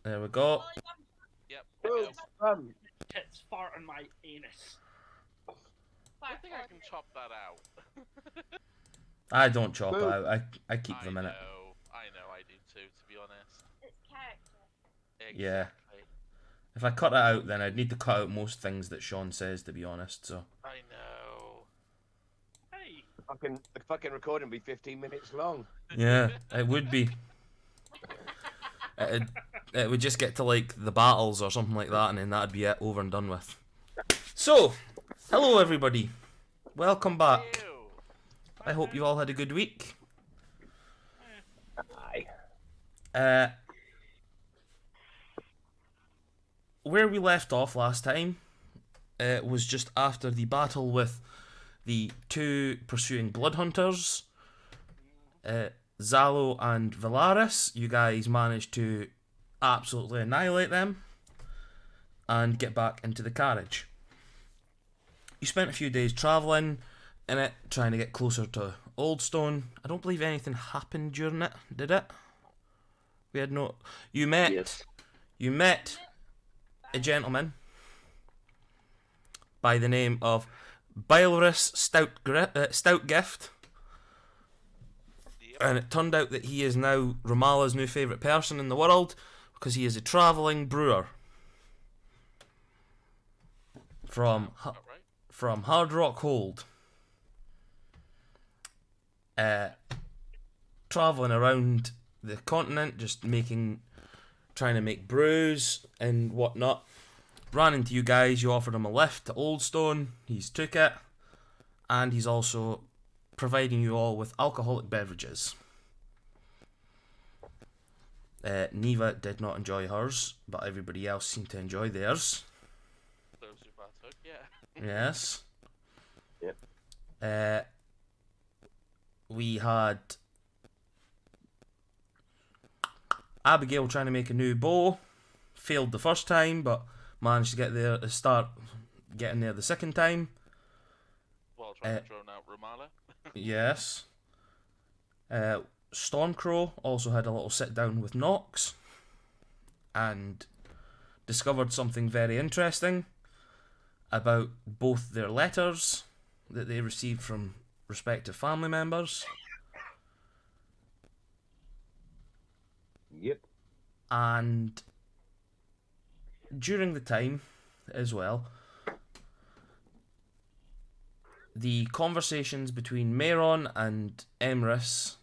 There we go. Yep. Oh, Go. Tits fart in my anus. I think I can chop that out. I don't chop Boom. out. I keep them in it. I know, I do too, to be honest. It's character. Exactly. Yeah. If I cut it out, then I'd need to cut out most things that Sean says, to be honest. So. I know. Hey. The fucking recording will be 15 minutes long. Yeah, it would be. It would just get to like the battles or something like that, and then that'd be it, over and done with. So, hello everybody. Welcome back. Ew. I hope you all had a good week. Aye. Where we left off last time was just after the battle with the two pursuing blood hunters, Zalo and Valaris. You guys managed to absolutely annihilate them and get back into the carriage. You spent a few days travelling in it, trying to get closer to Oldstone. I don't believe anything happened during it, did it? We had no... You met a gentleman by the name of Bylrus Stoutgift. Yep. And it turned out that he is now Ramala's new favourite person in the world because he is a travelling brewer from Right? from Hard Rock Hold. Travelling around the continent, just trying to make brews and whatnot. Ran into you guys, you offered him a lift to Oldstone, he's took it, and he's also providing you all with alcoholic beverages. Neva did not enjoy hers, but everybody else seemed to enjoy theirs. Those who partook, yeah. Yes. Yep. We had Abigail trying to make a new bow. Failed the first time, but managed to start getting there the second time. While trying to drone out Ramala. Yes. Stormcrow also had a little sit down with Nox and discovered something very interesting about both their letters that they received from respective family members. Yep. And during the time as well, the conversations between Mehron and Emrys,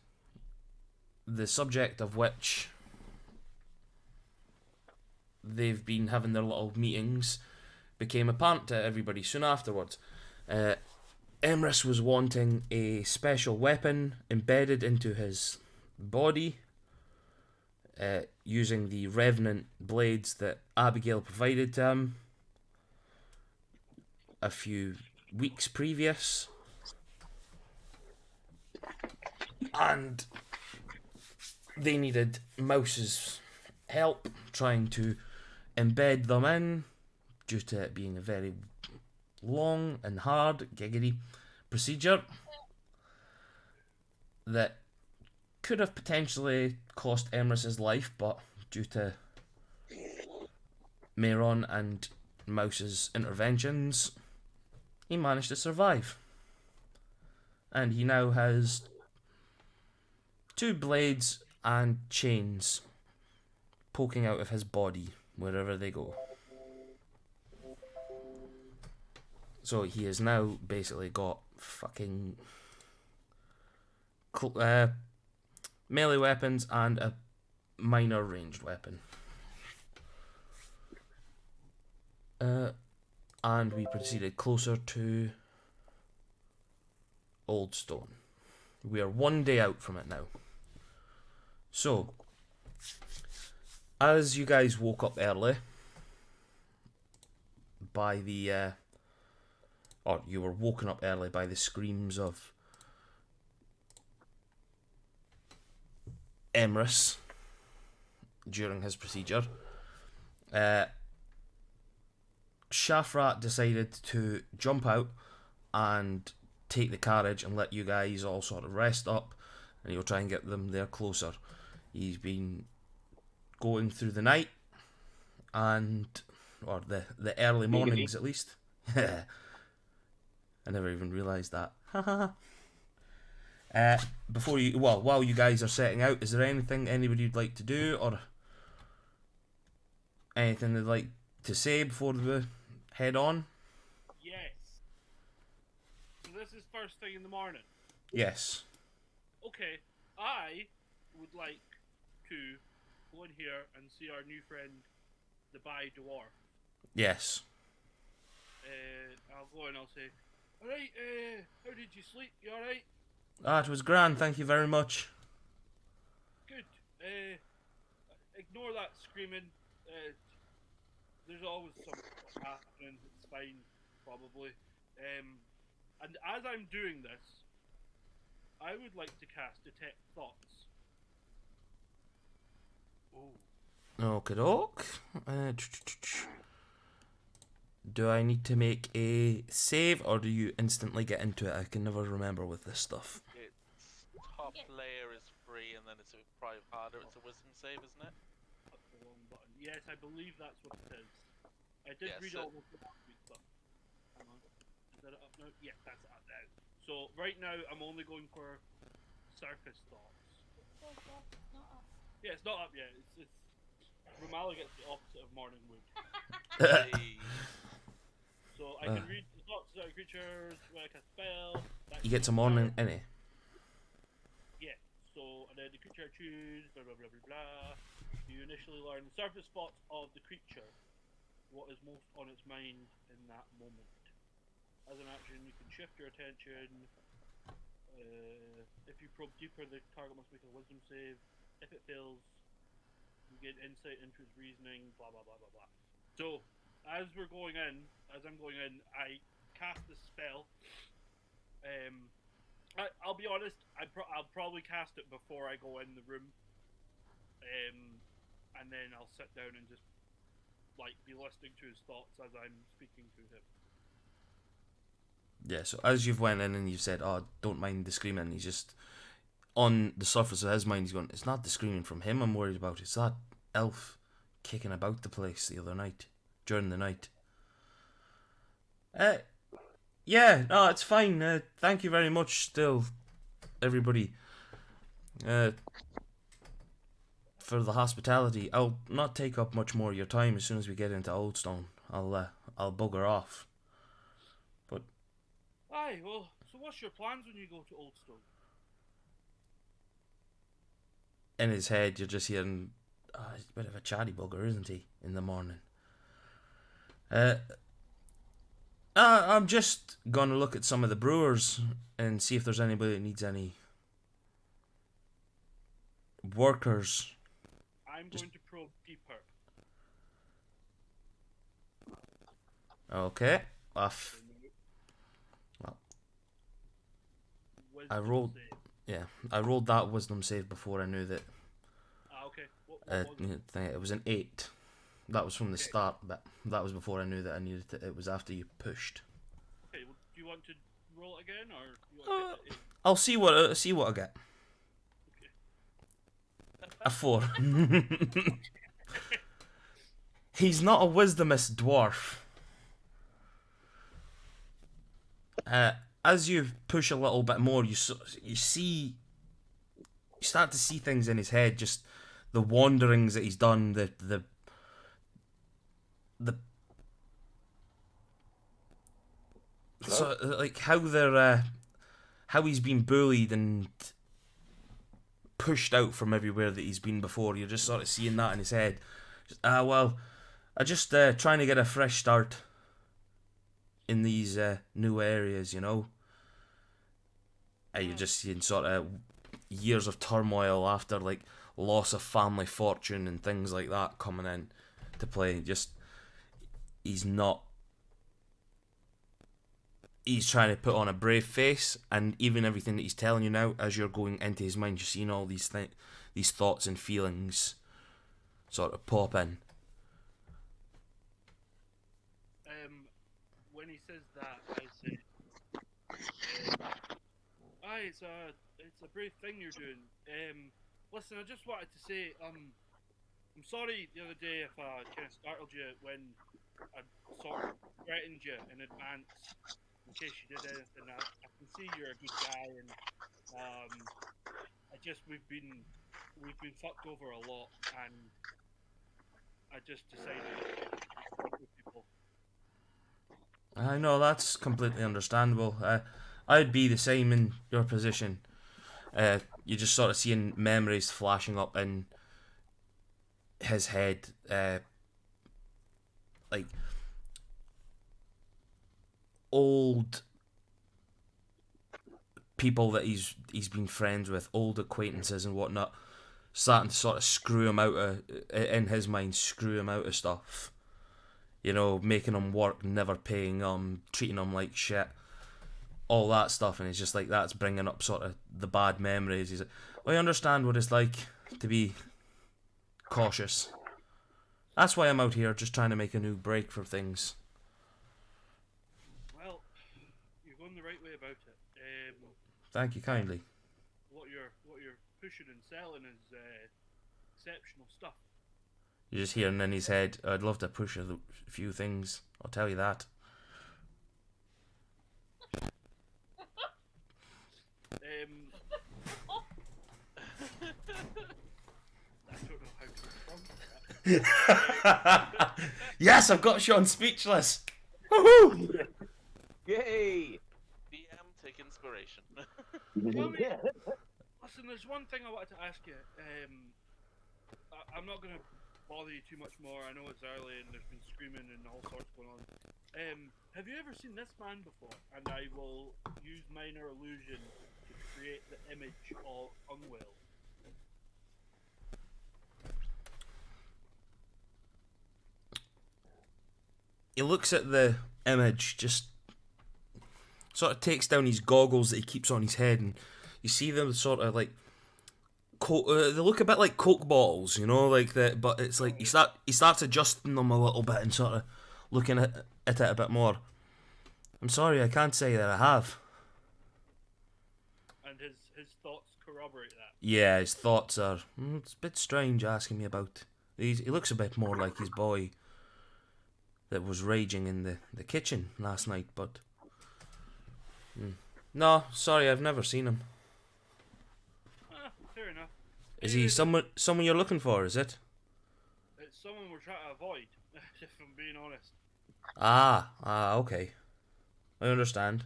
the subject of which they've been having their little meetings, became apparent to everybody soon afterwards. Emrys was wanting a special weapon embedded into his body, using the Revenant blades that Abigail provided to him a few weeks previous. And they needed Mouse's help trying to embed them in, due to it being a very long and hard, giggity procedure that could have potentially cost Emrys' life, but due to Mehron and Mouse's interventions, he managed to survive. And he now has 2 blades and chains poking out of his body wherever they go. So he has now basically got fucking melee weapons and a minor ranged weapon. And we proceeded closer to Oldstone. We are 1 day out from it now. So, as you guys woke up early by the or you were woken up early by the screams of Emrys during his procedure, Shafrat decided to jump out and take the carriage and let you guys all sort of rest up, and he'll try and get them there closer. He's been going through the night, and or the early Legally. mornings at least. I never even realised that. Before you, well, while you guys are setting out, is there anything anybody'd like to do, or anything they'd like to say before we head on? Yes. So this is first thing in the morning. Yes. Okay, I would like to go in here and see our new friend, the Bi Dwarf. Yes. I'll go and I'll say, alright, how did you sleep? You alright? It was grand, thank you very much. Good. Ignore that screaming. There's always something happening. It's fine, probably. And as I'm doing this, I would like to cast Detect Thoughts. Oh. Okie doke. Do I need to make a save, or do you instantly get into it? I can never remember with this stuff. It's top layer is free, and then it's a private harder. It's a wisdom save, isn't it? Up the long button. Yes, I believe that's what it is. I did Yes, read it- all of it last week, but hang on. Is that it up now? Yeah, that's it up now. So right now I'm only going for surface thoughts. Yeah, it's not up yet. It's Romala gets the opposite of morning wood. Hey. So I can read the thoughts of creatures when I cast a spell. You get some morning in it. Yeah. So and then the creature I choose, blah blah blah blah blah. You initially learn the surface thoughts of the creature. What is most on its mind in that moment. As an action, you can shift your attention. If you probe deeper, the target must make a wisdom save. If it fails, you gain insight into its reasoning. Blah blah blah blah blah. So, as I'm going in, I cast the spell. I'll be honest. I'll probably cast it before I go in the room. And then I'll sit down and just be listening to his thoughts as I'm speaking to him. Yeah, so as you've went in and you've said, oh, don't mind the screaming, he's just, on the surface of his mind, he's going, it's not the screaming from him I'm worried about, it's that elf kicking about the place the other night, during the night. Yeah, no, it's fine, thank you very much still, everybody, for the hospitality. I'll not take up much more of your time as soon as we get into Oldstone. I'll bugger off. Aye, well, so what's your plans when you go to Oldstone? In his head, you're just hearing, he's a bit of a chatty bugger, isn't he, in the morning? I'm just gonna look at some of the brewers and see if there's anybody that needs any workers. I'm going to probe deeper. Okay. Well, I Wisdom rolled. save. Yeah, I rolled that wisdom save before I knew that. Okay. What was it? It was an 8. That was from the start, but that was before I knew that I needed to. It was after you pushed. Okay, well, do you want to roll it again, or you want to take it? I'll see what I get. A 4. He's not a wisdomist dwarf. As you push a little bit more, you start to see things in his head, just the wanderings that he's done, the so like how he's been bullied and pushed out from everywhere that he's been before. You're just sort of seeing that in his head. Well, I just trying to get a fresh start in these new areas, you know. You're just seeing sort of years of turmoil after like loss of family fortune and things like that coming in to play. Just he's trying to put on a brave face, and even everything that he's telling you now, as you're going into his mind, you're seeing all these these thoughts and feelings sort of pop in. When he says that, I say, "Aye, it's a brave thing you're doing." Listen, I just wanted to say, I'm sorry the other day if I kind of startled you when I sort of threatened you in advance in case you did anything. I can see you're a good guy, and I just we've been fucked over a lot, and I just decided to front with people. I know that's completely understandable. I'd be the same in your position. You just sort of seeing memories flashing up in his head, like old people that he's been friends with, old acquaintances and whatnot, starting to sort of screw him out of, in his mind, screw him out of stuff. You know, making him work, never paying him, treating him like shit, all that stuff, and it's just like that's bringing up sort of the bad memories. He's like, I understand what it's like to be cautious. That's why I'm out here, just trying to make a new break for things. Well, you're going the right way about it. Thank you kindly. What you're pushing and selling is exceptional stuff. You're just hearing in his head, I'd love to push a few things, I'll tell you that. I don't know how to respond to that. Yes, I've got Sean speechless. Woohoo! Yay! DM, take inspiration. Yeah. Listen, there's one thing I wanted to ask you. I'm not going to bother you too much more. I know it's early and there's been screaming and all sorts going on. Have you ever seen this man before? And I will use minor illusion to create the image of Unwell. He looks at the image, just sort of takes down his goggles that he keeps on his head, and you see them sort of like they look a bit like Coke bottles, you know, like that. But it's like he starts adjusting them a little bit and sort of looking at it a bit more. I'm sorry, I can't say that I have. And his thoughts corroborate that. Yeah, his thoughts are. It's a bit strange asking me about. He looks a bit more like his boy that was raging in the kitchen last night, but. No, sorry, I've never seen him. Fair enough. Is he someone you're looking for, is it? It's someone we're trying to avoid, if I'm being honest. Okay. I understand.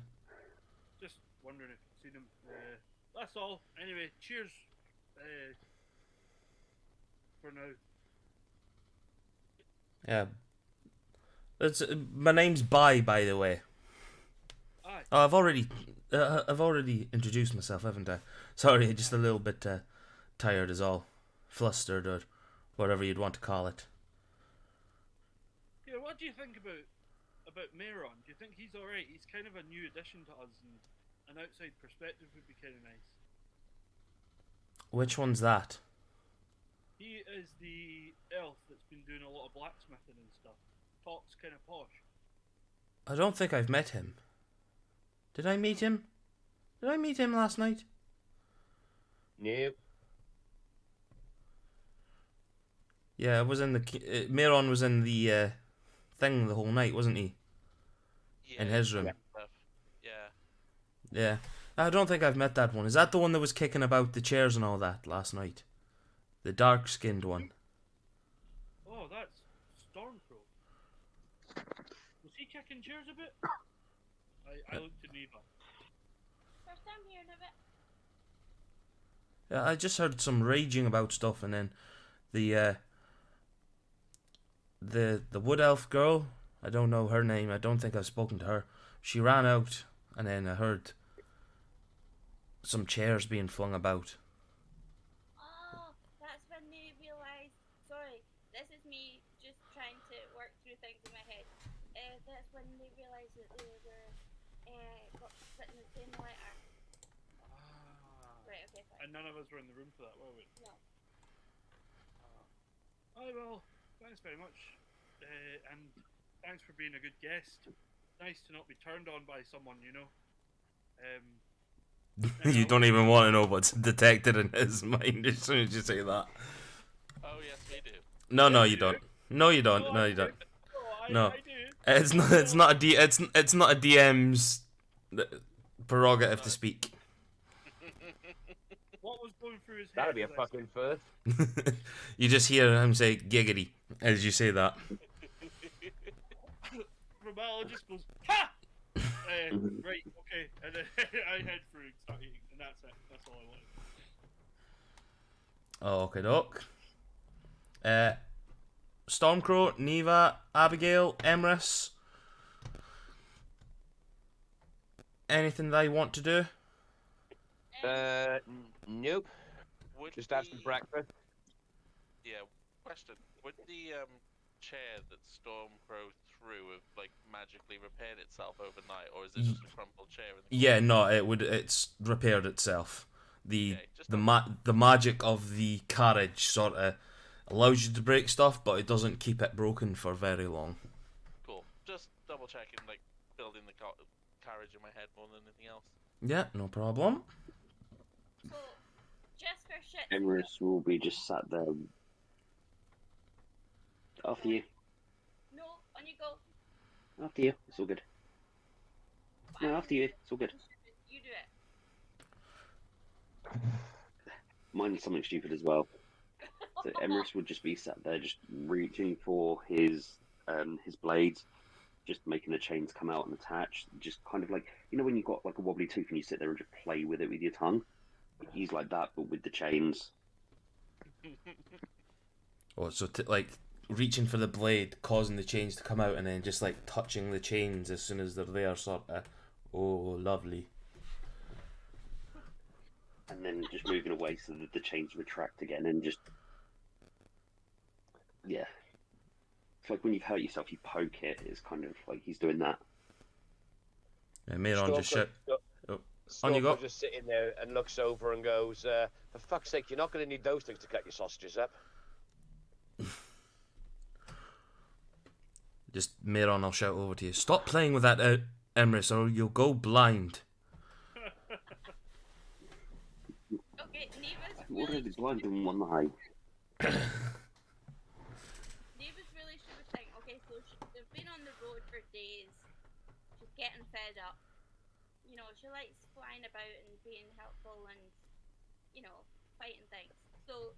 Just wondering if you've seen him. That's all. Anyway, cheers. For now. Yeah. It's my name's by the way. Aye. Oh, I've already introduced myself, haven't I? Sorry, just a little bit tired is all. Flustered or whatever you'd want to call it. Yeah, what do you think about Mayron? Do you think he's alright? He's kind of a new addition to us, and an outside perspective would be kind of nice. Which one's that? He is the elf that's been doing a lot of blacksmithing and stuff. Talks kind of posh. I don't think I've met him. Did I meet him? Did I meet him last night? Nope. Yeah, I was in the Mayron was in the thing the whole night, wasn't he? Yeah, In his room. stuff. Yeah. Yeah. I don't think I've met that one. Is that the one that was kicking about the chairs and all that last night? The dark-skinned one. Oh, that's Stormcrow. Was he kicking chairs a bit? I looked at Neva. First time hearing of it. Yeah, I just heard some raging about stuff, and then the wood elf girl, I don't know her name, I don't think I've spoken to her. She ran out, and then I heard some chairs being flung about. Oh, that's when they realised. Sorry, this is me just trying to work through things in my head. That's when they realised that they were got split in the same letter. Right, okay, fine. And none of us were in the room for that, were we? No. Oh, well, thanks very much. And thanks for being a good guest. Nice to not be turned on by someone, you know. You don't even want to know what's detected in his mind as soon as you say that. Oh yes, we do. No, you don't. No, you don't. No, you don't. No. I do. It's not. It's not a D. It's not a DM's prerogative to speak. What was going through his head? That'd be a as I fucking first. You just hear him say giggity as you say that. Romalo just goes, ha! Right, okay, and then I head through and start eating, and that's it. That's all I wanted. Okay, doc. Stormcrow, Neva, Abigail, Emrys. Anything they want to do? Nope. Would Just have some the- breakfast. Yeah. Question: would the chair that Stormcrow threw have like magically repaired itself overnight, or is it just a crumpled chair? In the Yeah, no, it would. It's repaired itself. Okay, just The magic of the carriage sort of allows you to break stuff, but it doesn't keep it broken for very long. cool. Just double checking, like building the carriage in my head more than anything else. Yeah, no problem. So, just for shit. Emrys will be just sat there. After you. No, on you go. After you. It's all good. No, after you. It's all good. You do it. Mine's something stupid as well. So Emrys would just be sat there, just reaching for his blades, just making the chains come out and attach. Just kind of like, you know, when you've got like a wobbly tooth and you sit there and just play with it with your tongue. He's like that, but with the chains. Oh, so like reaching for the blade, causing the chains to come out, and then just like touching the chains as soon as they're there, sort of. Oh, lovely. And then just moving away so that the chains retract again and just... Yeah. It's like when you've hurt yourself, you poke it. It's kind of like he's doing that. And Mayron just shout. Oh, on you go. Stalker just sitting there and looks over and goes, for fuck's sake, you're not going to need those things to cut your sausages up. Just Mayron, I'll shout over to you. Stop playing with that, Emrys, or you'll go blind. Okay, Neva's I'm really, already blind in one eye. Neva's really stupid thing. Okay, so they've been on the road for days. She's getting fed up. You know, she likes flying about and being helpful and, you know, fighting things. So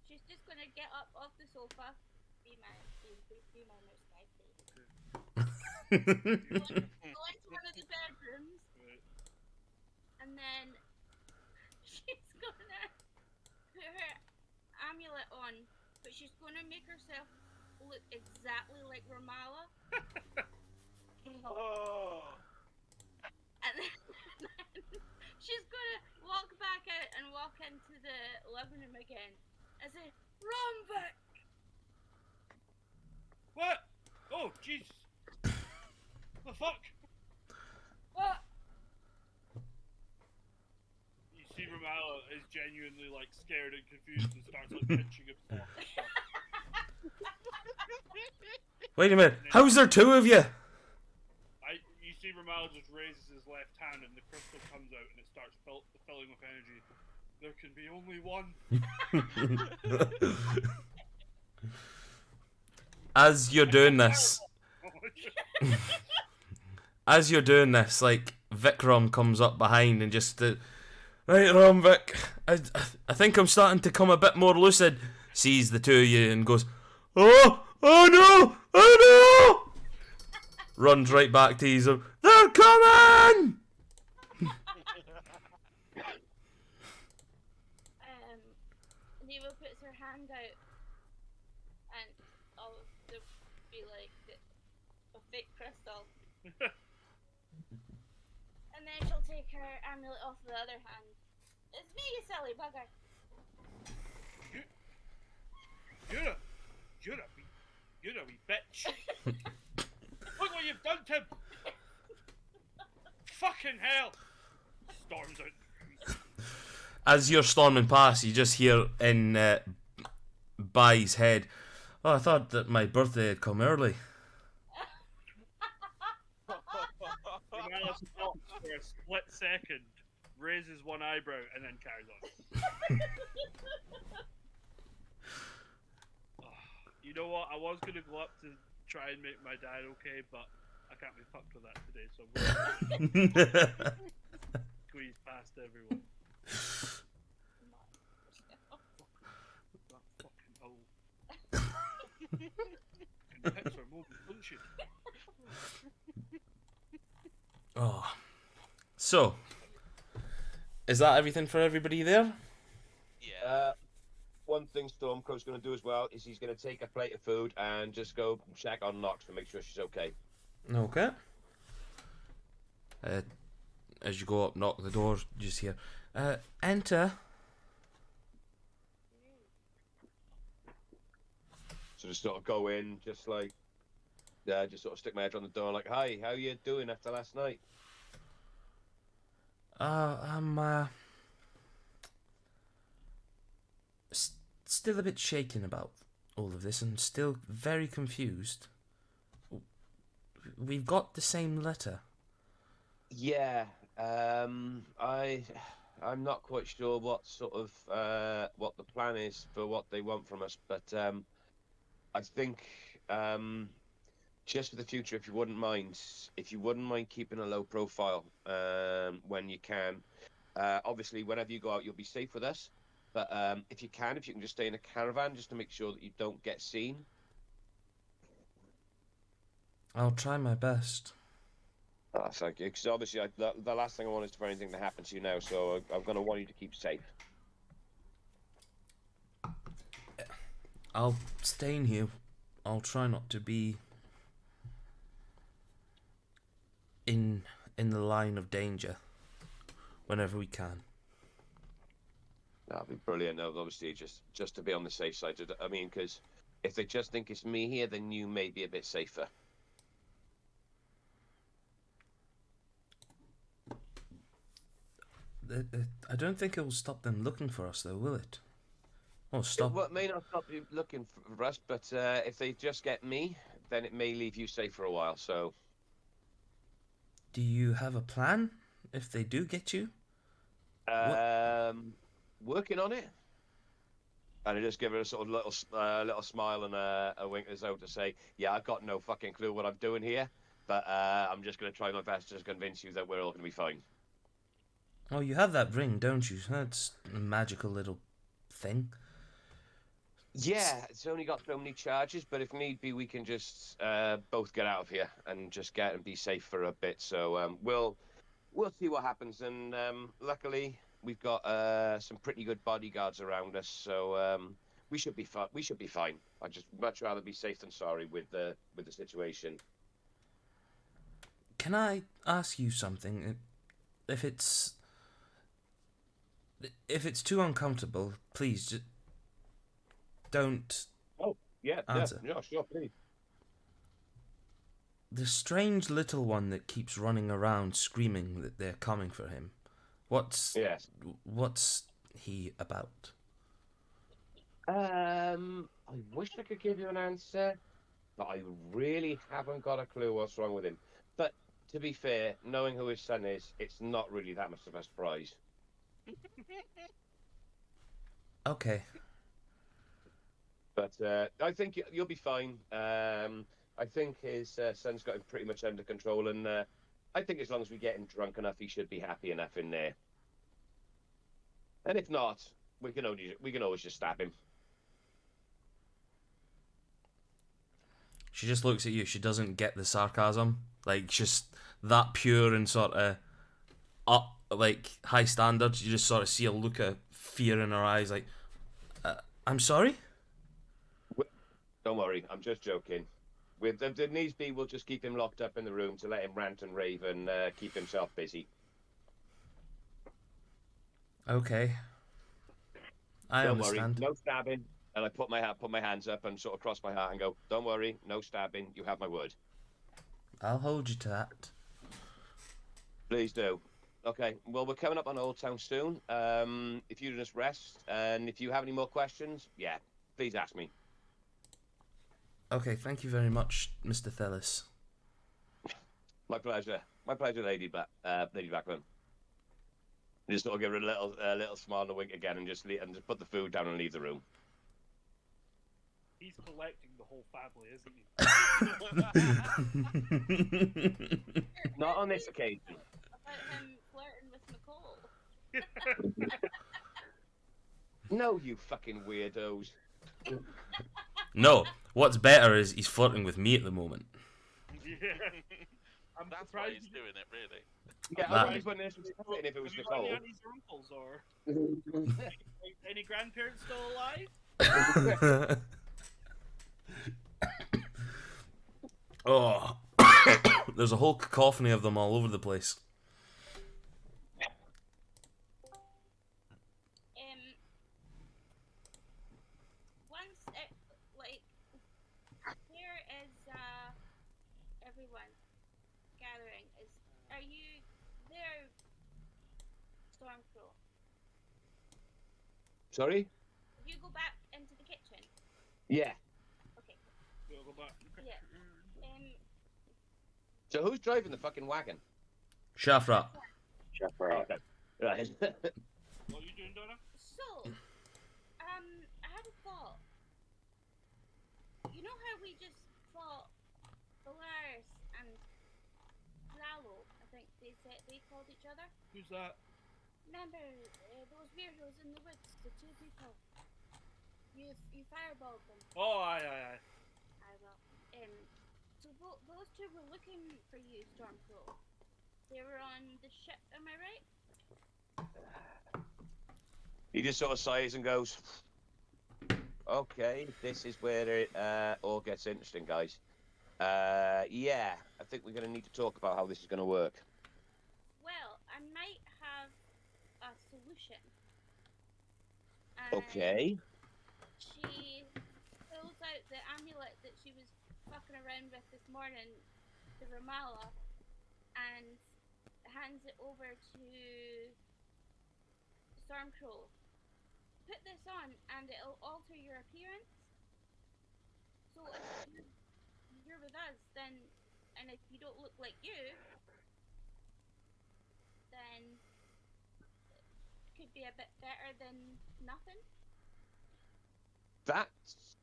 she's just gonna get up off the sofa, be my nurse guy, please. Go into one of the bedrooms, and then she's gonna put her amulet on, but she's gonna make herself look exactly like Ramala. Oh. And then she's gonna walk back out and walk into the living room again and say, Romvic! What? Oh, jeez. The fuck? What? You see Romalo is genuinely like scared and confused and starts like pinching himself. Wait a minute. How's there two of you? You see Romalo just raises his left hand and the crystal comes out and it starts filling with energy. There can be only one. As you're doing this, like Vikram comes up behind and just, right, Ramvik, I think I'm starting to come a bit more lucid. Sees the two of you and goes, oh no, oh no! Runs right back to you. They're coming! Neva puts her hand out and all there'll be like a fake crystal. And then she'll take her amulet off the other hand. It's me, you silly bugger. You're a wee bitch. Look what you've done, Tim. Fucking hell. Storms out. As you're storming past, you just hear in Bai's head, oh, I thought that my birthday had come early. Romalo stops for a split second, raises one eyebrow, and then carries on. You know what? I was gonna go up to try and make my dad okay, but I can't be fucked with that today, so I'm gonna squeeze past everyone. That fucking owl. Can hits her moment, doesn't she? Oh. So, is that everything for everybody there? Yeah. One thing Stormcrow's going to do as well is he's going to take a plate of food and just go check on Nox to make sure she's okay. Okay. As you go up, knock the door, you just hear, enter. So just sort of go in, just like, just sort of stick my head on the door, like, "Hi, how you doing after last night?" I'm, still a bit shaken about all of this and still very confused. We've got the same letter. Yeah, I'm not quite sure what sort of what the plan is for what they want from us, but I think just for the future, if you wouldn't mind, keeping a low profile when you can. Obviously, whenever you go out, you'll be safe with us. But if you can just stay in a caravan just to make sure that you don't get seen. I'll try my best. Oh, thank you. Because obviously, the last thing I want is for anything to happen to you now. So I'm going to want you to keep safe. I'll stay in here. I'll try not to be in the line of danger whenever we can. That'd be brilliant. No, obviously, just to be on the safe side. I mean, because if they just think it's me here, then you may be a bit safer. I don't think it will stop them looking for us, though, will it? Oh, stop. Well, it may not stop you looking for us, but if they just get me, then it may leave you safe for a while. So, Do you have a plan if they do get you? working on it. And I just give her a sort of little smile and a wink as though to say, "Yeah, I've got no fucking clue what I'm doing here, but I'm just going to try my best to convince you that we're all going to be fine." Oh, you have that ring, don't you? That's a magical little thing. Yeah, it's only got so many charges, but if need be, we can just both get out of here and just get and be safe for a bit. So we'll see what happens. And luckily, we've got some pretty good bodyguards around us, so we should be fine. We should be fine. I'd just much rather be safe than sorry with the situation. Can I ask you something? If it's too uncomfortable, please just don't Oh, yeah, answer. yeah, sure, please. The strange little one that keeps running around screaming that they're coming for him. What's he about? I wish I could give you an answer, but I really haven't got a clue what's wrong with him. But to be fair, knowing who his son is, it's not really that much of a surprise. Okay. But I think you'll be fine. I think his son's got him pretty much under control, and I think as long as we get him drunk enough, he should be happy enough in there. And if not, we can always just stab him. She just looks at you. She doesn't get the sarcasm. Like, just that pure and sort of up, like, high standards. You just sort of see a look of fear in her eyes. Like, I'm sorry? Don't worry, I'm just joking. With the needs be, we'll just keep him locked up in the room to let him rant and rave and keep himself busy. Okay. I Don't understand. worry, no stabbing. And I put my hands up and sort of cross my heart and go, "Don't worry, no stabbing. You have my word." I'll hold you to that. Please do. Okay. Well, we're coming up on Old Town soon. If you just rest, and if you have any more questions, yeah, please ask me. Okay, thank you very much, Mr. Thellis. My pleasure. My pleasure, Lady Backlund. Just sort of give her a little smile and a wink again, and just put the food down and leave the room. He's collecting the whole family, isn't he? Not on this occasion. About him flirting with Nicole. No, you fucking weirdos. No, what's better is he's flirting with me at the moment. Yeah. I'm That's why surprised he's doing it, really. Yeah, That- I wouldn't be putting this with flirting if it was Have you got any Nicole. aunties or uncles or any grandparents still alive? Oh, there's a whole cacophony of them all over the place. Once like here is everyone gathering. Are you there, Stormcrow? Sorry? Did you go back into the kitchen? Yeah. Okay. We'll go back. Yeah. So who's driving the fucking wagon? Shafrat. Chafra. Right. What are you doing, Donna? So, I had a thought. You know how we just fought Polaris and Lalo? I think they said they called each other. Who's that? Remember those weirdos in the woods, the two people? You fireballed them. Oh, aye. I will. So those two were looking for you, Stormcrow. They were on the ship. Am I right? He just sort of sighs and goes, okay, this is where it all gets interesting, guys. Yeah, I think we're going to need to talk about how this is going to work. Well, I might have a solution. Okay. She pulls out the amulet that she was fucking around with this morning to Ramallah and hands it over to Stormcrow. Put this on and it'll alter your appearance. So if you're with us, then, and if you don't look like you, then it could be a bit better than nothing. That's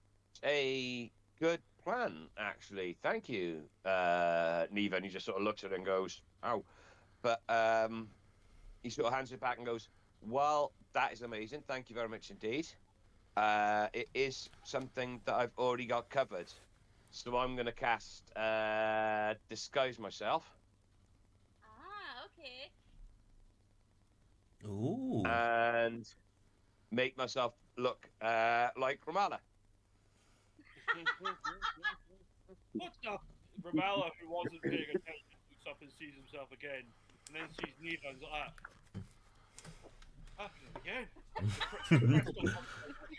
a good plan, actually. Thank you, Neva. And he just sort of looks at it and goes, ow. But he sort of hands it back and goes, well, that is amazing. Thank you very much indeed. It is something that I've already got covered. So I'm going to cast Disguise myself. Ah, okay. Ooh. And make myself look like Ramallah. What the? Ramallah, who wasn't paying attention, looks up and sees himself again, and then sees Neva and is like that. Happening again.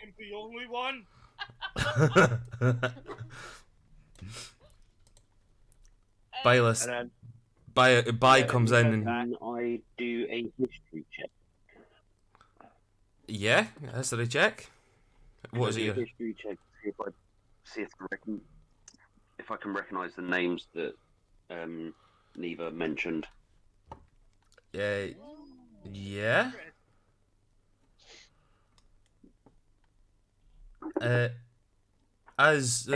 I'm the only one. Bylus. And then Bai comes in and Can I do a history check? yeah, history check. What is it? A Your... history check. See if I can recognise the names that Neva mentioned. Yeah. As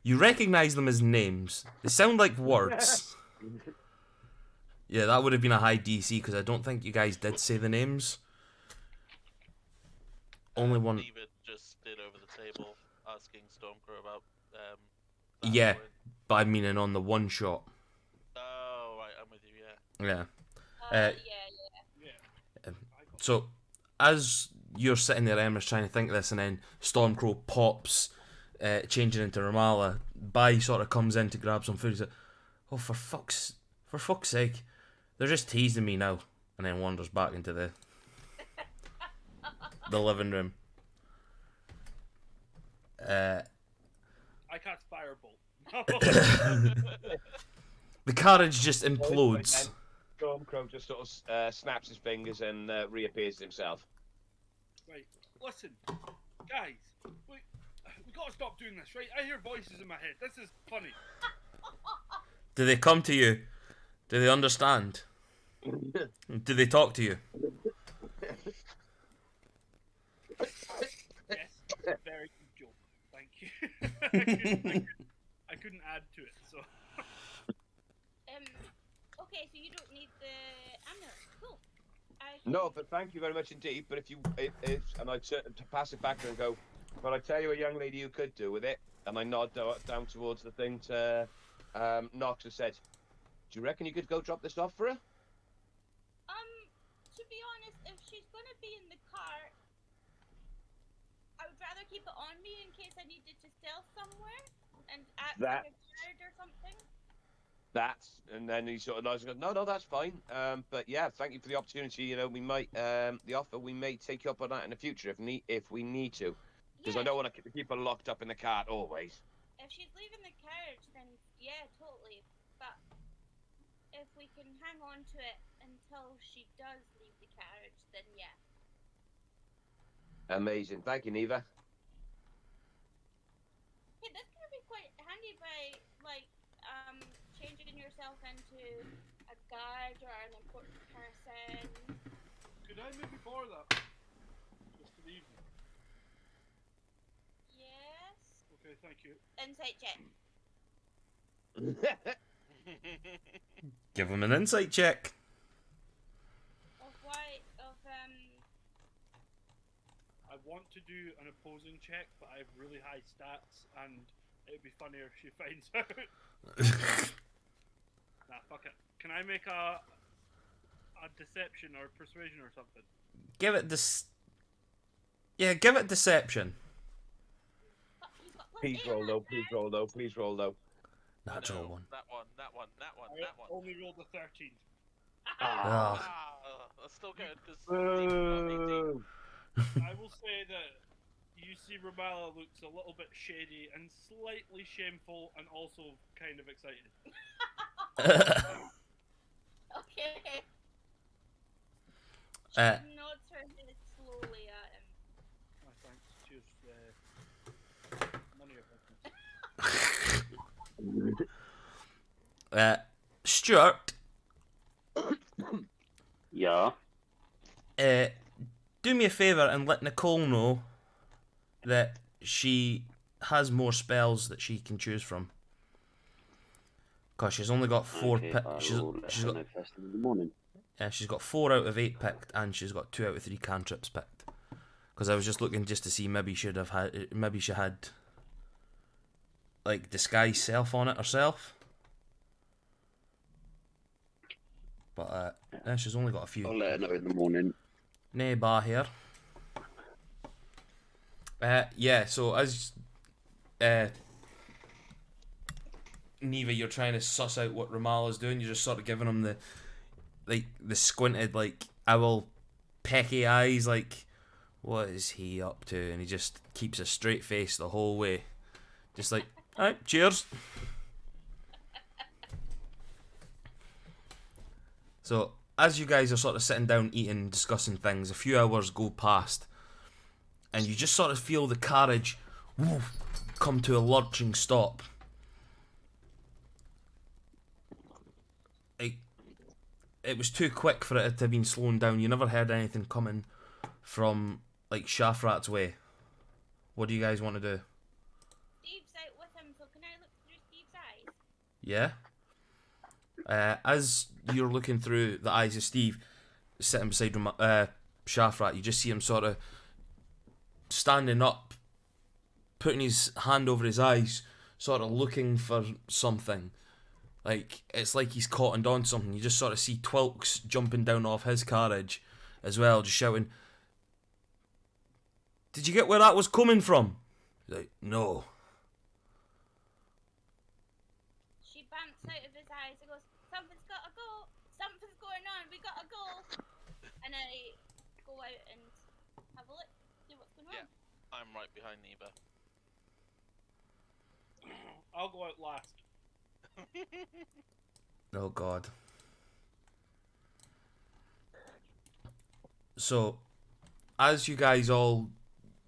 you recognise them as names, they sound like words. Yeah, that would have been a high DC because I don't think you guys did say the names. Only one. Neva just stood over the table asking Stormcrow about. Yeah, point. but I mean, on the one shot. Oh, right, I'm with you. Yeah. Yeah. Yeah. Yeah. So, as you're sitting there, Emma's trying to think of this, and then Stormcrow pops, changing into Ramallah. Bai sort of comes in to grab some food. He's like, "Oh, for fuck's sake, they're just teasing me now," and then wanders back into the living room. I cast Firebolt. The carriage just implodes. Stormcrow just sort of snaps his fingers and reappears himself. Right, listen, guys, we gotta stop doing this, right? I hear voices in my head. This is funny. Do they come to you? Do they understand? Do they talk to you? Yes, very Thank you. I couldn't add to it, so. Okay, so you don't need the amulet. Cool. No, but thank you very much indeed. But if and I'd to pass it back to her and go, but I tell you a young lady you could do with it, and I nod down towards the thing to Knox and said, do you reckon you could go drop this off for her? To be honest, if she's gonna be in the car, I would rather keep it on me in case I needed to stealth somewhere and act like a guard or something. And then he sort of nods and goes, no, that's fine. But yeah, thank you for the opportunity. You know, we might the offer. We may take you up on that in the future if we need to, because I don't want to keep people locked up in the cart always. If she's leaving the carriage, then yeah, totally. But if we can hang on to it until she does leave the carriage, then yeah. Amazing. Thank you, Neva. Hey, this could be quite handy by like changing yourself into a guard or an important person. Could I maybe borrow that? Just for the evening. Yes. Okay, thank you. Insight check. Give him an insight check. I want to do an opposing check, but I have really high stats, and it'd be funnier if she finds out. Nah, fuck it. Can I make a deception or persuasion or something? Give it give it deception. Please roll low. Please roll low. Natural one. That one. I only rolled a 13. That's still good, because I will say that you see Ramala looks a little bit shady and slightly shameful and also kind of excited. Okay. She nods her head slowly at him. Oh, thanks. Cheers. None of your business. Stuart. Yeah. Do me a favour and let Nicole know that she has more spells that she can choose from. Cause she's only got 4 Okay, picked. I She's will let her got know first thing in the morning. she's got 4 out of 8 picked, and she's got 2 out of 3 cantrips picked. Because I was just looking just to see maybe she had like disguise self on it herself. But yeah, she's only got a few. I'll let her know in the morning. Nay bar here. Yeah, so as Neva, you're trying to suss out what Ramala's doing, you're just sort of giving him the squinted, like, owl pecky eyes, like, what is he up to? And he just keeps a straight face the whole way. Just like, alright, cheers. So, as you guys are sort of sitting down eating, discussing things, a few hours go past, and you just sort of feel the carriage come to a lurching stop. It was too quick for it to have been slowing down. You never heard anything coming from, like, Shafrat's way. What do you guys want to do? Steve's out with him, so can I look through Steve's eyes? Yeah. As you're looking through the eyes of Steve, sitting beside Shafrat, you just see him sort of standing up, putting his hand over his eyes, sort of looking for something. Like, it's like he's cottoned on something. You just sort of see Twilks jumping down off his carriage as well, just shouting, "Did you get where that was coming from?" He's like, "No." She bamps out of his eyes and goes, "Something's gotta go! Something's going on, we gotta go!" And I go out and have a look, see what's going on. I'm right behind Neva. I'll go out last. Oh God. So, as you guys all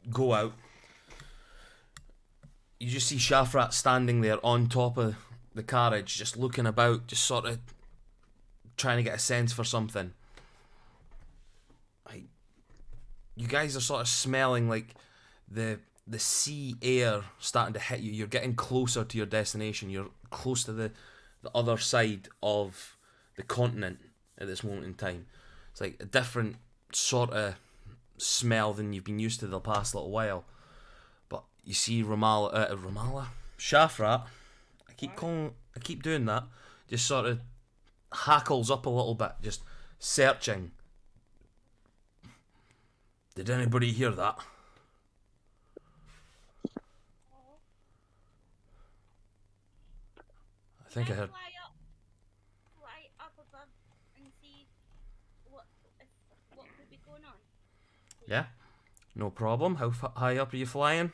go out, you just see Shafrat standing there on top of the carriage, just looking about, just sort of trying to get a sense for something. Like, you guys are sort of smelling like the the sea air starting to hit you. You're getting closer to your destination. You're close to the other side of the continent at this moment in time. It's like a different sort of smell than you've been used to the past little while. But you see Ramallah? Shafrat. I keep doing that. Just sort of hackles up a little bit, just searching. Did anybody hear that? Oh, I think I heard. Fly up above and see what could be going on. Yeah, no problem. How high up are you flying?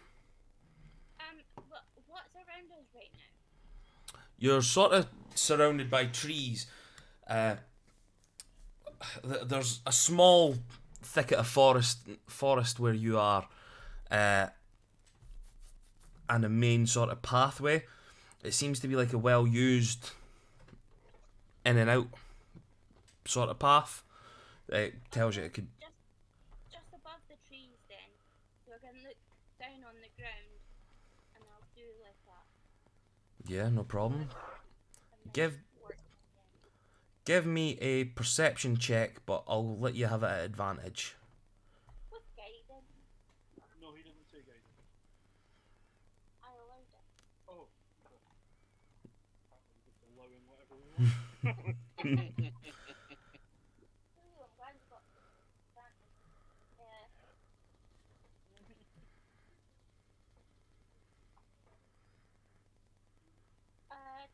What's around us right now? You're sort of surrounded by trees. There's a small thicket of forest where you are, and a main sort of pathway. It seems to be like a well-used in and out sort of path. It tells you it could. Just above the trees, then. So I can look down on the ground, and I'll do like that. Yeah, no problem. And then Give work again. give me a perception check, but I'll let you have it at advantage. With guidance, No, he didn't say guidance. I allowed it. Oh. Apparently just allowing whatever we want. Ooh, I'm glad you got that.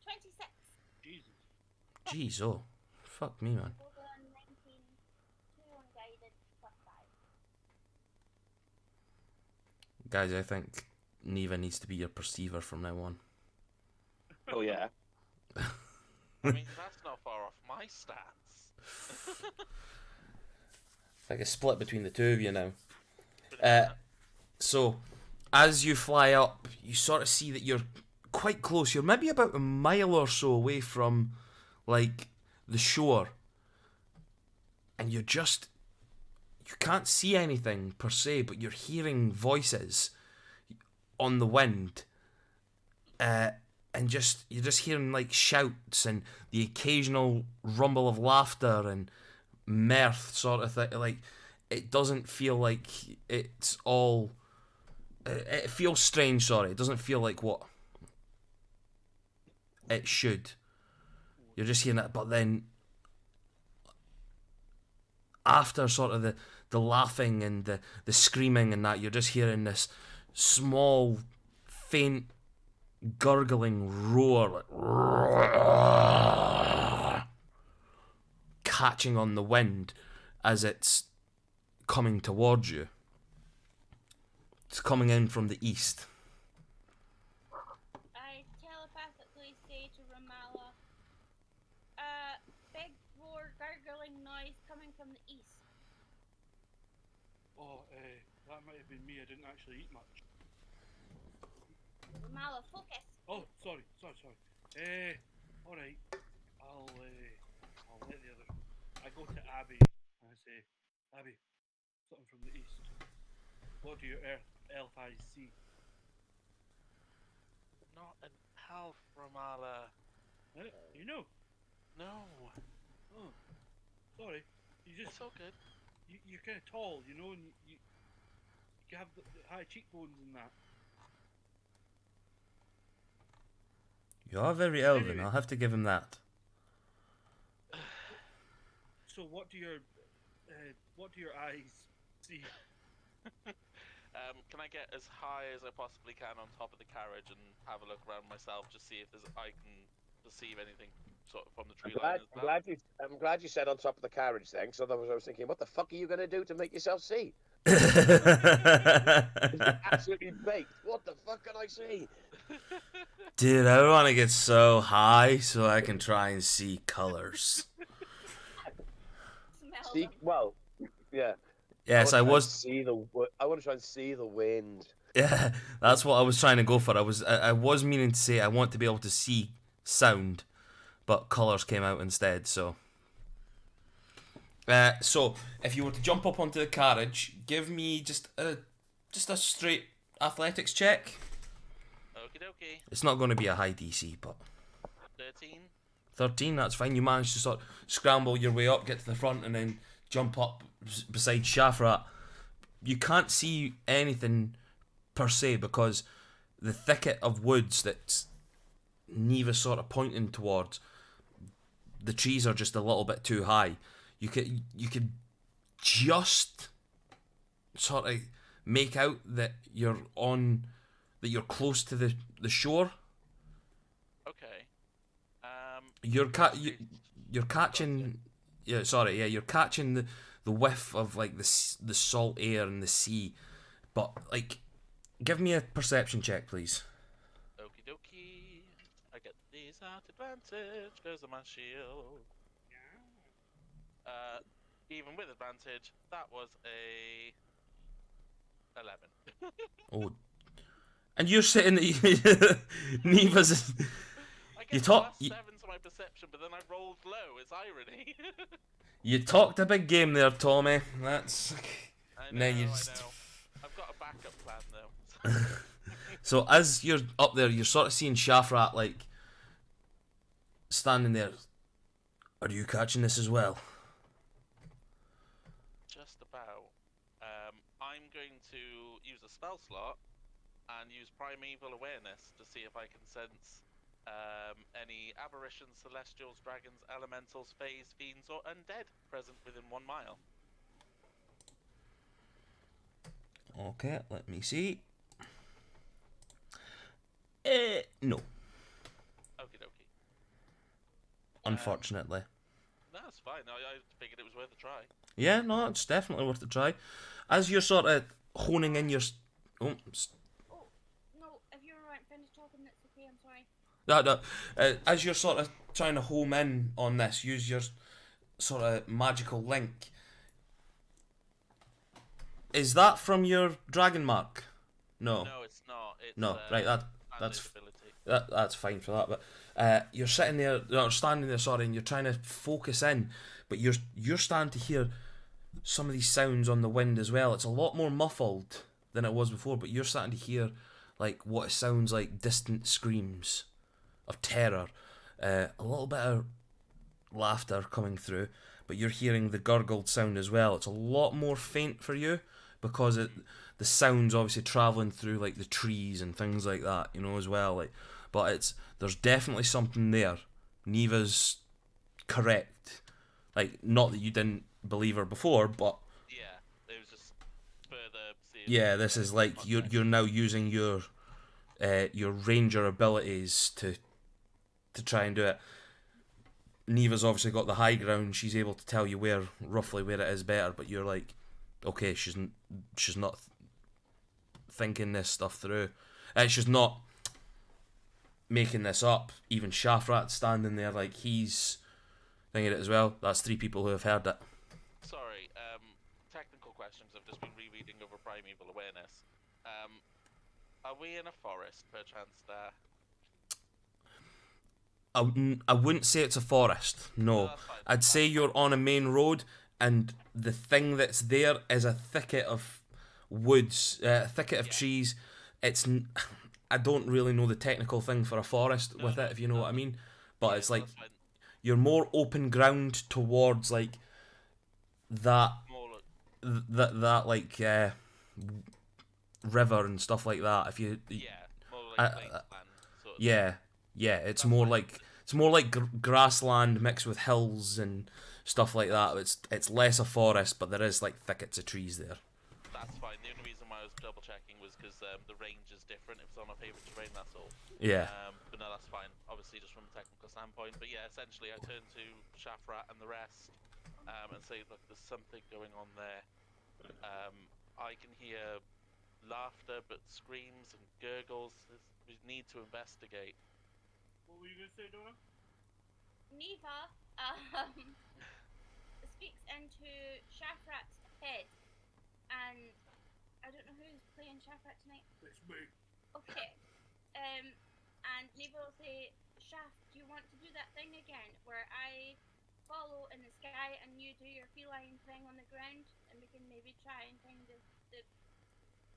26. Jesus. Jeez, oh, fuck me, man. Rolled on 19. 2 unguided, plus 5. Guys, I think Neva needs to be your perceiver from now on. Oh yeah. I mean, that's not far off my stats. It's like a split between the two of you now. Pretty much. So, as you fly up, you sort of see that you're quite close. You're maybe about a mile or so away from, like, the shore. And you can't see anything per se, but you're hearing voices on the wind. And you're just hearing, like, shouts and the occasional rumble of laughter and mirth sort of thing. Like, it doesn't feel like it's all... It feels strange, sorry. It doesn't feel like what it should. You're just hearing it, but then after sort of the laughing and the screaming and that, you're just hearing this small, faint, gurgling roar, like, catching on the wind as it's coming towards you. It's coming in from the east. I telepathically say to Ramallah, big roar, gargling noise coming from the east. Oh, that might have been me. I didn't actually eat much. Ramallah, focus. Oh, sorry. Alright. I'll let the others go. I go to Abby and I say, Abby, something from the east. What do your elf eyes see? Not an elf, Ramallah. You know? No. Oh, sorry. It's all good. You're kind of tall, you know, and you have the high cheekbones and that. You are very elven, Anyway. I'll have to give him that. So what do your eyes see? Can I get as high as I possibly can on top of the carriage and have a look around myself, just see if I can perceive anything sort of from the tree line as well? I'm glad you said on top of the carriage thing. So otherwise I was thinking, what the fuck are you going to do to make yourself see? Absolutely baked. What the fuck can I see? Dude, I want to get so high so I can try and see colors. Smell See, them. well, yeah. Yes, I want was. I want to try and see the wind. Yeah, that's what I was trying to go for. I was meaning to say I want to be able to see sound, but colors came out instead. So if you were to jump up onto the carriage, give me just a straight athletics check. Okie dokie. It's not going to be a high DC, but 13. 13, that's fine. You manage to sort of scramble your way up, get to the front, and then jump up beside Shafrat. You can't see anything per se because the thicket of woods that Neva's sort of pointing towards, the trees are just a little bit too high. You could just sort of make out that you're close to the shore. Okay. You're catching you're catching the whiff of like the salt air and the sea, but like give me a perception check, please. Okie dokie. I get these at advantage because of my shield. Even with advantage, that was a 11. Oh, and you're sitting Neva's. I You get talk- plus 7 to my perception, but then I rolled low. It's irony. You talked a big game there, Tommy. That's I Now know, you I just- know. I've got a backup plan though. so. As you're up there, you're sort of seeing Shafrat like standing there. Are you catching this as well? Just about. I'm going to use a spell slot and use Primeval Awareness to see if I can sense any aberrations, celestials, dragons, elementals, fays, fiends, or undead present within 1 mile. Okay, let me see. No, Okie dokie. unfortunately. That's fine. I figured it was worth a try. Yeah, no, it's definitely worth a try. As you're sort of honing in your... Oh, no, if you weren't finished talking, that's okay, I'm sorry. as you're sort of trying to home in on this, use your sort of magical link. Is that from your dragon mark? No. No, it's not. It's, No, right, that's bandage ability. that's fine for that. But you're sitting there, or standing there, sorry, and you're trying to focus in, but you're starting to hear some of these sounds on the wind as well. It's a lot more muffled than it was before, but you're starting to hear like what it sounds like distant screams of terror, a little bit of laughter coming through, but you're hearing the gurgled sound as well. It's a lot more faint for you because the sound's obviously travelling through like the trees and things like that, you know, as well. Like, but there's definitely something there. Neva's correct. Like, not that you didn't believe her before, but Yeah, it was just further. yeah, this is like you're now using your ranger abilities to try and do it. Neva's obviously got the high ground. She's able to tell you roughly where it is better, but you're like, okay, she's not thinking this stuff through. She's not making this up. Even Shafrat's standing there like he's thinking it as well. That's 3 people who have heard it. Sorry, technical questions. I've just been rereading over Primeval Awareness. Are we in a forest, perchance, there? I wouldn't say it's a forest. No, that's fine. I'd say you're on a main road, and the thing that's there is a thicket of woods, a thicket of Yeah. trees. I don't really know the technical thing for a forest with it, if you know what I mean. But Yeah, it's like that's fine. you're more open ground towards like that More like, that like river and stuff like that. If you yeah, more like I- wasteland sort of. yeah, it's That's more fine. like grassland mixed with hills and stuff like that. It's less a forest, but there is like thickets of trees there. That's fine. The only reason why I was double checking was because the range is different. If it's on my favourite terrain, that's all. Yeah, But no, that's fine. Obviously, just from a technical standpoint. But yeah, essentially, I turn to Shafrat and the rest and say, look, there's something going on there. I can hear laughter, but screams and gurgles. We need to investigate. What were you going to say, Donna? Neva speaks into Shafrat's head, and I don't know who's playing Shafrat tonight. It's me. Okay. And Neva will say, Shaft, do you want to do that thing again where I follow in the sky and you do your feline thing on the ground, and we can maybe try and find the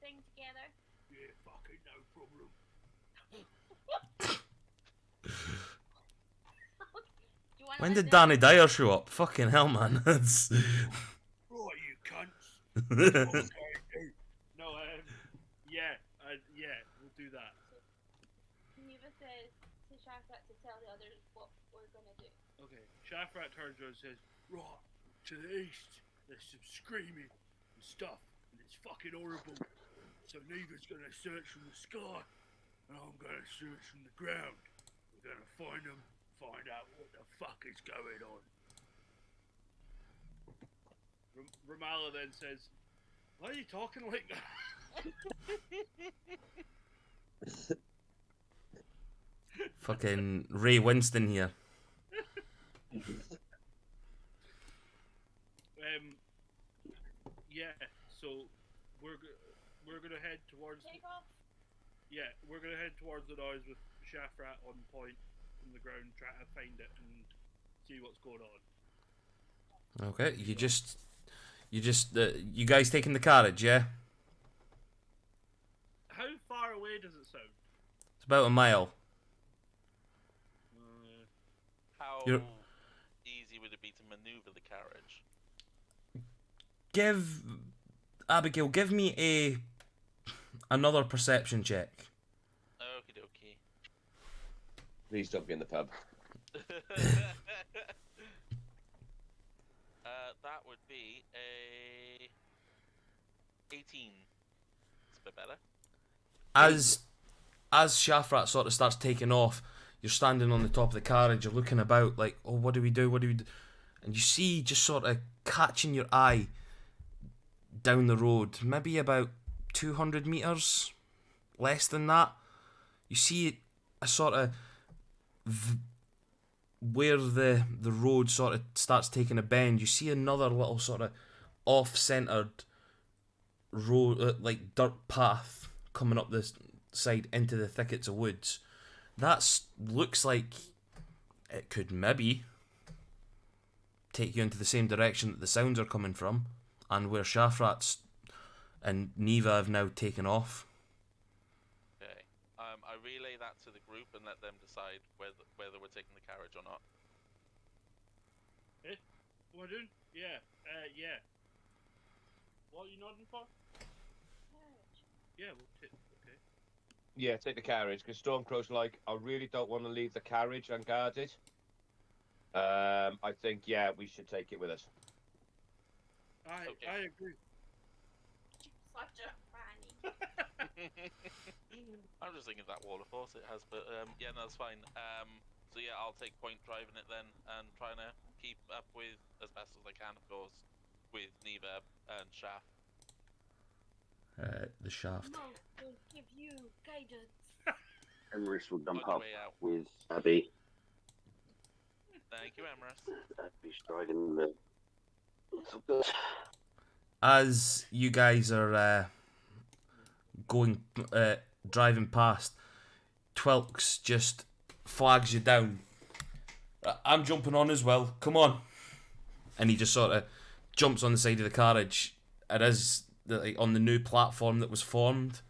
thing together? Yeah, fucking no problem. Do you want When did Danny Dyer show up? Fucking hell, man. That's... Right, you cunts. That's what I'm going to do. No, yeah, we'll do that. Neva says to Shafrat to tell the others what we're gonna do. Okay, Shafrat turns around and says, right, to the east, there's some screaming and stuff, and it's fucking horrible. So Neva's gonna search from the sky, and I'm gonna search from the ground. We're gonna find them, find out what the fuck is going on. Ramallah then says, why are you talking like that? Fucking Ray Winston here. Yeah, so we're gonna head towards Take off. we're gonna head towards the noise with Shafrat on point from the ground, try to find it and see what's going on. Okay, you guys taking the carriage, yeah? How far away does it sound? It's about a mile. How You're- easy would it be to maneuver the carriage? Abigail, give me another perception check. Okie dokie. Please don't be in the pub. That would be a 18. It's a bit better. As Shafrat sort of starts taking off, you're standing on the top of the carriage, you're looking about like, oh, what do we do? And you see just sort of catching your eye down the road, maybe about 200 metres, less than that. You see a sort of where the road sort of starts taking a bend, you see another little sort of off-centred road, like dirt path coming up this side into the thickets of woods. That looks like it could maybe take you into the same direction that the sounds are coming from, and where Shafrat's and Neva have now taken off. Okay. I relay that to the group and let them decide whether we're taking the carriage or not. What am I doing? Yeah, yeah. What are you nodding for? Carriage. Yeah, we'll take. Okay. Yeah, take the carriage, because Stormcrow's like, I really don't want to leave the carriage unguarded. I think, yeah, we should take it with us. Okay. I agree. Such a fanny. I'm just thinking that wall of force it has, but yeah, no, that's fine. So yeah, I'll take point driving it then, and trying to keep up with, as best as I can, of course, with Neva and Shaft. The shaft. Mouth will give you guidance. Emrys will jump On the up way out. with Abby. Thank you, Emrys. Abby's driving the. It's all good. As you guys are driving past, Twilks just flags you down. I'm jumping on as well. Come on. And he just sort of jumps on the side of the carriage. It is on the new platform that was formed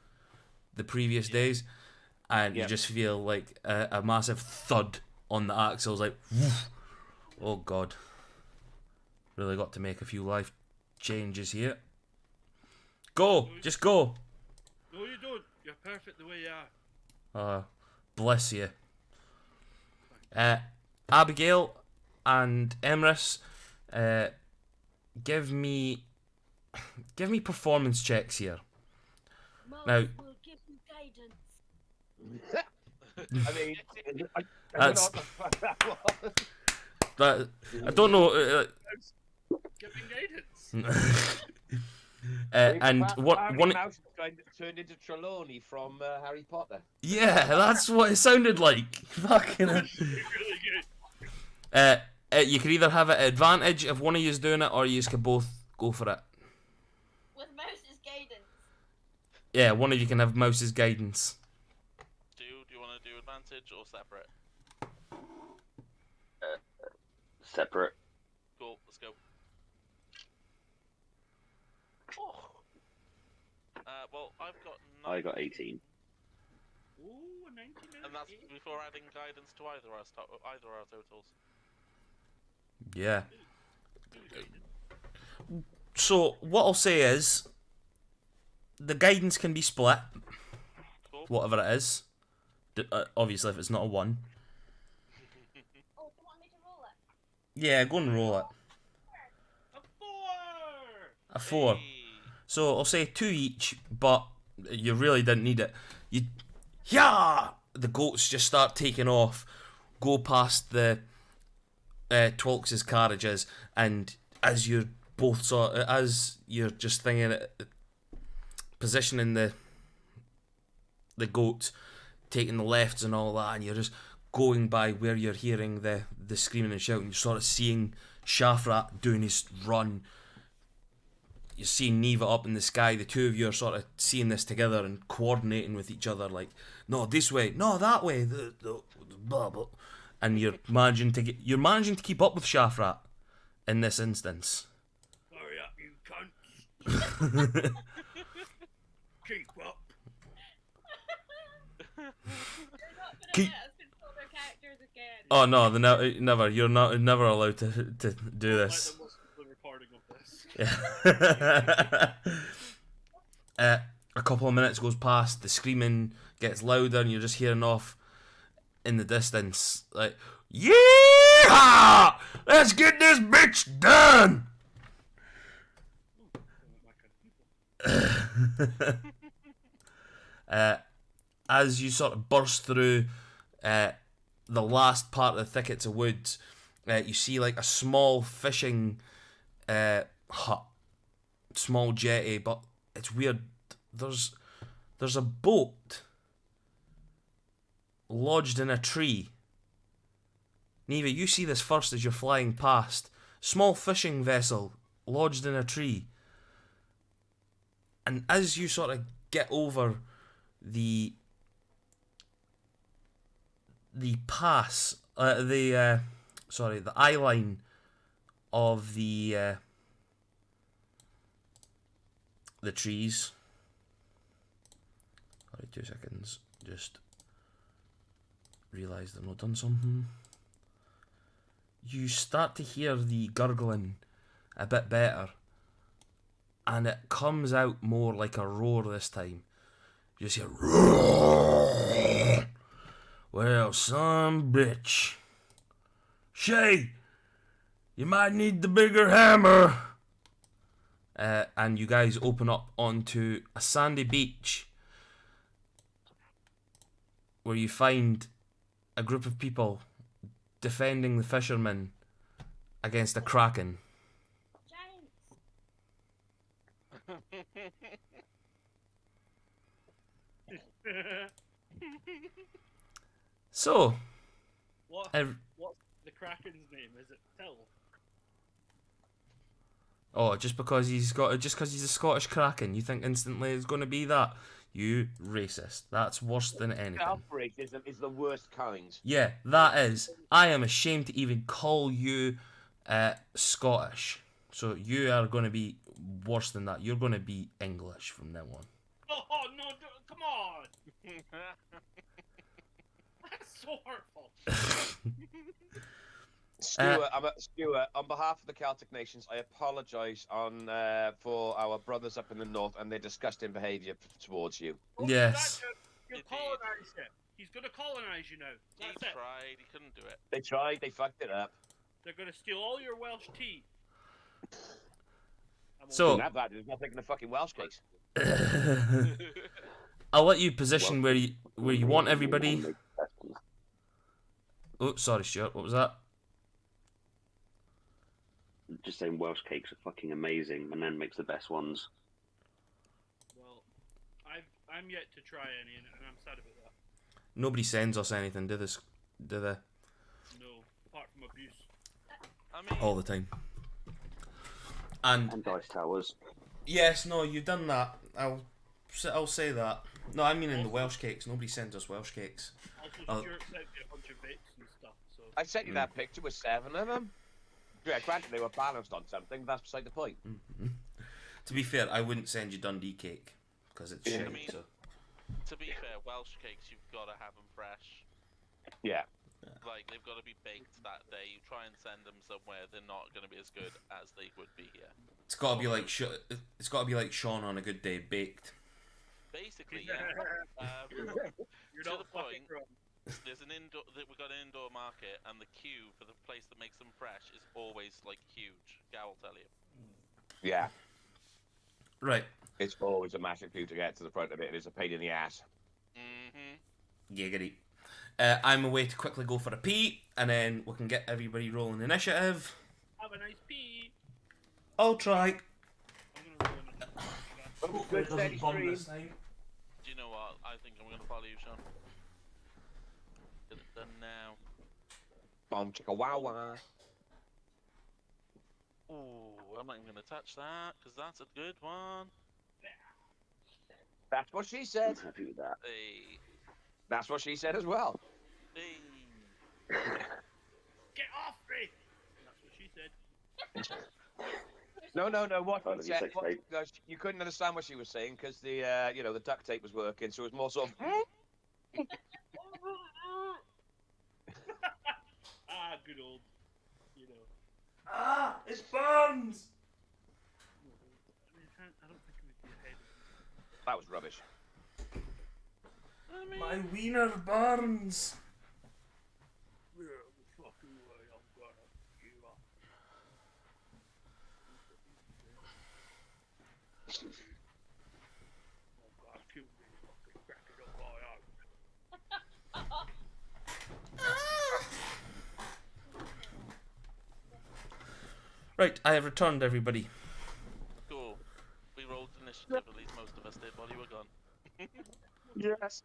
the previous days, and you just feel like a massive thud on the axles, like, woof. Oh god. Really got to make a few life changes here. Go! Just go! No, you don't. You're perfect the way you are. Bless you. Abigail and Emrys, give me performance checks here. Mouth Now- will give you guidance. I mean, I don't know That's- what the fuck that was. That I don't know. Giving guidance. And one Mouse kind of turned into Trelawney from Harry Potter. yeah, that's what it sounded like. Fucking. Really good. You could either have an advantage if one of you's doing it, or you could both go for it. With Mouse's guidance. Yeah, one of you can have Mouse's guidance. Do you want to do advantage or separate? Separate. Cool, let's go. Oh. Well, I've got. I got 18. Ooh, a 19 out And of that's 8. before adding guidance to either our totals. Yeah. Ooh, guidance. So what I'll say is, the guidance can be split, Cool. whatever it is. Obviously, if it's not a 1. Oh, do you want me to roll it? Yeah, go and roll it. A 4! A 4. Hey. So I'll say 2 each, but you really didn't need it. Yeah! The goats just start taking off, go past the Twilks' carriages, and as you're both as you're just thinking, positioning the goats, taking the lefts and all that, and you're just going by where you're hearing the screaming and shouting, you're sort of seeing Shafrat doing his run. You're seeing Neva up in the sky. The two of you are sort of seeing this together and coordinating with each other, like, no, this way, no, that way, blah, blah. And you're managing to keep up with Shafrat in this instance. Hurry up, you cunts! Keep up! You're not gonna Keep- let us control their characters again. Oh no, never. You're never allowed to do Let this. them listen to the recording of this. A couple of minutes goes past, the screaming gets louder, and you're just hearing off in the distance, like, yeah! Let's get this bitch done! As you sort of burst through the last part of the thickets of woods, you see like a small fishing hut, small jetty, but it's weird. There's a boat lodged in a tree. Neva, you see this first as you're flying past. Small fishing vessel lodged in a tree. And as you sort of get over the pass, the eye line of the trees. Sorry, 2 seconds. Just realised I've not done something. You start to hear the gurgling a bit better, and it comes out more like a roar this time. You just hear roar. Well, son bitch. Shay, you might need the bigger hammer. And you guys open up onto a sandy beach where you find a group of people defending the fishermen against a kraken. Giants. So, What's the Kraken's name? Is it Till? just because he's a Scottish kraken, you think instantly it's going to be that? You racist. That's worse than anything. Outbreak is the worst kind. Yeah, that is. I am ashamed to even call you Scottish. So you are going to be worse than that. You're going to be English from now on. Oh no! Come on! That's so hurtful. Stuart, on behalf of the Celtic nations, I apologise for our brothers up in the north and their disgusting behaviour towards you. Oh, Yes. You'll Indeed. colonise him. He's going to colonise you now. He That's it. tried, he couldn't do it. They tried, they fucked it up. They're going to steal all your Welsh tea. So- Didn't have that. There's nothing in the fucking Welsh case. I'll let you position where you want everybody. Oh, sorry, Stuart. What was that? Just saying, Welsh cakes are fucking amazing. My nan makes the best ones. Well, I'm yet to try any, and I'm sad about that. Nobody sends us anything, do they? No, apart from abuse. I mean, All the time. And And dice towers. yes, no, you've done that. I'll say that. No, I mean in the Welsh cakes. Nobody sends us Welsh cakes. Also, Oh. Stuart sent me a bunch of bits and stuff, so... I sent you that picture with 7 of them. Yeah, granted they were balanced on something, but that's beside the point. To be fair, I wouldn't send you Dundee cake because it's Yeah. shite. I mean- So To be fair, Welsh cakes, you've got to have them fresh. Yeah. Like, they've got to be baked that day. You try and send them somewhere, they're not going to be as good as they would be here. it's got to be like it's got to be like Sean on a good day, baked. Basically, yeah. You're To not the fucking point. wrong. There's an indoor. We've got an indoor market, and the queue for the place that makes them fresh is always like huge. Gow will tell you. Yeah. Right. It's always a massive queue to get to the front of it. It is a pain in the ass. Mm-hmm. Giggity. I'm away to quickly go for a pee, and then we can get everybody rolling initiative. Have a nice pee. I'll try. I'm gonna roll in. Good steady stream. Do you know what? I think I'm gonna follow you, Sean. Get it done now. Bomb chicka wow wow. Ooh, I'm not even gonna touch that because that's a good one. That's what she I'm said. happy with that. Hey, That's what she said as well. hey. Get off me! That's what she said. No. What Part she of your said, sex tape. no, you couldn't understand what she was saying because the the duct tape was working, so it was more sort of. Ah, good old. You know. Ah, it burns. I don't think it would be ahead. That was rubbish. I mean, My wiener burns. Yeah, the fucking way I'm gonna you up. I'm gonna kill me, fucking crack it up my own. Right, I have returned everybody. cool. We rolled initiative. At least most of us did while you were gone. Yes.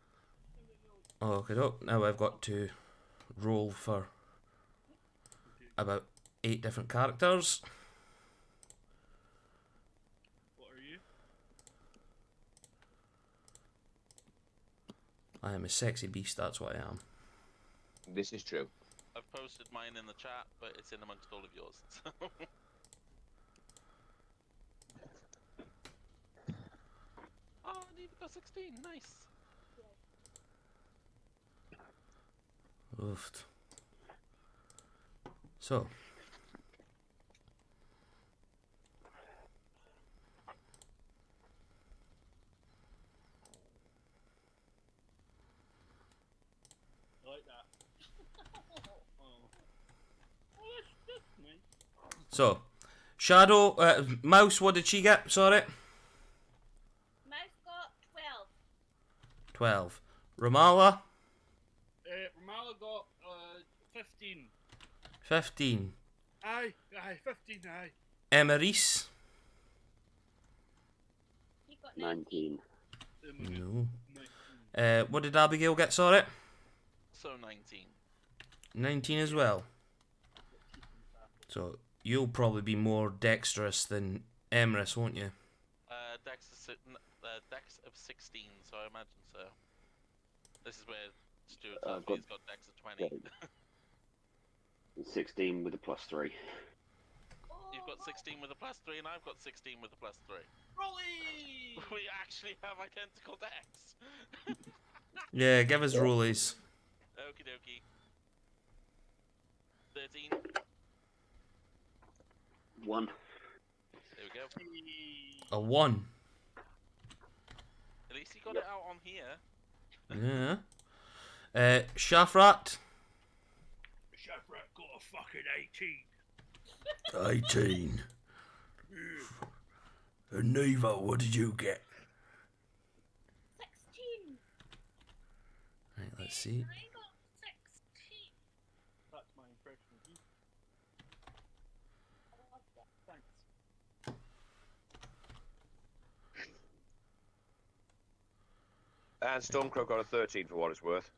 Okay, now I've got to roll for about 8 different characters. What are you? I am a sexy beast, that's what I am. This is true. I've posted mine in the chat, but it's in amongst all of yours. Oh, Neva got 16. Nice. Oofed. So, I like that. Oh, that's nice. so Shadow, Mouse, what did she get? Sorry, Mouse got 12. 12. Ramala, Ramala got 15. 15. Aye, 15, aye. Emeris, He got 19. 19. no. 19. What did Abigail get? Sorry, So 19. 19 as well. So you'll probably be more dexterous than Emeris, won't you? Dex of 16, so I imagine so. This is where Stuart I've tells me got- he's got Dex of 20. 16 with a +3. You've got 16 with a +3, and I've got 16 with a +3. Rolly! We actually have identical Dex. Yeah, give us rollies. Okie dokie. 13. 1. There we go. A 1. At least he got it out on here. Yeah. Shafrat, Shafrat got a fucking 18. 18. And Neva, what did you get? 16. Right, let's see. I got 16. That's my impression of you. I love that. Thanks. And Stormcrow got a 13 for what it's worth.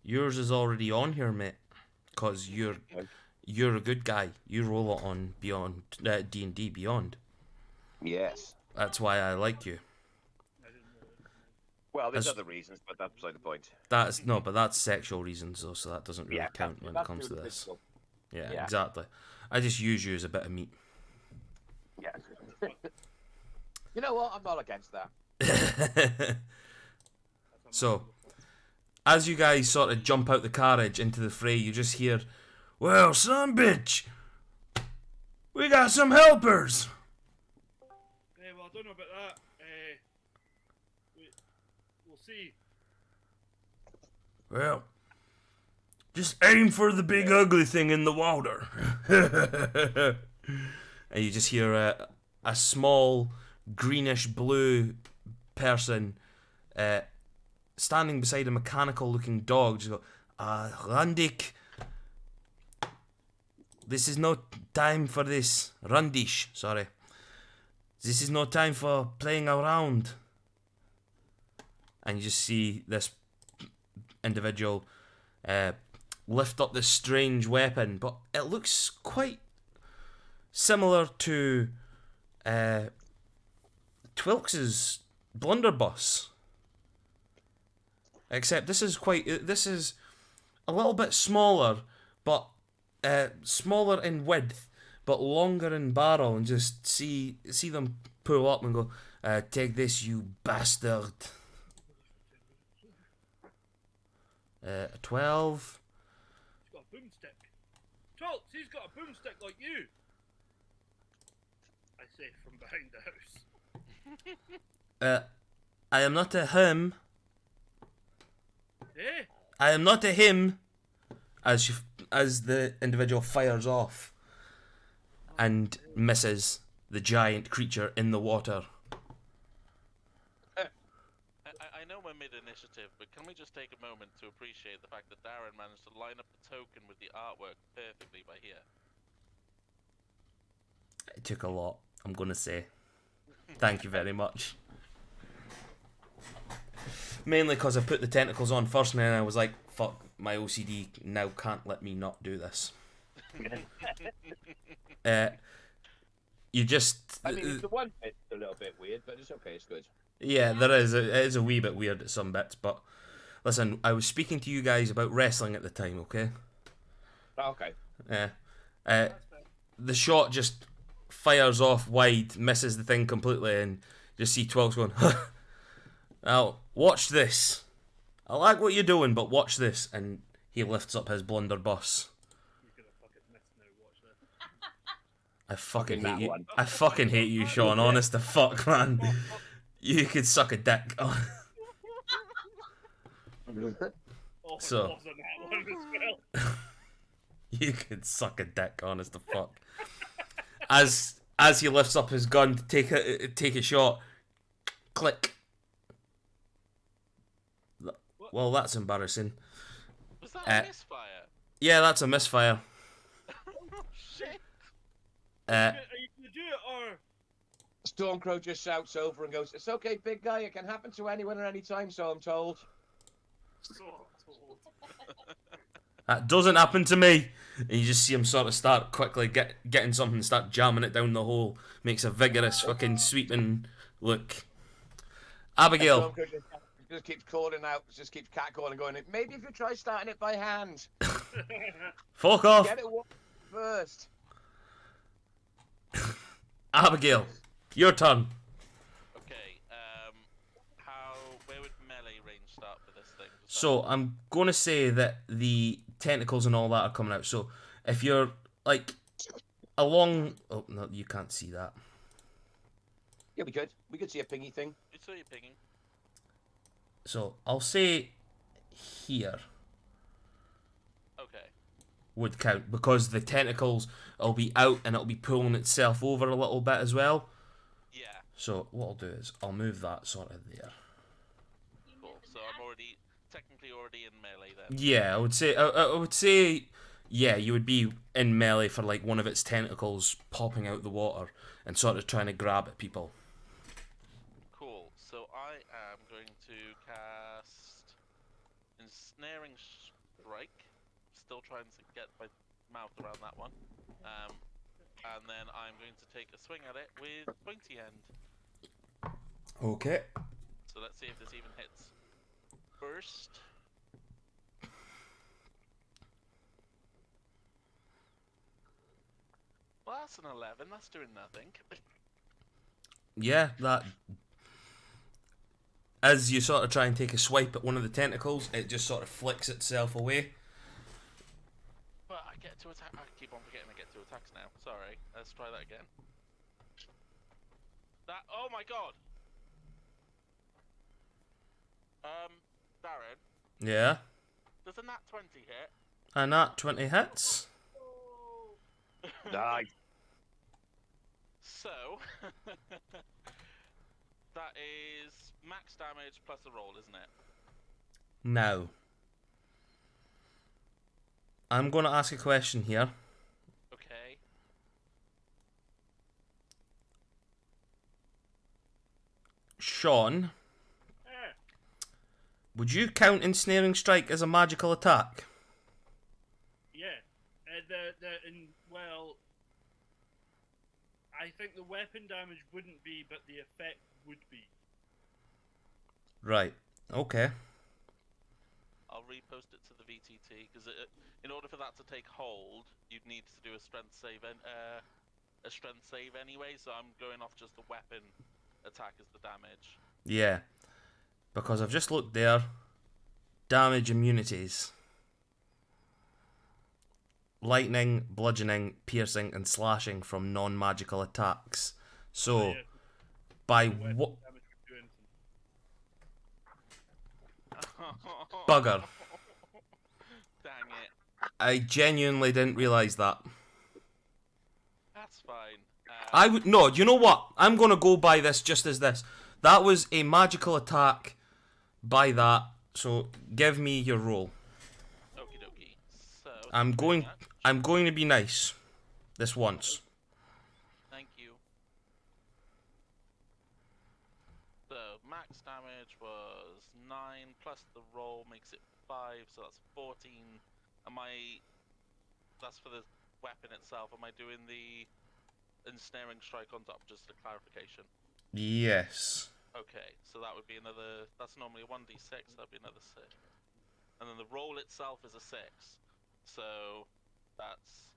Yours is already on here, mate. Cause you're a good guy. You roll it on Beyond D&D Beyond. Yes. That's why I like you. I didn't know it. Well, there's As- other reasons, but that's beside the point. That's no, but that's sexual reasons though, so that doesn't really count when it that's comes to purely this. physical. Yeah, Yeah. exactly. I just use you as a bit of meat. Yeah. You know what? I'm not against that. So, as you guys sort of jump out the carriage into the fray, you just hear, "Well, son bitch, we got some helpers." Well, I don't know about that. We'll see. Well, just aim for the big ugly thing in the water. And you just hear a small greenish blue person standing beside a mechanical looking dog. Just go, Randik, this is no time for this. Randish, sorry. This is no time for playing around. And you just see this individual lift up this strange weapon, but it looks quite similar to Twilks's blunderbuss, except this is a little bit smaller, but smaller in width, but longer in barrel. And just see them pull up and go, "Take this, you bastard." 12. He's got a boomstick. Toltz, he's got a boomstick like you. I say from behind the house. I am not a him. Eh? I am not a him. As the individual fires off and misses the giant creature in the water. I know we're mid-initiative, but can we just take a moment to appreciate the fact that Darren managed to line up the token with the artwork perfectly by here? It took a lot, I'm gonna say. Thank you very much. Mainly because I put the tentacles on first, and then I was like, fuck, my OCD now can't let me not do this. You just... I mean, the one bit's a little bit weird, but it's okay, it's good. Yeah, there is. It is a wee bit weird at some bits, but... Listen, I was speaking to you guys about wrestling at the time, okay? Oh, okay. Yeah. The shot just fires off wide, misses the thing completely, and just see Twelks going, "Now, watch this. I like what you're doing, but watch this." And he lifts up his blunderbuss. He's gonna fucking miss now, watch this. I fucking Fucking hate that you. one. I fucking hate you, Sean. Honest to fuck, man. You could suck a dick. Oh, So- it was on that one as well. You could suck a dick. Honest to fuck. As he lifts up his gun to take a shot, click. Well, that's embarrassing. Was that Uh, a misfire? Yeah, that's a misfire. Shit! Are you gonna do it or? Stormcrow just shouts over and goes, "It's okay, big guy. It can happen to anyone at any time, so I'm told." That doesn't happen to me. And you just see him sort of start quickly getting something, start jamming it down the hole. Makes a vigorous fucking sweeping look. Abigail. Stormcrow just keeps calling out, just keeps catcalling, going, "Maybe if you try starting it by hand, Fuck off. get it first." Abigail. Your turn. Okay, where would melee range start for this thing? So I'm going to say that the tentacles and all that are coming out. So if you're like along... Oh, no, you can't see that. Yeah, we could. We could see a pingy thing. You saw you pinging. So I'll say here Okay. would count because the tentacles will be out and it'll be pulling itself over a little bit as well. Yeah. So what I'll do is I'll move that sort of there. Cool. So I'm technically already in melee then. Yeah, I would say yeah, you would be in melee for like one of its tentacles popping out the water and sort of trying to grab at people. Cool. So I am going to cast Ensnaring Strike. Still trying to get my mouth around that one. And then I'm going to take a swing at it with Pointy End. Okay. So let's see if this even hits. First. Well, that's an 11. That's doing nothing. Yeah, that as you sort of try and take a swipe at one of the tentacles, it just sort of flicks itself away. But I get to attack. I keep on forgetting I get to attacks now. Sorry. Let's try that again. That. Oh my god. Darren, Yeah. does a nat 20 hit? And that 20 hits. Nice. So, that is max damage plus a roll, isn't it? Now, I'm going to ask a question here. Okay. Sean, Eh, would you count Ensnaring Strike as a magical attack? yeah. Well, I think the weapon damage wouldn't be, but the effect would be. Right. Okay. I'll repost it to the VTT because in order for that to take hold, you'd need to do a strength save anyway. So I'm going off just the weapon attack as the damage. Yeah. Because I've just looked there. Damage immunities. Lightning, bludgeoning, piercing, and slashing from non-magical attacks. So, Yeah, by the weapon what... damage would do anything. Bugger. Dang it. I genuinely didn't realise that. That's fine. I would... No, you know what? I'm going to go by this just as this. That was a magical attack by that. So, give me your roll. Okie dokie. So I'm going to be nice. This once. Thank you. So max damage was 9 plus the roll makes it 5, so that's 14. That's for the weapon itself. Am I doing the ensnaring strike on top? Just a clarification. Yes. Okay, so that would be another. That's normally a 1d6. That'd be another 6. And then the roll itself is a 6. So that's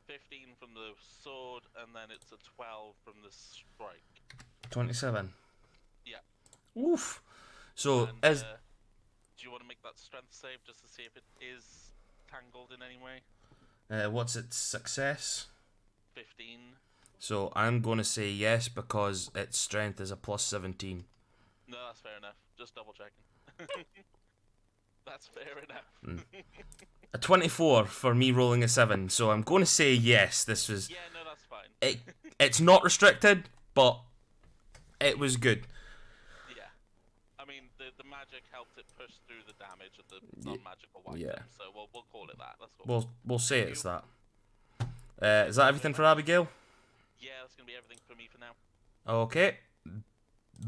15 from the sword, and then it's a 12 from the strike. 27. Yeah. Oof. So, And, as... do you want to make that strength save just to see if it is tangled in any way? what's its success? 15. So, I'm going to say yes because its strength is a plus 17. No, that's fair enough. Just double checking. That's fair enough. A 24 for me rolling a 7. So, I'm going to say yes. This was... Yeah, no, that's fine. It's not restricted, but it was good. Yeah. I mean, the magic helped it push through the damage of the non-magical item, yeah. so we'll call it that. That's what We'll say it's that. Is that everything for Abigail? Yeah, that's going to be everything for me for now. Okay.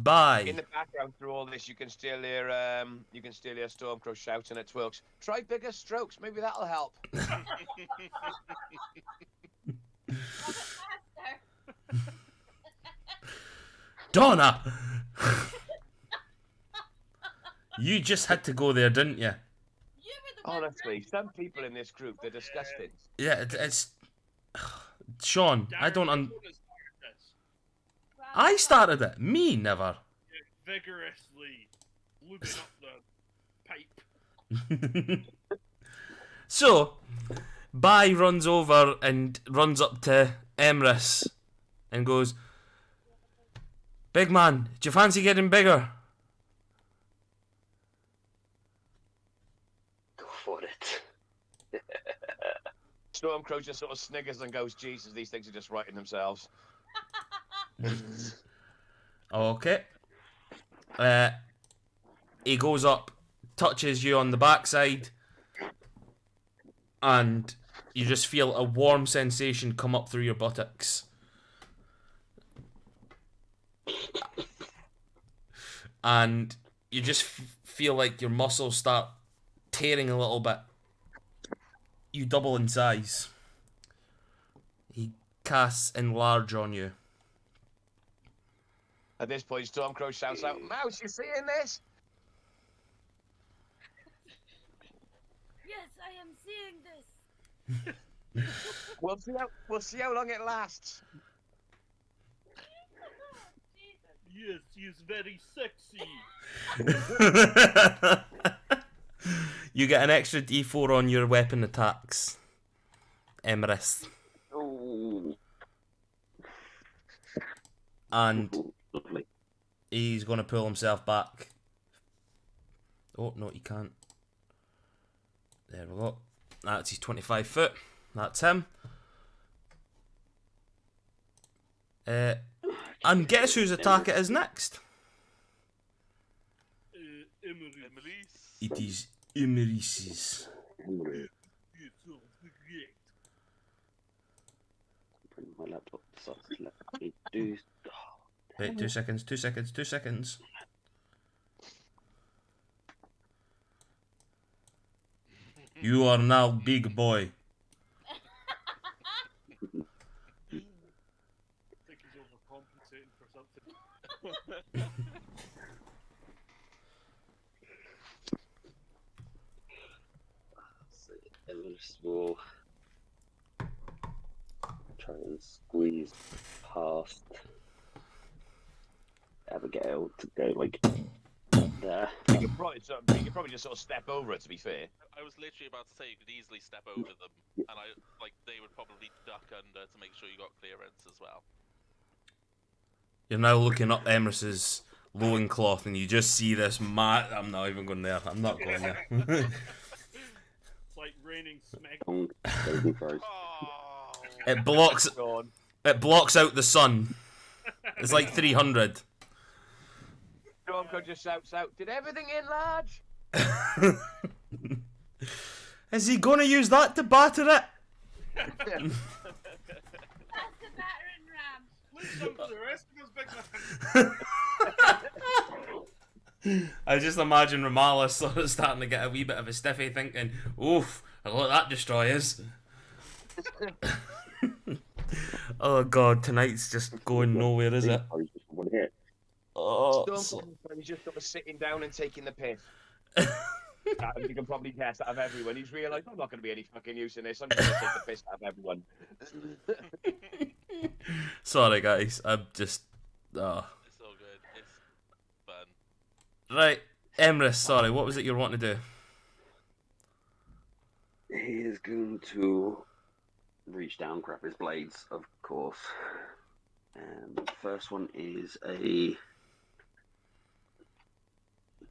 Bye. In the background through all this, you can still hear Stormcrow shouting at Twilks. Try bigger strokes, maybe that'll help. Faster. Donna! You just had to go there, didn't you? You were the one Honestly, some people in this group, they're disgusting. Yeah, it's... Sean, I don't... Darren, you started this. I started it. Me, never. You're vigorously lubing up the pipe. So, Bai runs over and runs up to Emrys and goes, "Big man, do you fancy getting bigger?" Go for it. Stormcrow just sort of sniggers and goes, Jesus, these things are just writing themselves. Okay. He goes up, touches you on the backside, and you just feel a warm sensation come up through your buttocks. And you just feel like your muscles start tearing a little bit. You double in size. He casts Enlarge on you. At this point, Stormcrow shouts out, Mouse, you seeing this? Yes, I am seeing this. We'll see how long it lasts. Jesus. Yes, he is very sexy. You get an extra D4 on your weapon attacks, Emrys. Oh, And lovely. he's going to pull himself back. Oh, no, he can't. There we go. That's his 25 foot. That's him. And guess whose attack it is next? Emrys. It is Emrys's. Henry, Yes, so great. bring my laptop. So let me do. Wait, 2 seconds, 2 seconds, 2 seconds. You are now big boy. I think he's overcompensating for something. So Everest will try and squeeze past Abigail to go like there. You could probably just sort of step over it. To be fair. I was literally about to say you could easily step over them, and they would probably duck under to make sure you got clearance as well. You're now looking up Emrys's loincloth and you just see this I'm not even going there. I'm not going there. It's like raining smeg. Long saving throws. Oh, It blocks Gone. out the sun. It's like 300. John just shouts out, "Did everything enlarge?" Is he going to use that to batter it? That's the battering ram. Leave some for the rest of us, big man. I just imagine Ramallah sort of starting to get a wee bit of a stiffy thinking, oof, I'll let that destroy us. Oh god, tonight's just going nowhere, is it? Oh, just one hit. Oh, He's just sort of sitting down and taking the piss. You can probably guess out of everyone. He's realised I'm not going to be any fucking use in this. I'm just going to take the piss out of everyone. sorry guys, I'm just... Oh. it's all good. It's fun. Right, Emrys, sorry, what was it you were wanting to do? He is going to reach down, grab his blades, of course. First one is a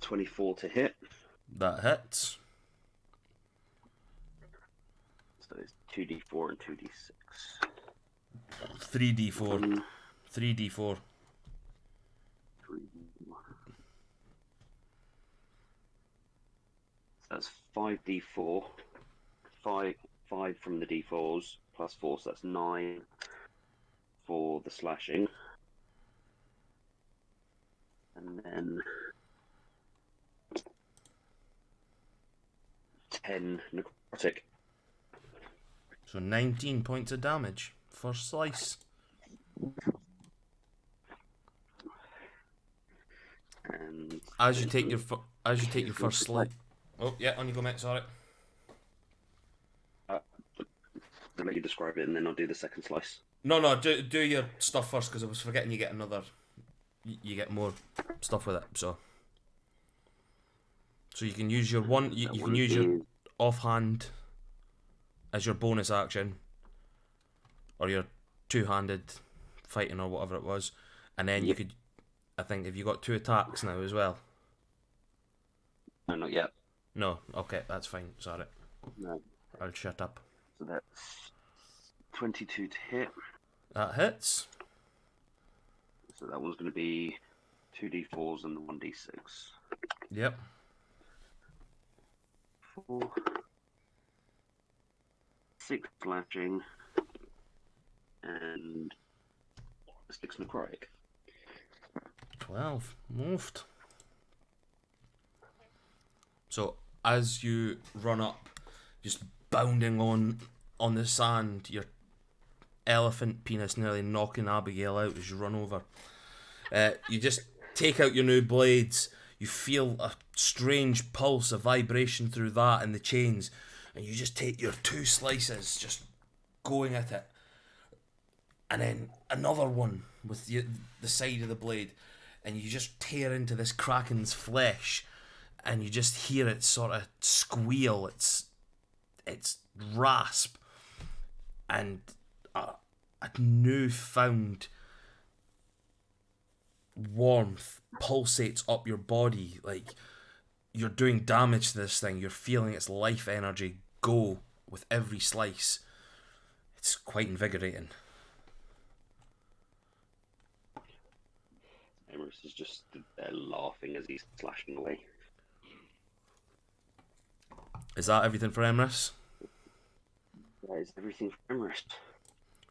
24 to hit. That hits. So it's 2d4 and 2d6. 3d4. 3d4. 3. So that's 5d4. 5 from the d4s plus 4, so that's 9 for the slashing. And then 10 necrotic. So 19 points of damage. First slice. And As you take your first slice. Oh yeah, on you go, mate. Sorry. I'll let you describe it, and then I'll do the second slice. No, do your stuff first because I was forgetting you get another. You get more stuff with it. So you can use your one. You can use your offhand as your bonus action, or your two-handed fighting or whatever it was, and then you could. I think if you got 2 attacks now as well. No, not yet. No, okay, that's fine. Sorry, No. I'll shut up. So that's 22 to hit. That hits. So that one's going to be 2d4s and the 1d6. Yep. 4. 6 slashing. And 6 necrotic. 12. Moved. So as you run up, just bounding on the sand, your elephant penis nearly knocking Abigail out as you run over. You just take out your new blades. You feel a strange pulse, a vibration through that and the chains, and you just take your 2 slices, just going at it, and then another one with the side of the blade, and you just tear into this Kraken's flesh, and you just hear it sort of squeal. It's rasp, and a newfound warmth pulsates up your body. Like you're doing damage to this thing. You're feeling its life energy go with every slice. It's quite invigorating. Emrys is just stood there laughing as he's slashing away. Is that everything for Emrys? That is everything for Emrys.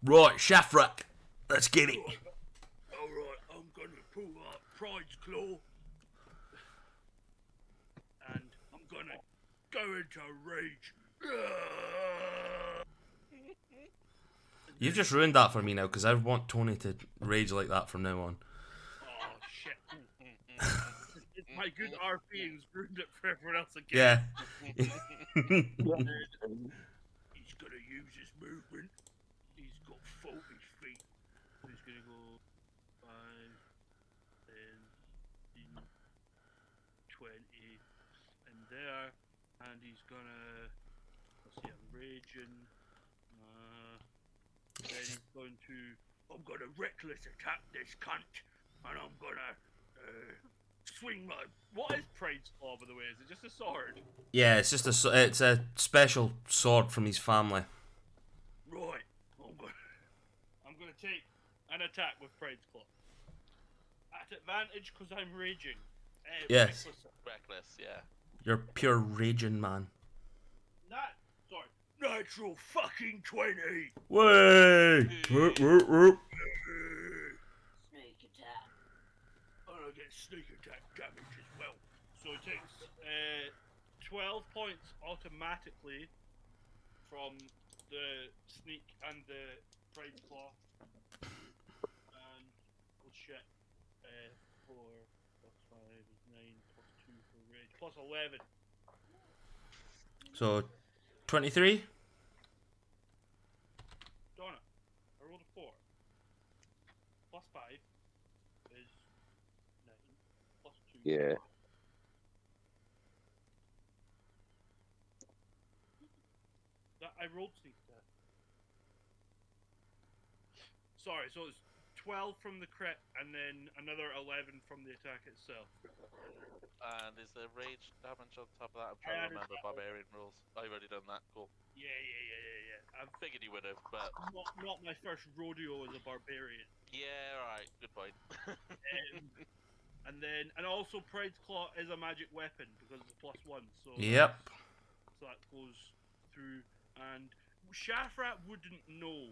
Right, Shafrak, let's get it. Alright, I'm gonna pull out Pride's Claw. And I'm gonna go into rage. You've just ruined that for me now, because I want Tony to rage like that from now on. Oh shit. It's my good RP and it's ruined it for everyone else again. Yeah. He's gonna use his movement. He's got 40 feet. He's gonna go 5, 10, 15, 20, and there. And he's gonna. Let's see, I'm raging. Then he's going to. I'm gonna reckless attack this cunt. And I'm gonna. Swing my. What is Pride's Claw, by the way? Is it just a sword? Yeah, it's just it's a special sword from his family. Right. I'm gonna take an attack with Pride's Claw. At advantage because I'm raging. Yes. Reckless, yeah. You're pure raging man. Sorry. Natural fucking 20! Way! Whoop, whoop, whoop. Sneak attack. And I get sneak attack damage as well. So it takes 12 points automatically from the sneak and the Pride's Claw. And we'll check 4 plus 5 is 9 plus 2 for rage plus 11. So, 23? Donna, I rolled a 4. Plus 5 is 9 plus 2. Yeah. I rolled sneak attack. Sorry, so it's 12 from the crit and then another 11 from the attack itself. And is there rage damage on top of that? I'm trying to remember barbarian rules. I've already done that. Cool. Yeah. I figured you would have, but Not my first rodeo as a barbarian. yeah, alright, good point. And also Pride's Claw is a magic weapon because it's a +1. So Yep. So that goes through. And Shafrat wouldn't know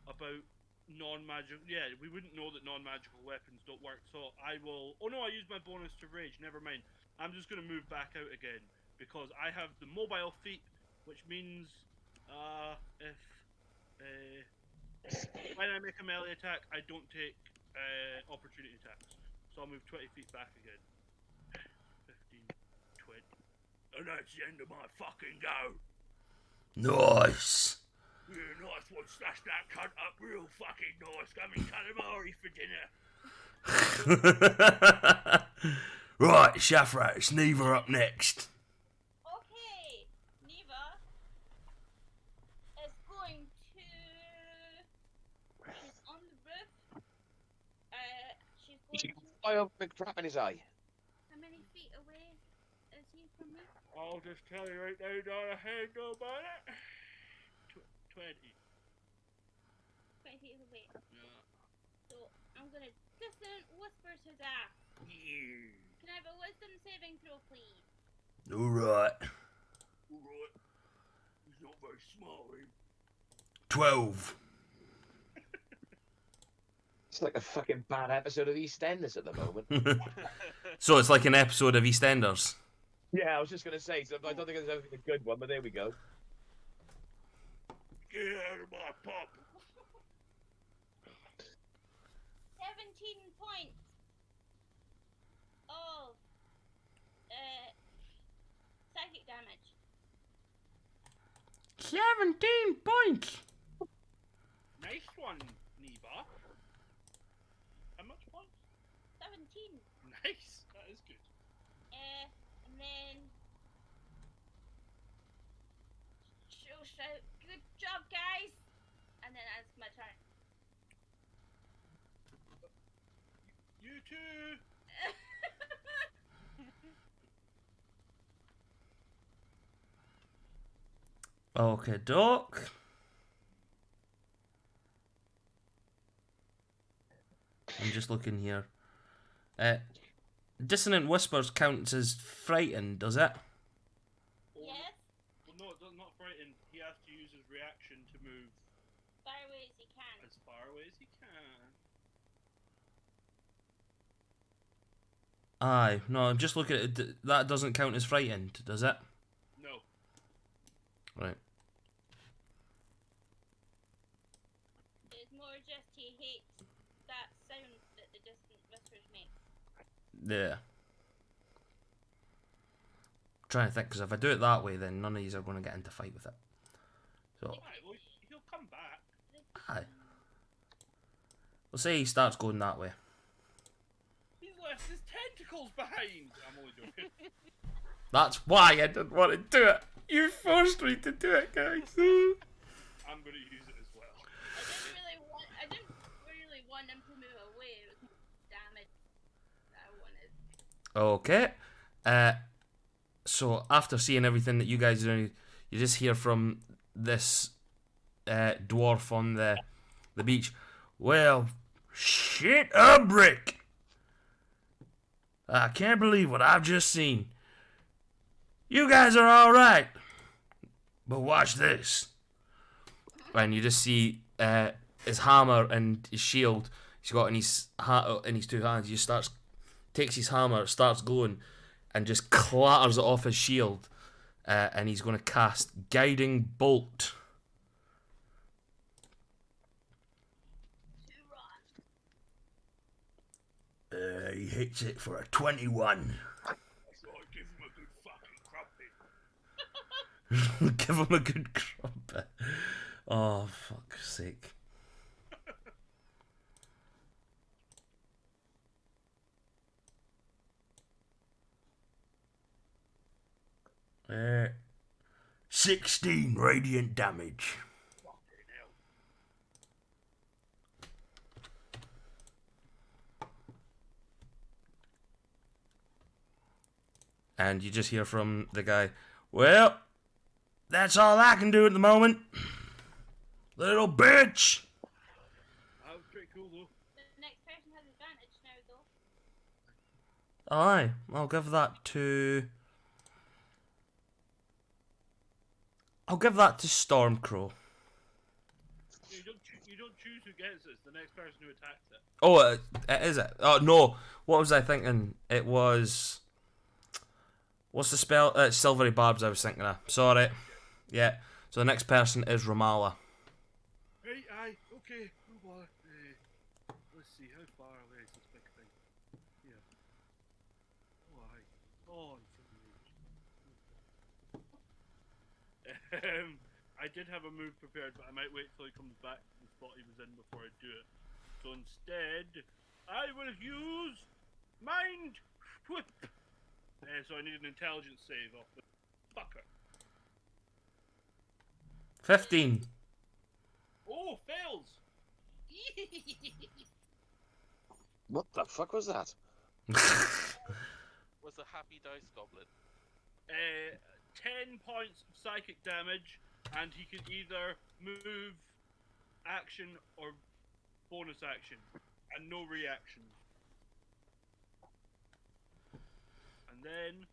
about non-magical. Yeah, we wouldn't know that non-magical weapons don't work. So I will. Oh no, I used my bonus to rage. Never mind. I'm just gonna move back out again because I have the mobile feat, which means if when I make a melee attack, I don't take opportunity attacks. So I'll move 20 feet back again. 15, 20. And that's the end of my fucking go. Nice. Yeah, nice one. Slash that cunt up real fucking nice. Having calamari for dinner. Right, Shafrak, it's Neva up next. Okay, Neva is going to. She's on the roof. She's You going should to. fly over the crap in his eye. How many feet away is he from me? I'll just tell you right now, Donna, hey, no about it. 20. 20 feet away. Yeah. So I'm gonna distant whisper to that. Yeah. Can I have a wisdom saving throw, please? Alright. Alright. He's not very smart, eh? 12. It's like a fucking bad episode of EastEnders at the moment. So it's like an episode of EastEnders. Yeah, I was just going to say, so I don't think there's anything a good one, but there we go. Get out of my pub. 17 points of psychic damage. 17 points. Nice one, Neva. How much points? 17. Nice. That is good. And then she'll shout, "Good job, guys!" And then that's my turn. You too. Okay, doc. I'm just looking here. Dissonant whispers counts as frightened, does it? Yes, Well, no, it does not frighten. He has to use his reaction to move far away as he can. as far away as he can. Aye. No, I'm just looking at it. That doesn't count as frightened, does it? No. Right. It's more just he hates that sound that the distant whispers make. Yeah. Trying to think, because if I do it that way, then none of these are going to get into fight with it. So, Alright, well, he'll come back. aye. We'll say he starts going that way. He's left his tentacles behind. I'm only joking. That's why I didn't want to do it. You forced me to do it, guys. I'm going to use it as well. I didn't really want him to move away. It was damage that I wanted. Okay. So after seeing everything that you guys are doing, you just hear from this dwarf on the beach. Well, shit a brick. I can't believe what I've just seen. You guys are all right, but watch this. And you just see his hammer and his shield. He's got in his two hands. He just takes his hammer, starts glowing, and just clatters it off his shield. And he's going to cast Guiding Bolt. He hits it for a 21. So I give him a good fucking crumpet. Give him a good crumpet. Oh, fuck's sake. Uh, 16 radiant damage. Fucking hell. And you just hear from the guy, well, that's all I can do at the moment. Little bitch. That was pretty cool though. The next person has advantage now, though. Aye, I'll give that to... Stormcrow. You don't choose who gets it. It's the next person who attacks it. Oh, is it? Oh, no. What was I thinking? It was... What's the spell? Silvery Barbs I was thinking of. Sorry. Yeah. So the next person is Romala. Right, aye, okay, no bother. Let's see, how far away is this big thing? Here. Oh, aye. Oh, it's in range. I did have a move prepared, but I might wait till he comes back to the spot he was in before I do it. So instead, I will use Mind Whip. So I need an intelligence save off the fucker. 15. Oh, fails! What the fuck was that? Was a happy dice goblin. 10 points of psychic damage, and he can either move, action, or bonus action, and no reaction. And then,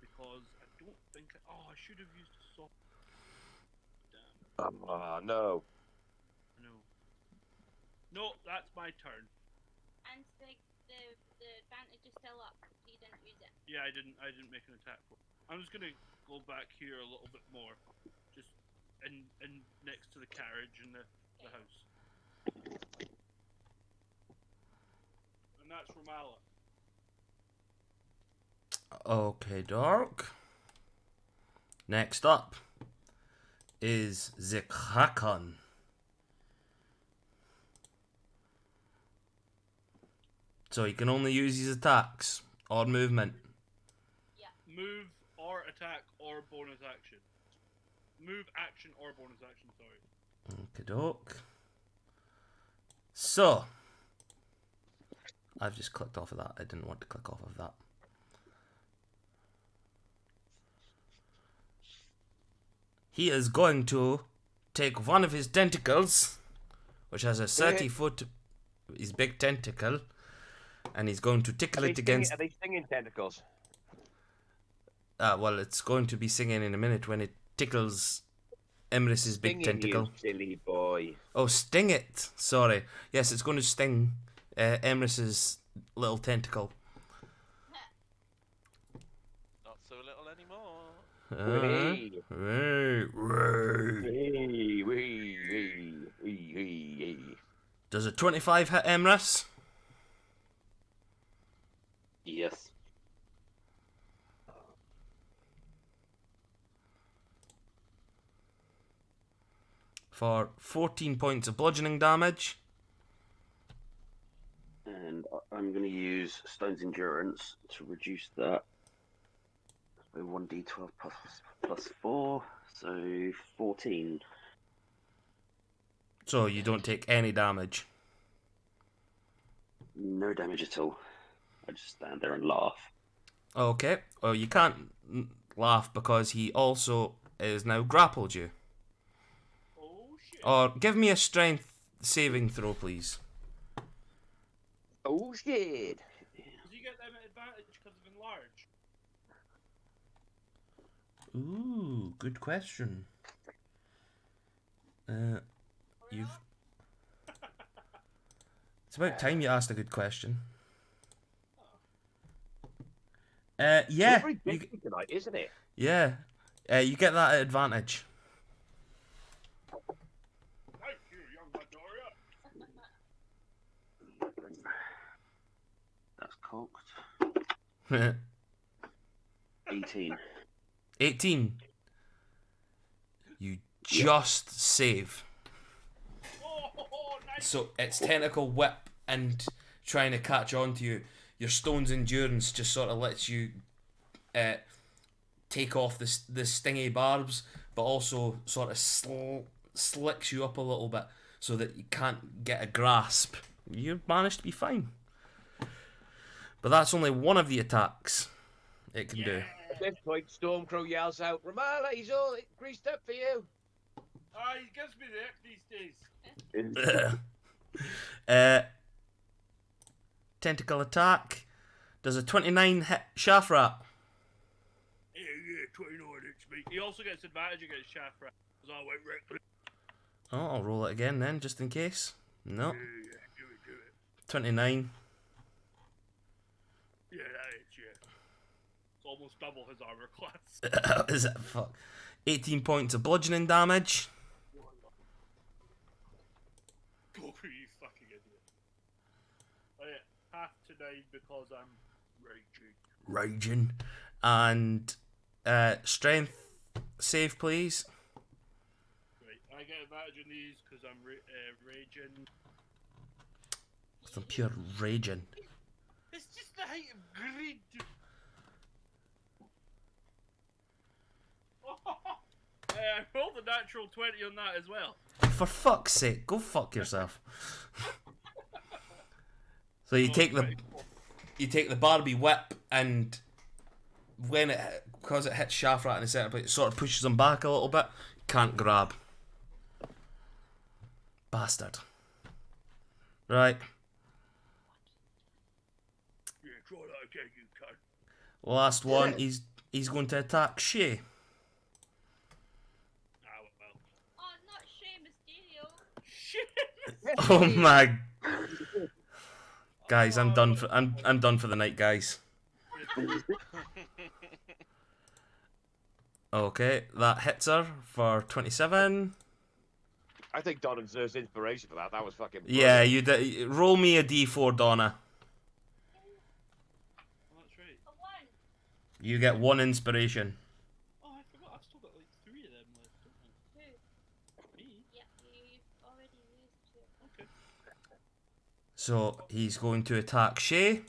because I don't think I should have used a soft. Damn. No. No. No, that's my turn. And the advantage is still up. You didn't use it. Yeah, I didn't make an attack roll. I'm just gonna go back here a little bit more, just in next to the carriage and the house. And that's Romala. Okay, Dark. Next up is the Kraken. So he can only use his attacks or movement. Move or attack or bonus action. Move action or bonus action, sorry. Okey-doke. So, I've just clicked off of that. I didn't want to click off of that. He is going to take one of his tentacles, which has a 30-foot, his big tentacle, and he's going to tickle it against... Are they stinging tentacles? well, it's going to be singing in a minute when it tickles Emrys's big tentacle. You silly boy. Oh, sting it! Sorry. Yes, it's going to sting Emrys's little tentacle. Not so little anymore. Does a 25 hit Emrys? Yes. For 14 points of bludgeoning damage. And I'm going to use Stone's Endurance to reduce that. So 1d12 plus 4, so 14. So you don't take any damage. No damage at all. I just stand there and laugh. Okay. Well, you can't laugh because he also is now grappled you. Oh shit. Or give me a strength saving throw, please. Oh shit! Does he get them at advantage because of enlarge? Ooh, good question. You've. It's about time you asked a good question. Yeah. It's very You, big tonight, isn't it? yeah. You get that at advantage. Thank you, young Midoriya. That's cocked. 18. 18. You just save. Oh, nice. So its tentacle whip and trying to catch on to you. Your Stone's Endurance just sort of lets you take off the stingy barbs, but also sort of slicks you up a little bit so that you can't get a grasp. You managed to be fine. But that's only one of the attacks it can do. At this point, Stormcrow yells out, "Ramala, he's all greased up for you." He gives me the ick these days. Tentacle attack. Does a 29 hit Shafrat? Yeah, 29 hits me. He also gets advantage against Shafra, because I went reckless. Oh, I'll roll it again then, just in case. No. Yeah, do it. 29. Yeah, that hits, yeah. It's almost double his armor class. Is it? Fuck. 18 points of bludgeoning damage. Go for you fucking idiot. Oh yeah, half to 9 because I'm raging. Raging. And strength save, please. Right, I get advantage on these because I'm raging. Some pure raging. It's just the height of greed. I rolled a natural 20 on that as well. For fuck's sake, go fuck yourself. So you take the Barbie whip, and when because it hits Shafrat in a certain place, it sort of pushes him back a little bit. Can't grab. Bastard. Right. Yeah, try that again, you cunt. Last one. He's going to attack Shay. Ah, well. Oh, not Shay Mysterio. Shit! Oh my. Guys, I'm done for I'm done for the night, guys. Okay, that hits her for 27. I think Donna deserves inspiration for that. That was fucking. Yeah, brilliant. you roll me a d4, Donna. Oh, that's right. A 1. You get 1 inspiration. Oh, I forgot. I've still got like 3 of them left, don't I? Who? Me? Yeah, you've already used 2. Okay. So he's going to attack Shay,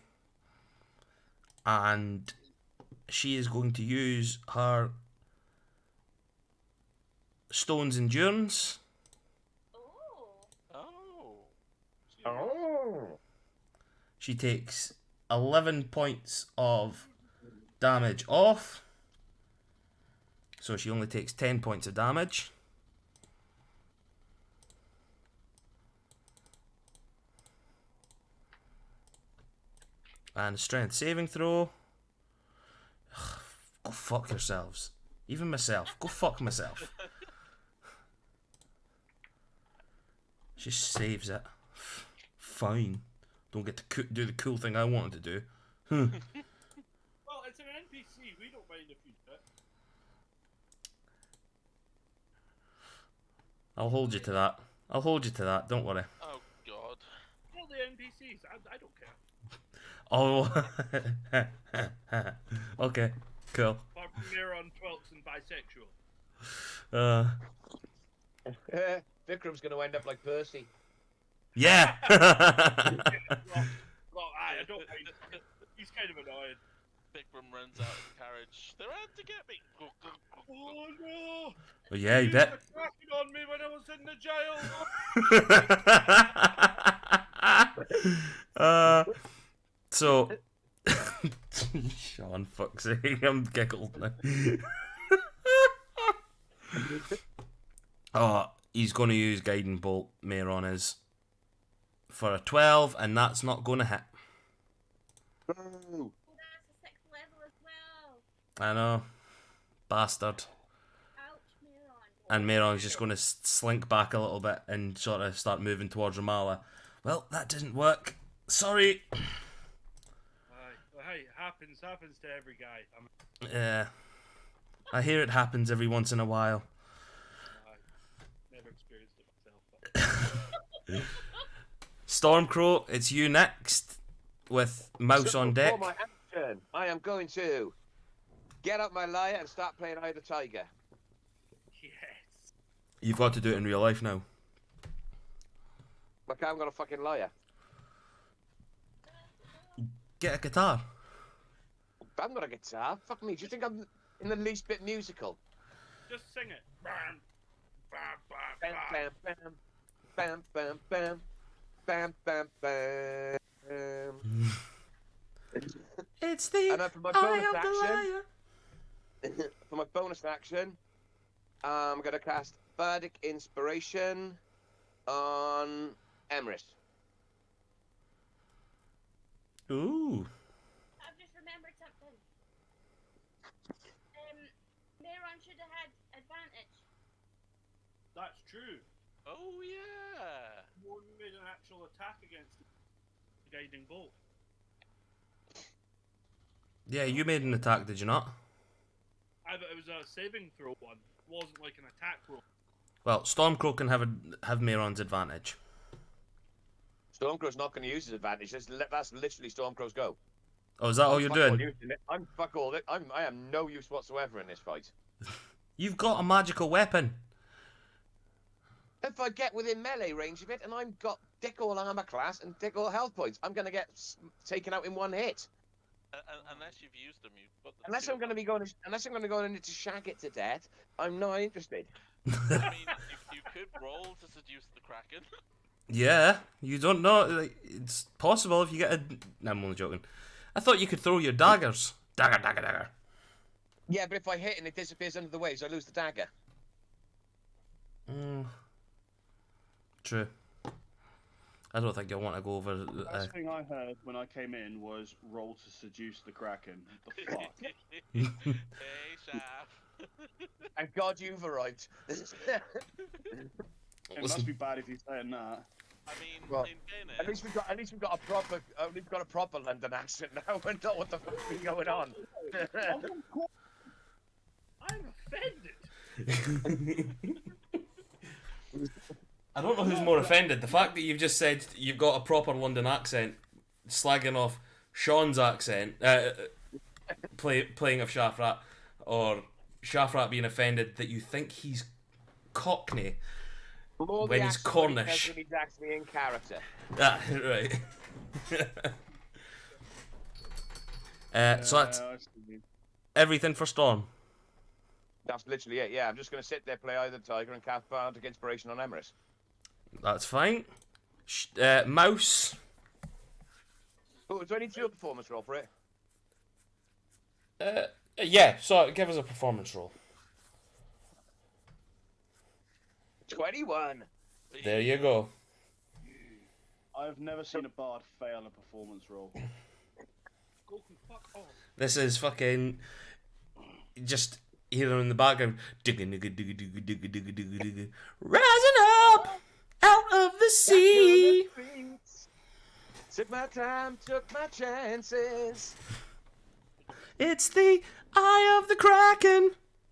and she is going to use her Stone's Endurance. Oh. Oh. Oh. She takes 11 points of damage off. So she only takes 10 points of damage. And strength saving throw. Go fuck yourselves. Even myself. Go fuck myself. She saves it. Fine. Don't get to do the cool thing I wanted to do. Well, it's an NPC. We don't mind if you do it. I'll hold you to that. I'll hold you to that. Don't worry. Oh God. Kill the NPCs. I don't care. Oh. Okay. Cool. Apart from Miron, Twilks, and bisexual. Vikram's going to end up like Percy. Yeah. Well, I don't mind. He's kind of annoying. Vikram runs out of the carriage. They're out to get me. Oh no! Well, yeah, you He bet. was cracking on me when I was in the jail. So, Sean, fuck's sake, I'm giggled now. Oh, he's going to use Guiding Bolt, Mayron is, for a 12, and that's not going to hit. Boo. Oh, that's a 6th level as well. I know. Bastard. Ouch, Miron. And Mayron's just going to slink back a little bit and sort of start moving towards Ramala. Well, that didn't work. Sorry. Hey, happens to every guy. Yeah. I hear it happens every once in a while. Never experienced it myself. But... Stormcrow, it's you next, with Mouse So on for deck. my action, I am going to get up my lyre and start playing Eye of the Tiger. yes. You've got to do it in real life now. Like I haven't got a fucking lyre. Get a guitar. I haven't got a guitar. Fuck me. Do you think I'm in the least bit musical? Just sing it. Bam, bam, Bam, bam, bam, bam, bam, bam, bam, bam, bam. It's the And then for my eye bonus of the action, liar. for my bonus action, I'm gonna cast Bardic Inspiration on Emrys. Ooh. I've just remembered something. Miron should have had advantage. That's true. Oh yeah. One made an actual attack against the guiding bolt. Yeah, you made an attack, did you not? But it was a saving throw one. It wasn't like an attack roll. Well, Stormcrow can have Mayron's advantage. Stormcrow's not going to use his advantage. That's literally Stormcrow's go. Oh, is that all you're doing? I'm fuck all. I am no use whatsoever in this fight. You've got a magical weapon. If I get within melee range of it, and I've got dick all armor class and dick all health points, I'm going to get taken out in one hit. Unless you've used them, you've got them. Unless I'm going to be going. Unless I'm going to go in to shag it to death, I'm not interested. I mean, you could roll to seduce the Kraken. Yeah, you don't know. Like, it's possible if you get a... No, I'm only joking. I thought you could throw your daggers. Dagger, dagger, dagger. Yeah, but if I hit and it disappears under the waves, I lose the dagger. True. I don't think you'll want to go over... The last thing I heard when I came in was roll to seduce the Kraken. The fuck? Hey, Shaft. Thank God you've arrived. It must be bad if you're saying that. I mean, Well, in fairness, at least we've got a proper London accent now. And not what the fuck's been going on. I'm offended. I don't know who's more offended. The fact that you've just said you've got a proper London accent, slagging off Sean's accent, playing of Shafrat, or Shafrat being offended that you think he's Cockney. More When the he's accent when he Cornish. says when he's actually in character. Ah, right. So that's I see. everything for Storm. That's literally it. Yeah, I'm just going to sit there, play either Tiger and cast Bardic Inspiration on Emrys. That's fine. Mouse. Oh, do I need to do a performance roll for it? Yeah, so give us a performance roll. 21. There you go. I've never seen a bard fail a performance roll. Goku, fuck off. This is fucking just here in the background. Rising up out of the sea. Took my time, took my chances. It's the eye of the Kraken.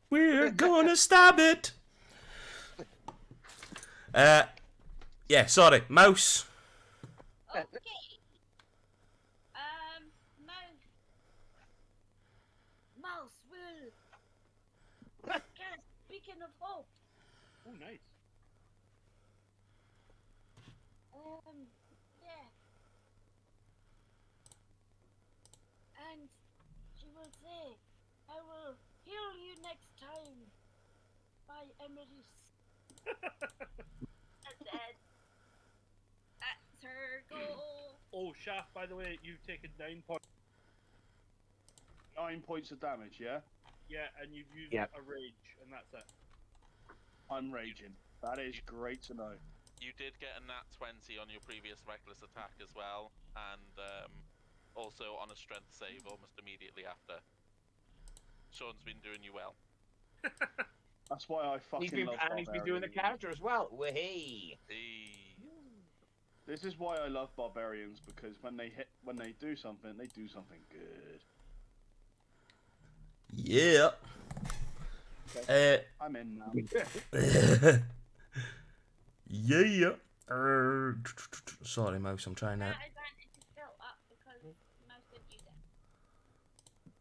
We're gonna stab it. Yeah, sorry, mouse. Okay. Mouse. Mouse will. Guys, speaking of hope. Oh, nice. Yeah. And she will say, I will heal you next time. By Emrys. And then that's her goal. Oh, Shaft, by the way, you've taken 9 points. 9 points of damage, yeah? Yeah, and you've used Yep. a rage, and that's it. I'm raging. That is great to know. You did get a nat 20 on your previous reckless attack as well, and also on a strength save almost immediately after. Sean's been doing you well. That's why I fucking love He's been doing the barbarians. character as well. Wahey. This is why I love barbarians, because when they do something good. Yeah. I'm in now. Yeah. Sorry, mouse. I'm trying That that. advantage is built up because Mouse didn't use it.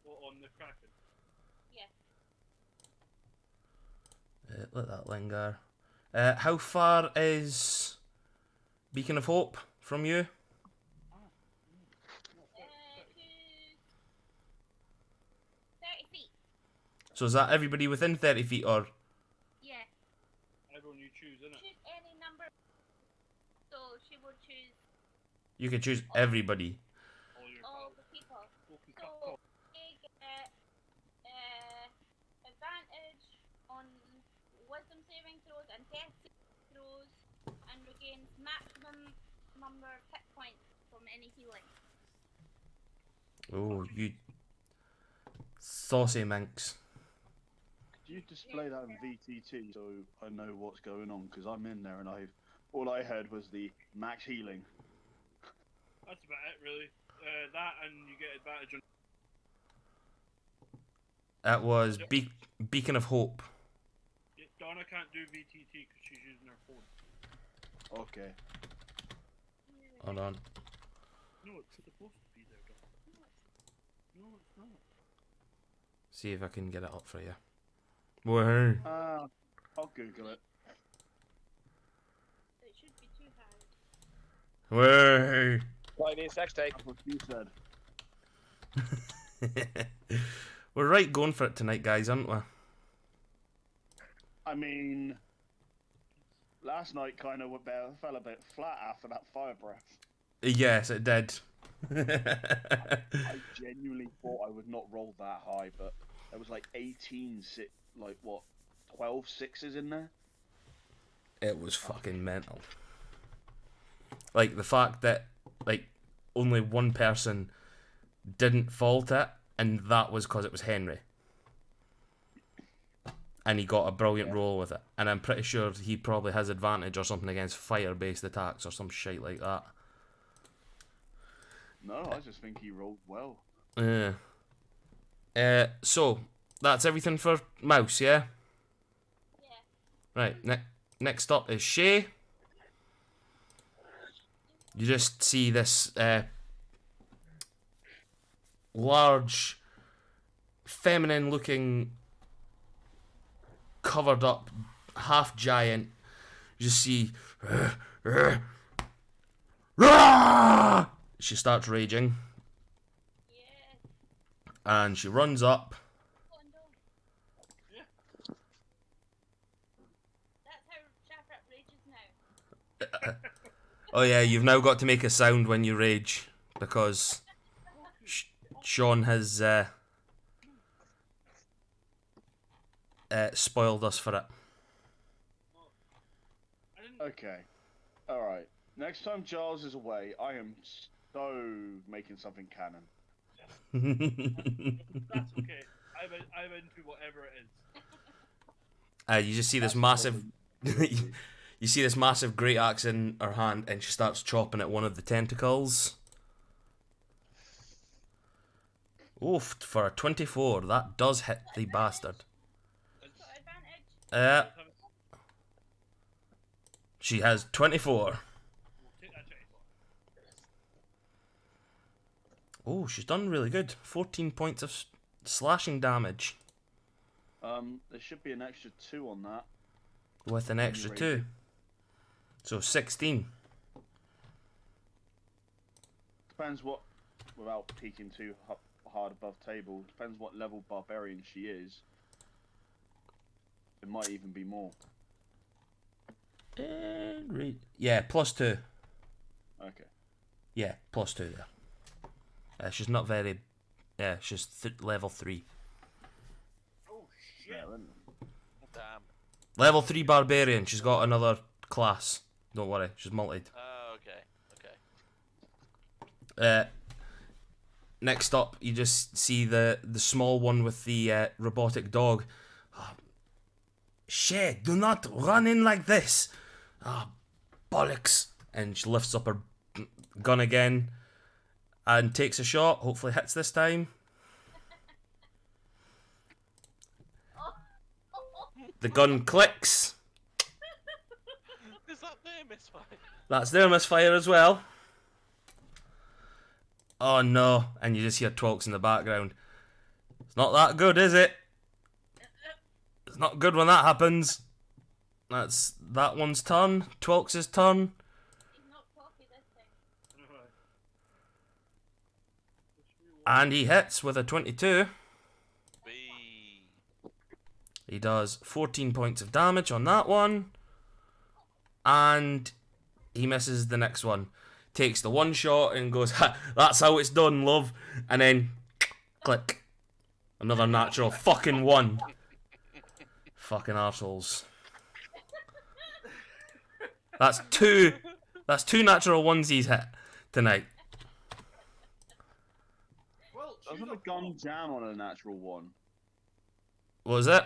What, on the Kraken? Yeah. Let that linger. How far is Beacon of Hope from you? To 30 feet. So is that everybody within 30 feet, or Yeah. Everyone you choose, innit? Choose any number. So she will choose you can choose everybody? All your all pals. the people. Goku, fuck So off. they get advantage on wisdom saving throws and death saving throws, and regains maximum number of hit points from any healing. Oh, you saucy minx. Do you display that in VTT so I know what's going on? Because I'm in there and all I heard was the max healing. That's about it, really. That, and you get advantage on. That was Beacon of Hope. Yeah, Donna can't do VTT because she's using her phone. Okay. Hold on. No, it's supposed to be there, Donna. No, it's not. See if I can get it up for you. Whoa. I'll Google it. It should be too hard. Whoa. Tiny sex tape. That's what you said. We're right going for it tonight, guys, aren't we? I mean, last night kind of fell a bit flat after that fire breath. Yes, it did. I genuinely thought I would not roll that high, but there was like 12 sixes in there? It was fucking mental. Like, the fact that, like, only one person didn't fault it, and that was because it was Henry. And he got a brilliant roll with it. And I'm pretty sure he probably has advantage or something against fire-based attacks or some shit like that. No, I just think he rolled well. So, that's everything for Mouse, yeah? Yeah. Right, next up is Shay. You just see this large, feminine-looking, covered-up, half-giant, You just see. "Rah!" She starts raging, Yeah. and she runs up. Oh no. Yeah. That's how Shafrat rages now. Oh yeah, you've now got to make a sound when you rage because Sean has spoiled us for it. I didn't. Okay. Alright. Next time Giles is away, I am so making something canon. That's okay. I'm into whatever it is. You just see this That's massive. probably- You see this massive great axe in her hand, and she starts chopping at one of the tentacles. Oof, for a 24, that does hit the bastard. It's, Got advantage. She has 24. we'll take that 24. Oh, she's done really good. 14 points of slashing damage there should be an extra 2 on that. with an extra rage 2. So 16. Depends what, without peeking too hard above table, depends what level barbarian she is. It might even be more. Yeah, +2. Okay. Yeah, +2 there. She's not very. Yeah, she's level 3. Oh shit. Yeah, then- Damn. Level 3 barbarian. She's got another class. Don't worry, she's multied. Oh, okay. Okay. Next up, you just see the small one with the robotic dog. Oh, shit, do not run in like this. Ah, bollocks. And she lifts up her gun again and takes a shot. Hopefully hits this time. The gun clicks. Is that their misfire? That's their misfire as well. Oh no, and you just hear talks in the background. It's not that good, is it? It's not good when that happens. That's that one's turn. Twelks' turn. He's not cocky this time. Alright. And he hits with a 22. B. He does 14 points of damage on that one. And he misses the next one. Takes the one shot and goes, ha, that's how it's done, love. And then, click. Another natural fucking 1. Fucking arseholes. That's two natural ones he's hit tonight. Well, Doesn't the gun jam on a natural 1? What was it?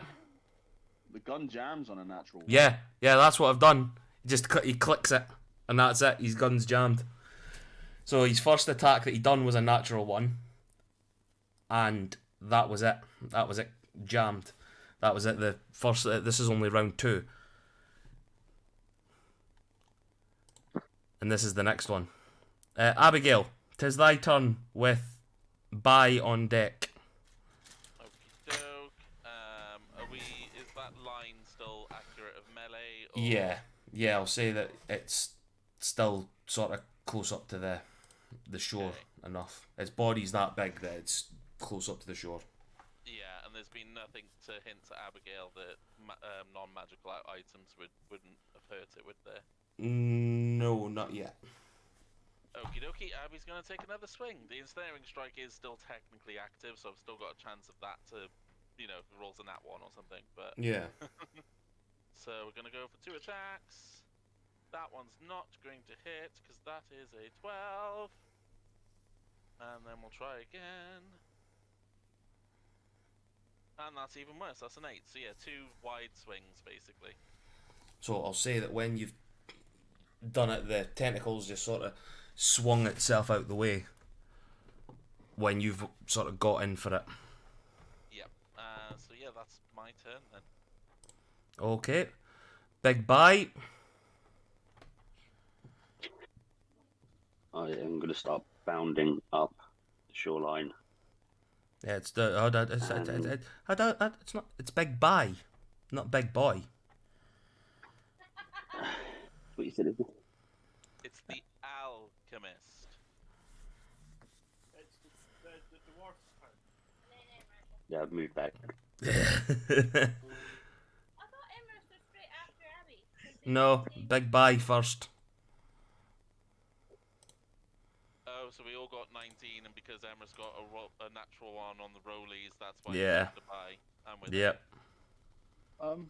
The gun jams on a natural 1. Yeah, that's what I've done. He clicks it, and that's it. His gun's jammed. So his first attack that he done was a natural 1, and that was it. That was it. Jammed. That was it. The first. This is only round 2, and this is the next one. Abigail, 'tis thy turn with Bai on deck. Okie doke. Is that line still accurate of melee? Or... Yeah. I'll say that it's still sort of close up to the shore enough. Its body's that big that it's close up to the shore. Yeah, and there's been nothing to hint to Abigail that non-magical items wouldn't have hurt it, would there? No, not yet. Okie dokie, Abby's going to take another swing. The ensnaring strike is still technically active, so I've still got a chance of that to, rolls a nat 1 or something, but... Yeah. So we're going to go for 2 attacks. That one's not going to hit, because that is a 12. And then we'll try again. And that's even worse, that's an 8. So yeah, 2 wide swings, basically. So I'll say that when you've done it, the tentacles just sort of swung itself out the way when you've sort of got in for it. Yep. So yeah, that's my turn then. Okay. Big bite. I am going to start bounding up the shoreline. Yeah, it's not. It's big bye, not big boy. what you said, isn't it? It's the alchemist. It's the dwarf part. And then Emrys. Yeah, I've moved back. I thought Emrys was straight after Abby. 'cause they No, say- Big Bye first. Oh, so we all got 19, and because Emma's got a natural one on the rollies, that's why Yeah. you have to buy. I'm with Yep.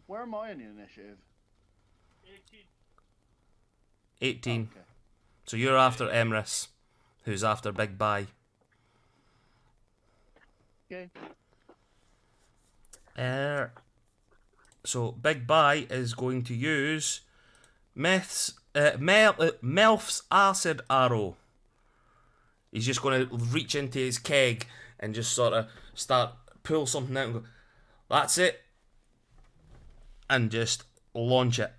Where am I in the initiative? 18. 18. Oh, okay. So you're after Emrys, who's after Big Bye. Okay. So Big Bye is going to use Melf's acid arrow. He's just going to reach into his keg and just sort of pull something out and go, that's it, and just launch it.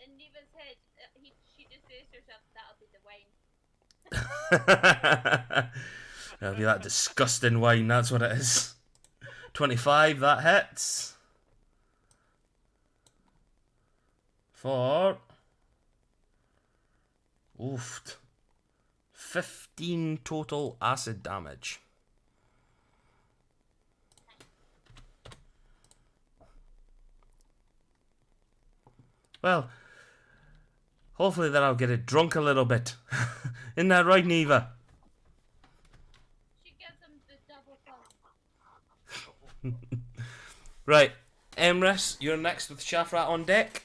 In Neva's head, she just says to herself, that'll be the wine. That'll be that disgusting wine, that's what it is. 25, that hits. For... Oof. 15 total acid damage. Well, hopefully that I'll get it drunk a little bit. Isn't that right, Neva? She gives him the double thumb. Right, Emrys, you're next with Shafrat on deck.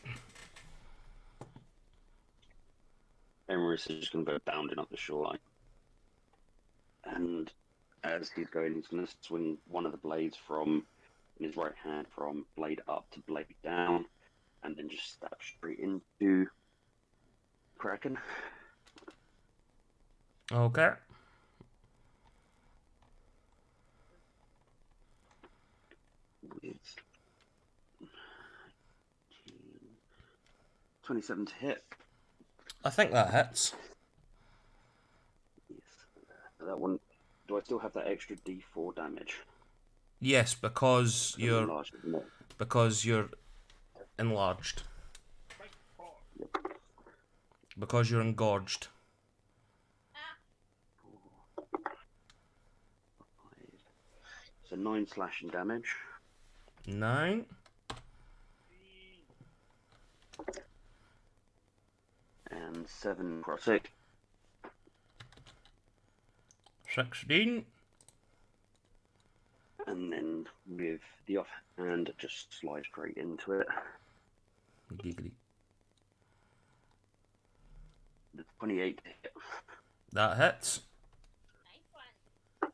Emrys is just going to go bounding up the shoreline. And as he's going, he's going to swing one of the blades in his right hand from blade up to blade down, and then just stab straight into Kraken. Okay. With 27 to hit. I think that hits. Yes. That one. Do I still have that extra D4 damage? Yes, because you're Enlarged, isn't it? enlarged. Big part. Because you're engorged. So 9 slashing damage. 9. And 7 necrotic. 16. And then with the offhand, just slide straight into it. Giggly. The 28 to hit. That hits. Nice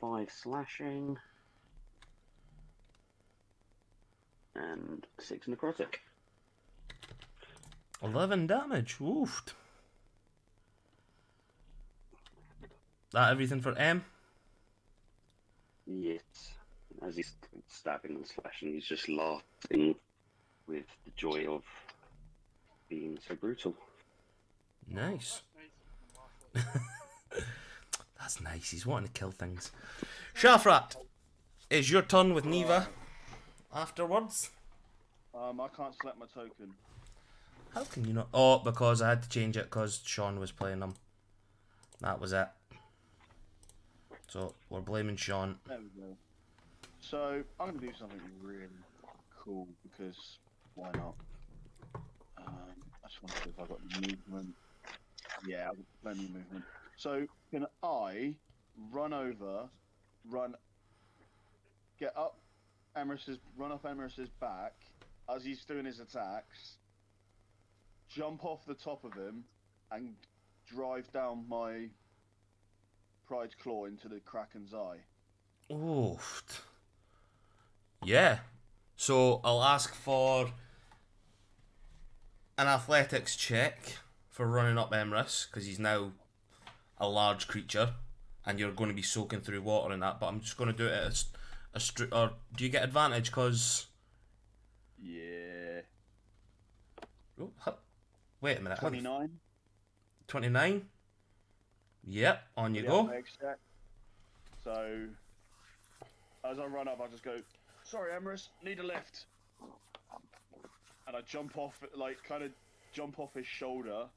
one. 5 slashing. And 6 necrotic. 11 damage. Woofed. That everything for M? Yes. As he's stabbing and slashing, he's just laughing with the joy of being so brutal. Nice. That's nice. That's nice. He's wanting to kill things. Shafrat, it's your turn with Neva. Afterwards. I can't select my token. How can you not? Oh, because I had to change it because Sean was playing them. That was it. So we're blaming Sean. There we go. So I'm gonna do something really cool because why not? I just want to see if I've got the movement. Yeah, I've got plenty of movement. So can I run get up run up Emrys's back as he's doing his attacks, jump off the top of him, and drive down my Pride's Claw into the Kraken's eye? Oof. Yeah. So I'll ask for an athletics check for running up Emrys because he's now a large creature, and you're going to be soaking through water and that. But I'm just going to do it as or do you get advantage? Because Yeah. wait a minute. 29. 29. Yep. On you The go. athletics check. So as I run up, I just go, "Sorry, Emerus, need a lift." And I jump off, like, kind of jump off his shoulder,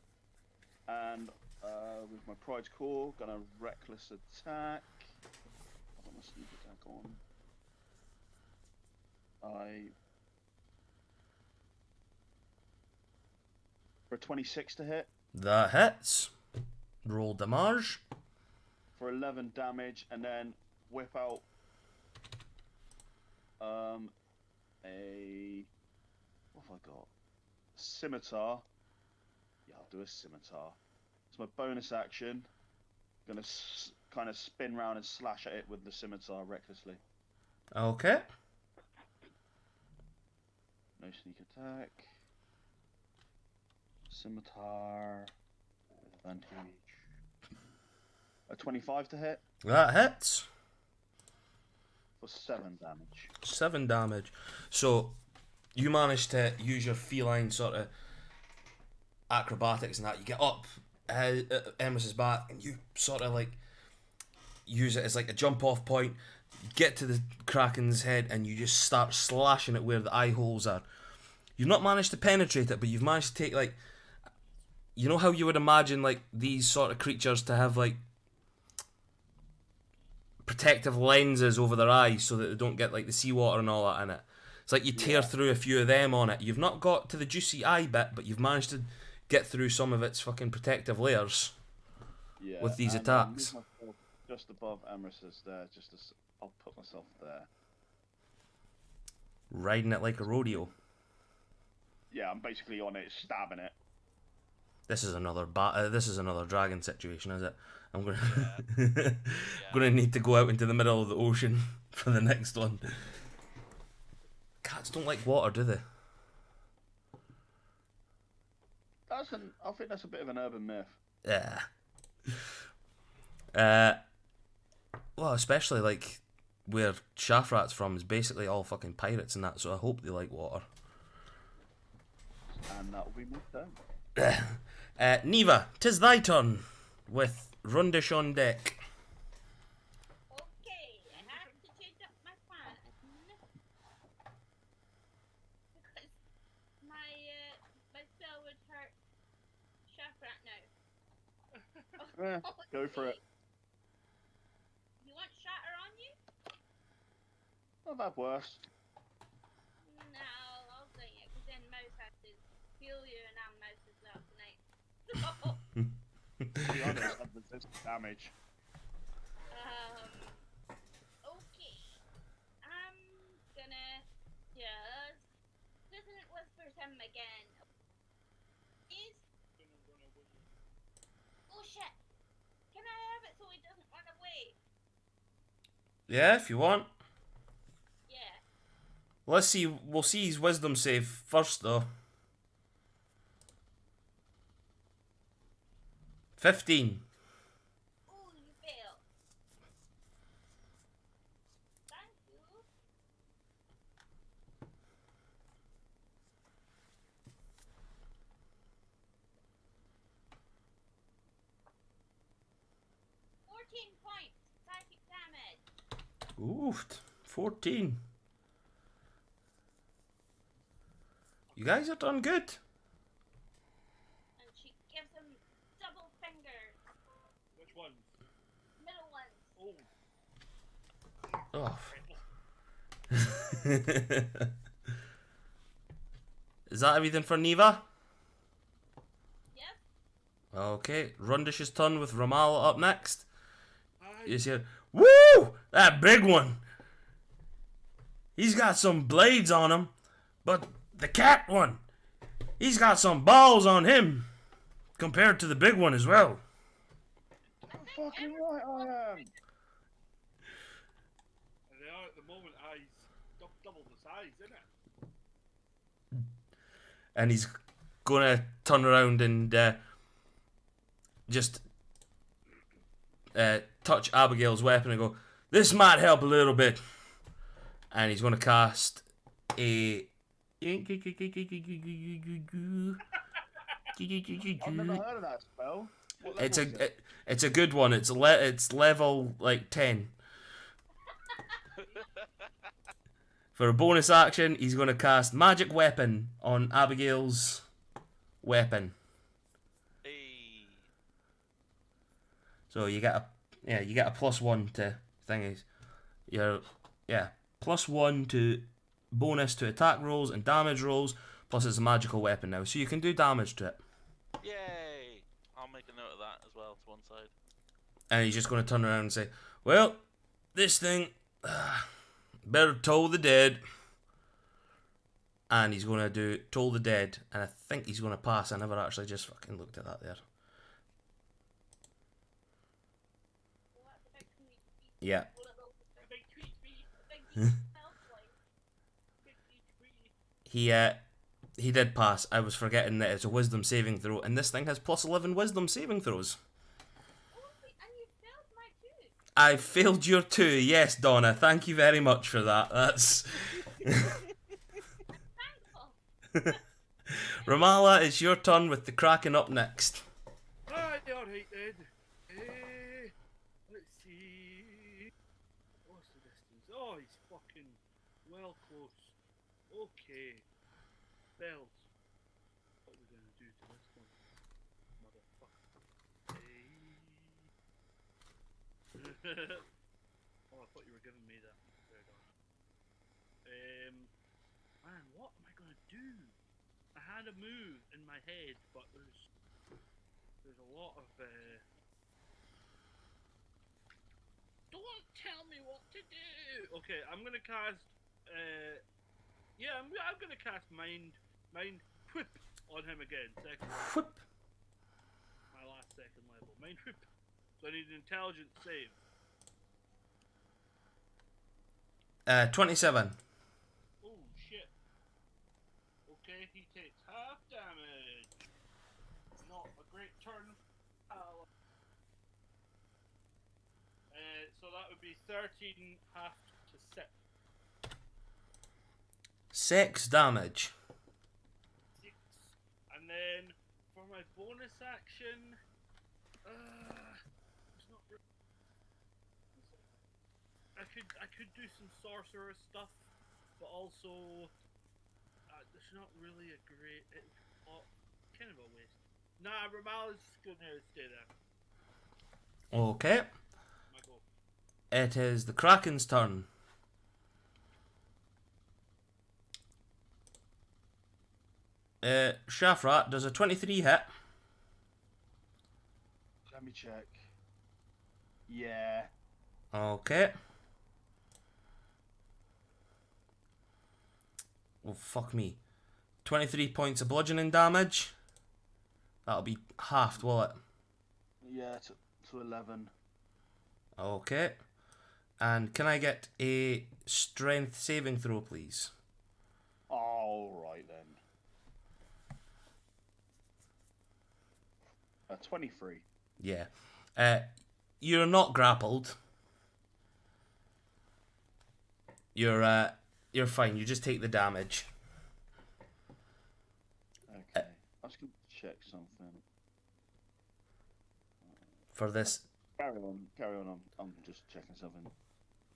and with my Pride's Core, gonna reckless attack. I've got my sneak attack on. For 26 to hit. That hits. Roll damage. For 11 damage, and then whip out a what have I got? Scimitar. Yeah, I'll do a scimitar. It's my bonus action. Gonna kind of spin round and slash at it with the scimitar recklessly. Okay. No sneak attack. Scimitar. Advantage. A 25 to hit That hits. for 7 damage. 7 damage. So, you manage to use your feline sort of acrobatics and that. You get up Emerus's back and you sort of like use it as like a jump off point. You get to the Kraken's head and you just start slashing it where the eye holes are. You've not managed to penetrate it, but you've managed to take like, you know how you would imagine like these sort of creatures to have like protective lenses over their eyes so that they don't get like the seawater and all that in it. It's like you tear through a few of them on it. You've not got to the juicy eye bit, but you've managed to get through some of its fucking protective layers with these attacks. Move myself just above Emerus's there, just as I'll put myself there. Riding it like a rodeo. Yeah, I'm basically on it, stabbing it. This is another this is another dragon situation, is it? I'm gonna gonna need to go out into the middle of the ocean for the next one. Cats don't like water, do they? I think that's a bit of an urban myth. Yeah. Well, especially like where Shafrat's from is basically all fucking pirates and that, so I hope they like water. And that will be my turn. Neva, 'tis thy turn with Rundish on deck. Okay, I have to change up my plan. Because my spell would hurt Shafrat now. Go for it. You want shatter on you? Not that worse. No, I'll sing it, because then Mouse has to heal you and I'm Mouse as well tonight. So, The others have resistant damage. okay. I'm gonna just dissonant whispers him again. Please? Oh shit! Can I have it so he doesn't run away? Yeah, if you want. Yeah. Let's see. We'll see his wisdom save first, though. 15. Ooh, you failed. Thank you. .14 psychic damage. Ooh, 14. You guys have done good. And she gives him double fingers. Which one? Middle ones. Oh. Oh. Is that everything for Neva? Yep. Okay, Rundish's turn with Ramal up next. Aye. You see, woo! That big one. He's got some blades on him, but the cat one, he's got some balls on him compared to the big one as well. Fucking right I am. And they are at the moment, eyes double the size, isn't it? And he's gonna turn around and just touch Abigail's weapon and go, "This might help a little bit." And he's gonna cast a. I've never heard of that spell. What level It's is it? it's a good one. It's level like 10. For a bonus action, he's going to cast Magic Weapon on Abigail's weapon. Hey. So you get a +1 to thingies. +1 to bonus to attack rolls and damage rolls. Plus it's a magical weapon now, so you can do damage to it. Yay! I'll make a note of that as well to one side. And he's just going to turn around and say, "Well, this thing, better toll the dead." And he's going to do toll the dead, and I think he's going to pass. I never actually just fucking looked at that there. Yeah. He did pass. I was forgetting that it's a wisdom saving throw, and this thing has +11 wisdom saving throws. I failed your 2, yes, Donna. Thank you very much for that. That's Ramala, it's your turn with the Kraken up next. Alright then. Let's see. What's the distance? Oh, he's fucking well close. Okay. Bells. What are we gonna do to this one? Motherfucker. Oh, I thought you were giving me that. Fair enough. Man, what am I gonna do? I had a move in my head, but there's a lot of Don't tell me what to do. Okay, I'm gonna cast. I'm gonna cast mind whip on him again. Second level. Whoop. My last second level. Mind whip. So I need an intelligence save. 27. Oh shit. Okay, he takes half damage. Not a great turn. So that would be 13 half to 6. 6 damage. 6. And then for my bonus action, it's not really. I could do some sorcerer stuff, but also there's not really a great. Kind of a waste. Nah, Ramala's just gonna stay there. Okay. My go. It is the Kraken's turn. Shafrat does a 23 hit. Let me check. Yeah. Okay. Oh, fuck me. 23 points of bludgeoning damage. That'll be halved, will it? Yeah, to 11. Okay. And can I get a strength saving throw, please? Alright then. 23. Yeah. You're not grappled. You're fine. You just take the damage. Okay. I was going to check something. For this, Carry on. I'm just checking something.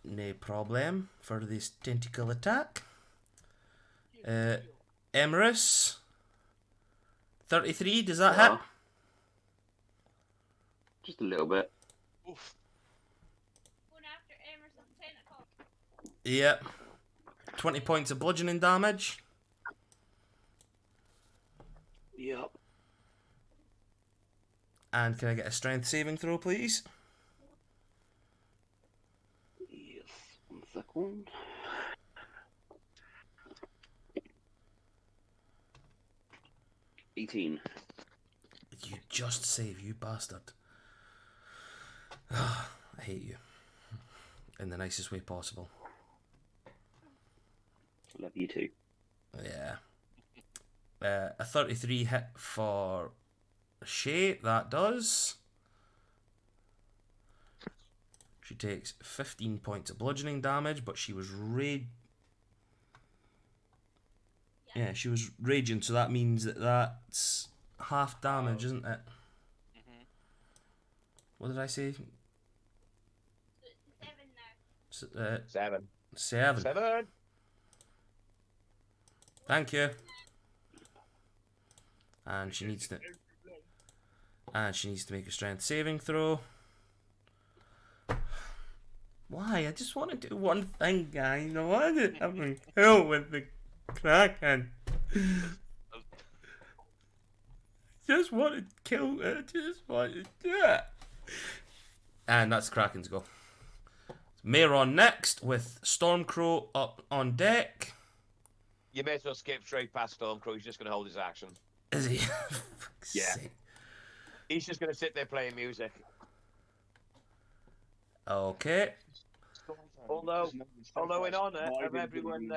no problem. For this tentacle attack. Emerus. 33, does that hit? Just a little bit. Oof. Going after Emerson Tentacle. Yep. 20 points of bludgeoning damage. Yep. And can I get a strength saving throw, please? Yes. 1 second. $18. You just save, you bastard. I hate you. In the nicest way possible. Love you too. Yeah. A 33 hit for Shay, that does. She takes 15 points of bludgeoning damage, but she was she was raging, so that means that's half damage, isn't it? Mm-hmm. What did I say? So it's 7 now. 7. 7. 7. Thank you. And she needs to. And she needs to make a strength saving throw. Why? I just want to do one thing, guys. I want to have a kill with the Kraken. Just want to kill it. Just want to do it. And that's Kraken's go. Mayron next with Stormcrow up on deck. You may as well skip straight past Stormcrow. He's just going to hold his action. Is he? Yeah. Sake. He's just going to sit there playing music. Okay. Although in honour of everyone,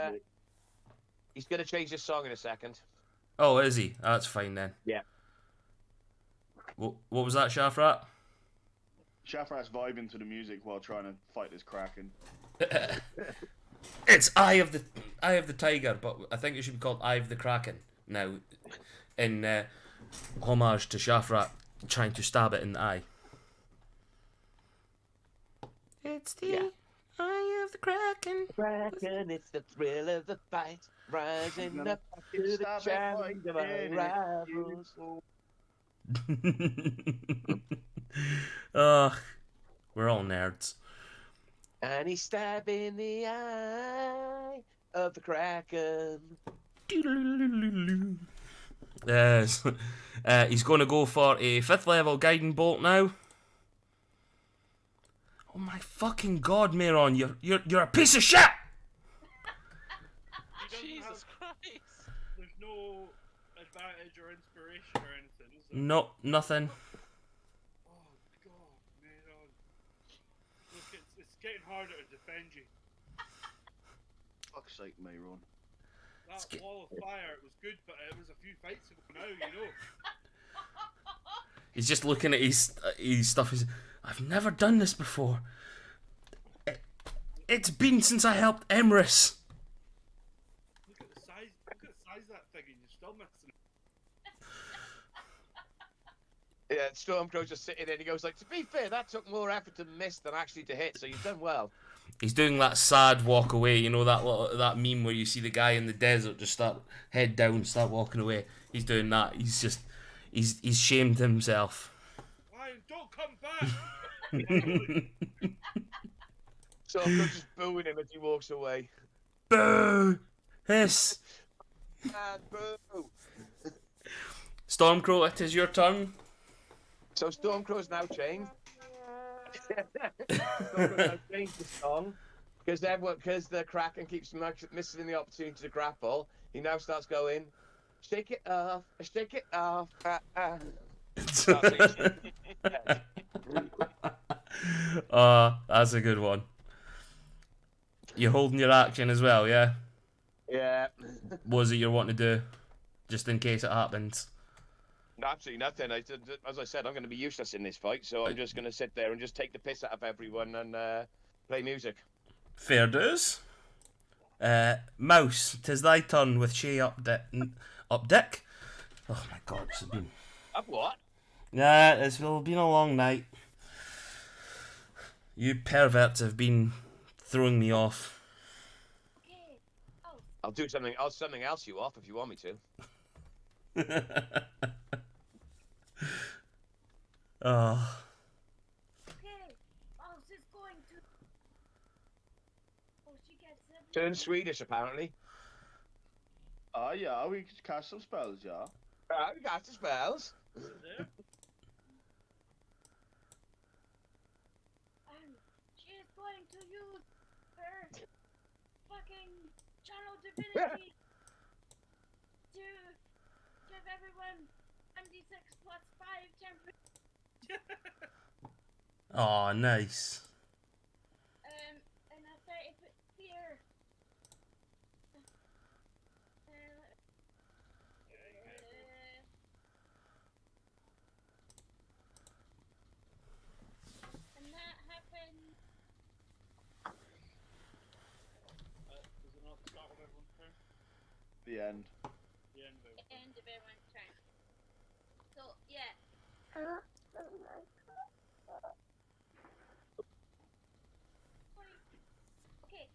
he's going to change his song in a second. Oh, is he? That's fine then. Yeah. What was that, Shafrat? Shafrat's vibing to the music while trying to fight this Kraken. It's Eye of the Tiger, but I think it should be called Eye of the Kraken now, in homage to Shafrat trying to stab it in the eye. It's the Eye of the Kraken. Kraken, it's the thrill of the fight, rising up to the Stab it challenge of right our in rivals. Ugh, we're all nerds. And he's stabbing the eye of the Kraken. Yes. He's going to go for a 5th level guiding bolt now. Oh my fucking god, Mayron, you're a piece of shit! Jesus Christ! There's no advantage or inspiration or anything, is there? No, nothing. Oh god, man. Look, it's getting harder to defend you. Fuck's sake, Mayron. That wall of fire, it was good, but it was a few fights ago now, you know. He's just looking at his stuff. I've never done this before. It's been since I helped Emrys. Look at the size of that thing, and you're still missing it. Yeah, Stormcrow's just sitting there and he goes like, to be fair, that took more effort to miss than actually to hit, so you've done well. He's doing that sad walk away. You know that meme where you see the guy in the desert just start head down, start walking away. He's doing that. He's shamed himself. Ryan, don't come back! Stormcrow's just booing him as he walks away. Boo! Hiss! And boo! Stormcrow, it is your turn. So Stormcrow's now changed. Stormcrow's now changed the song because the Kraken keeps missing the opportunity to grapple. He now starts going, shake it off, ah, ah. That's a good one. You're holding your action as well, yeah? Yeah. What is it you're wanting to do? Just in case it happens. No, absolutely nothing. As I said, I'm going to be useless in this fight, so I'm just going to sit there and just take the piss out of everyone and play music. Fair dues. Mouse, 'tis thy turn with Shay up deck. Oh my god, it's been... Up what? Yeah, it's been a long night. You perverts have been throwing me off. Okay. Oh, I'll do something else you off if you want me to. Oh. okay. Mouse is going to. Oh, she gets it. Turn Swedish, apparently. Yeah, we could cast some spells, yeah. We got the spells. There. She is going to use her fucking channel divinity to give everyone 1d6 plus 5 temporary. Oh, nice. And a 30-foot sphere. And that happened. Does it not start with everyone's turn? The end. The end of it. End of everyone's turn. So yeah. Okay.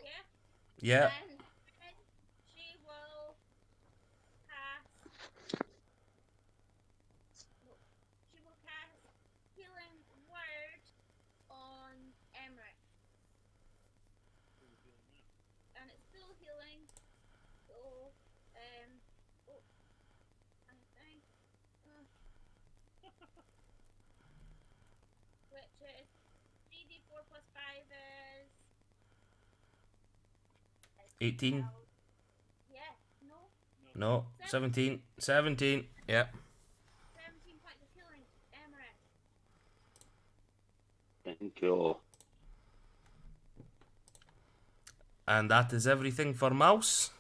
Yeah. Yeah. And then she will cast. No, she will cast healing word on Emmerich, and it's full healing. So, oh, I think, uh, which is 3d4 plus 5 is 18. 12. Yeah, no, No. 17. 17. Yep. 17 points of healing, Emmerich. Thank you. And that is everything for Mouse.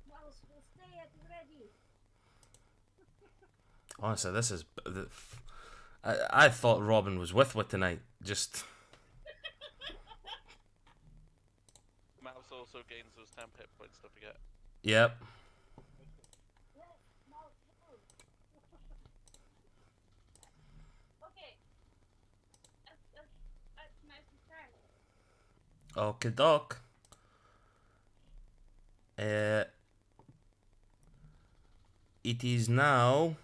Mouse will stay at ready. Honestly, this is. I thought Robin was with tonight. Just. Mouse also gains those 10 hit points, don't forget. Yep. Yes, Mouse will. Okay. That's Mouse's turn. Okay, doc. It is now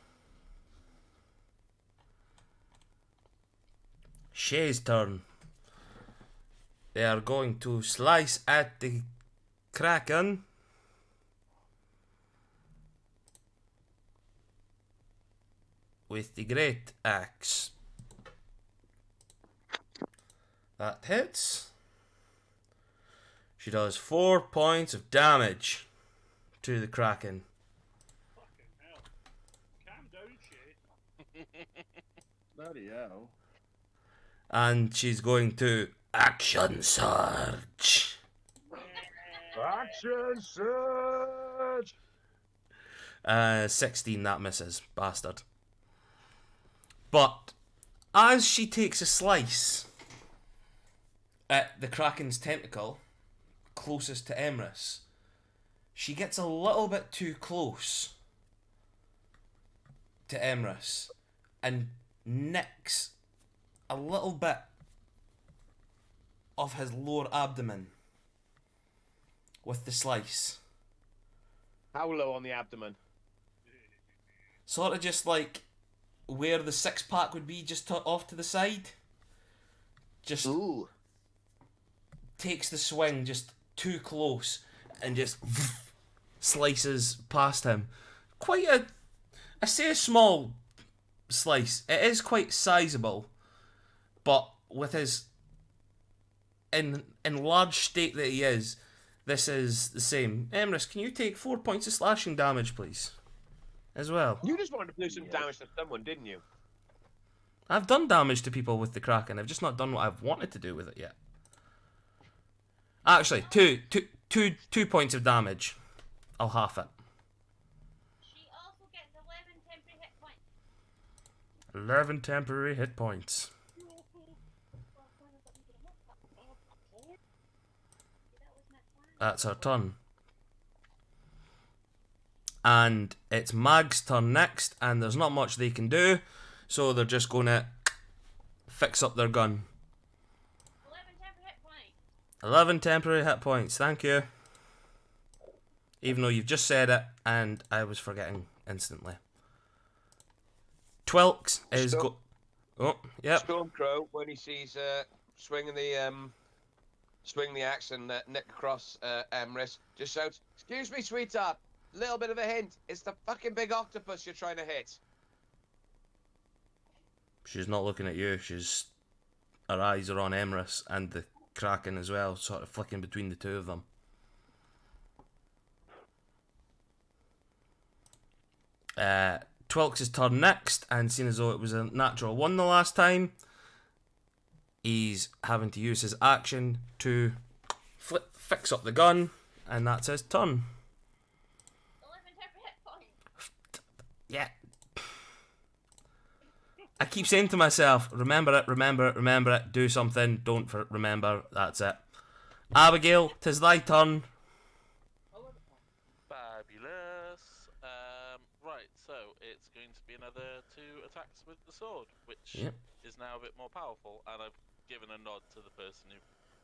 Shay's turn. They are going to slice at the Kraken. With the great axe. That hits. She does 4 points of damage to the Kraken. Fucking hell. Calm down, Shay. Bloody hell. And she's going to action surge. Action surge! 16, that misses, bastard. But as she takes a slice at the Kraken's tentacle, closest to Emrys, she gets a little bit too close to Emrys and nicks a little bit of his lower abdomen with the slice. How low on the abdomen? Sort of just like where the six-pack would be, just off to the side. Just Ooh. takes the swing just too close and just slices past him. Quite I say a small slice. It is quite sizable, but with his in large state that he is, this is the same. Emrys, can you take 4 points of slashing damage, please? As well. You just wanted to do some damage to someone, didn't you? I've done damage to people with the Kraken. I've just not done what I've wanted to do with it yet. Actually, two points of damage. I'll half it. She also gets 11 temporary hit points. 11 temporary hit points. Well, when I got into the hit point. That was my plan. That's her turn. And it's Mag's turn next, and there's not much they can do, so they're just going to fix up their gun. 11 temporary hit points. 11 temporary hit points, thank you. Even though you've just said it, and I was forgetting instantly. Twilks is go. Oh, yep. Stormcrow, when he sees swinging the axe and nick across Emrys, just shouts, "Excuse me, sweetheart. Little bit of a hint. It's the fucking big octopus you're trying to hit." She's not looking at you. Her eyes are on Emrys and the Kraken as well, sort of flicking between the two of them. Twilks' turn next, and seeing as though it was a natural 1 the last time, he's having to use his action to fix up the gun, and that's his turn. 11 temporary hit points. Yeah. I keep saying to myself, remember it, remember it, remember it, do something, don't remember, that's it. Abigail, 'tis thy turn. Fabulous. Right, so it's going to be another 2 attacks with the sword, which Yep. is now a bit more powerful, and I've given a nod to the person who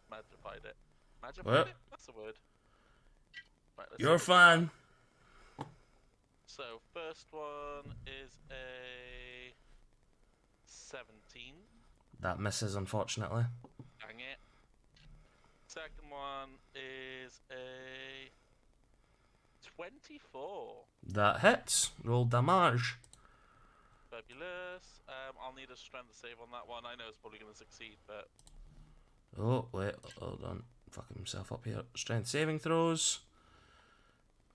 magnified it. Magic Well. Bullet? That's a word. Right, let's You're see. fine. So, first one is a 17. That misses, unfortunately. Dang it. Second one is a 24. That hits. Roll damage. Fabulous. I'll need a strength save on that one. I know it's probably going to succeed, but Oh, wait, hold on. Fucking himself up here. Strength saving throws.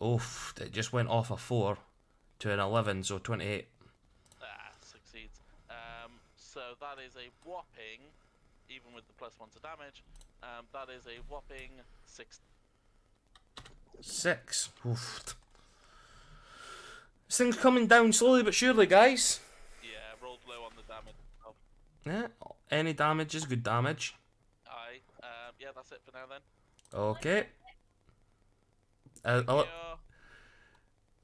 Oof, it just went off a 4 to an 11, so 28. succeeds. So that is a whopping, even with the +1 to damage, that is a whopping 6. 6. Oof. This thing's coming down slowly but surely, guys. Yeah, rolled low on the damage. Oh, Yeah, any damage is good damage. aye. Yeah, that's it for now then. Okay. Thank I'll- you.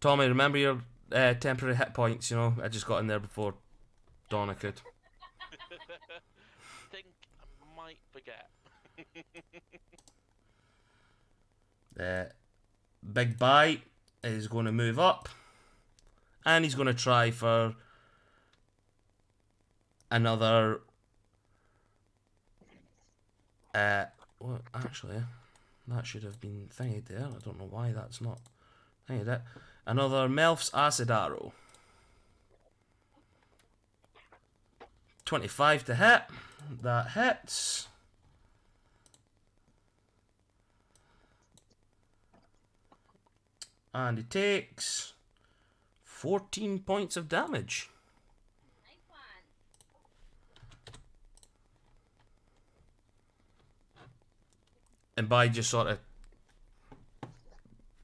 Tommy, remember your temporary hit points, you know? I just got in there before Donna could. Think I might forget. Big Bite is going to move up. And he's going to try for another... well, actually, that should have been thingied there. I don't know why that's not thingied it. Another Melf's Acid Arrow. 25 to hit. That hits. And he takes 14 points of damage. Nice one. And by just sort of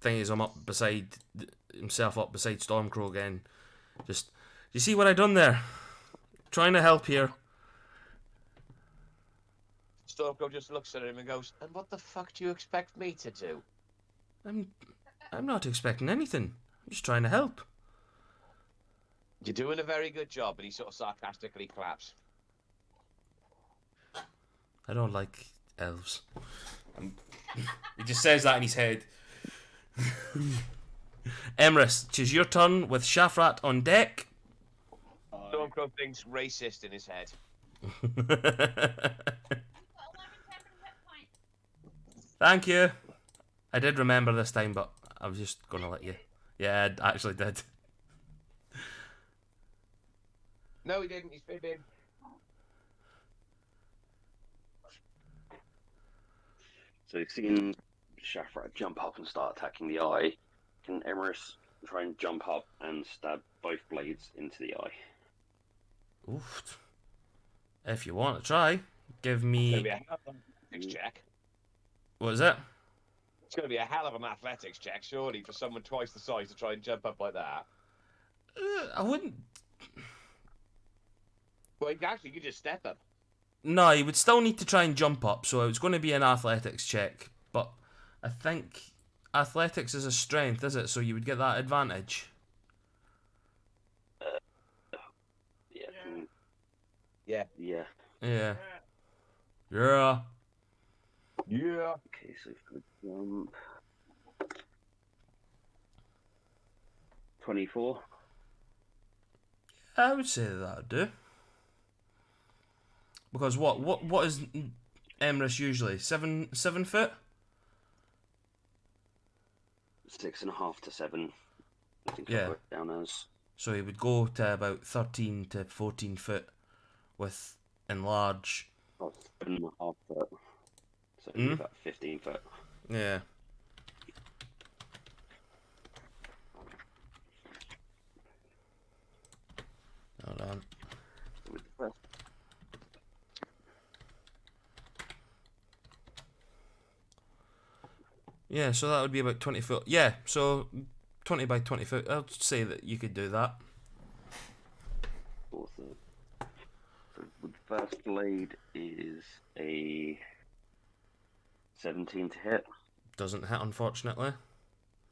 thingies him up beside himself up beside Stormcrow again. Just, you see what I done there? Trying to help here. Stormcrow just looks at him and goes, "And what the fuck do you expect me to do?" I'm not expecting anything. I'm just trying to help. You're doing a very good job, and he sort of sarcastically claps. I don't like elves. He just says that in his head. Emrys, 'tis your turn with Shafrat on deck. Stormcrow thinks racist in his head. You've got 11 temporary hit points. Thank you. I did remember this time, but I was just gonna let you. Yeah, I actually did. No, he didn't. He's fibbing. So seeing Shafrat jump up and start attacking the eye, can Emrys try and jump up and stab both blades into the eye? Oof. If you want to try, give It's going to me. be a hell of an athletics check. What is it? It's going to be a hell of an athletics check, surely, for someone twice the size to try and jump up like that. I wouldn't. Well, actually, you just step up. No, you would still need to try and jump up, so it's going to be an athletics check. But I think athletics is a strength, is it? So you would get that advantage. Yeah. Yeah. Yeah. Yeah. Yeah. Yeah. Okay, so if we jump. 24. I would say that would do. Because what is Emrys usually? 7 foot? 6.5 to 7. I think Yeah. I've got it down as. So he would go to about 13 to 14 foot with enlarge. Oh, 7.5 foot. So Hmm? about 15 foot. Yeah. Hold on. So with the first. Yeah, so that would be about 20 foot. Yeah, so 20 by 20 foot. I'd say that you could do that. Awesome. So with the first blade is a 17 to hit. Doesn't hit, unfortunately.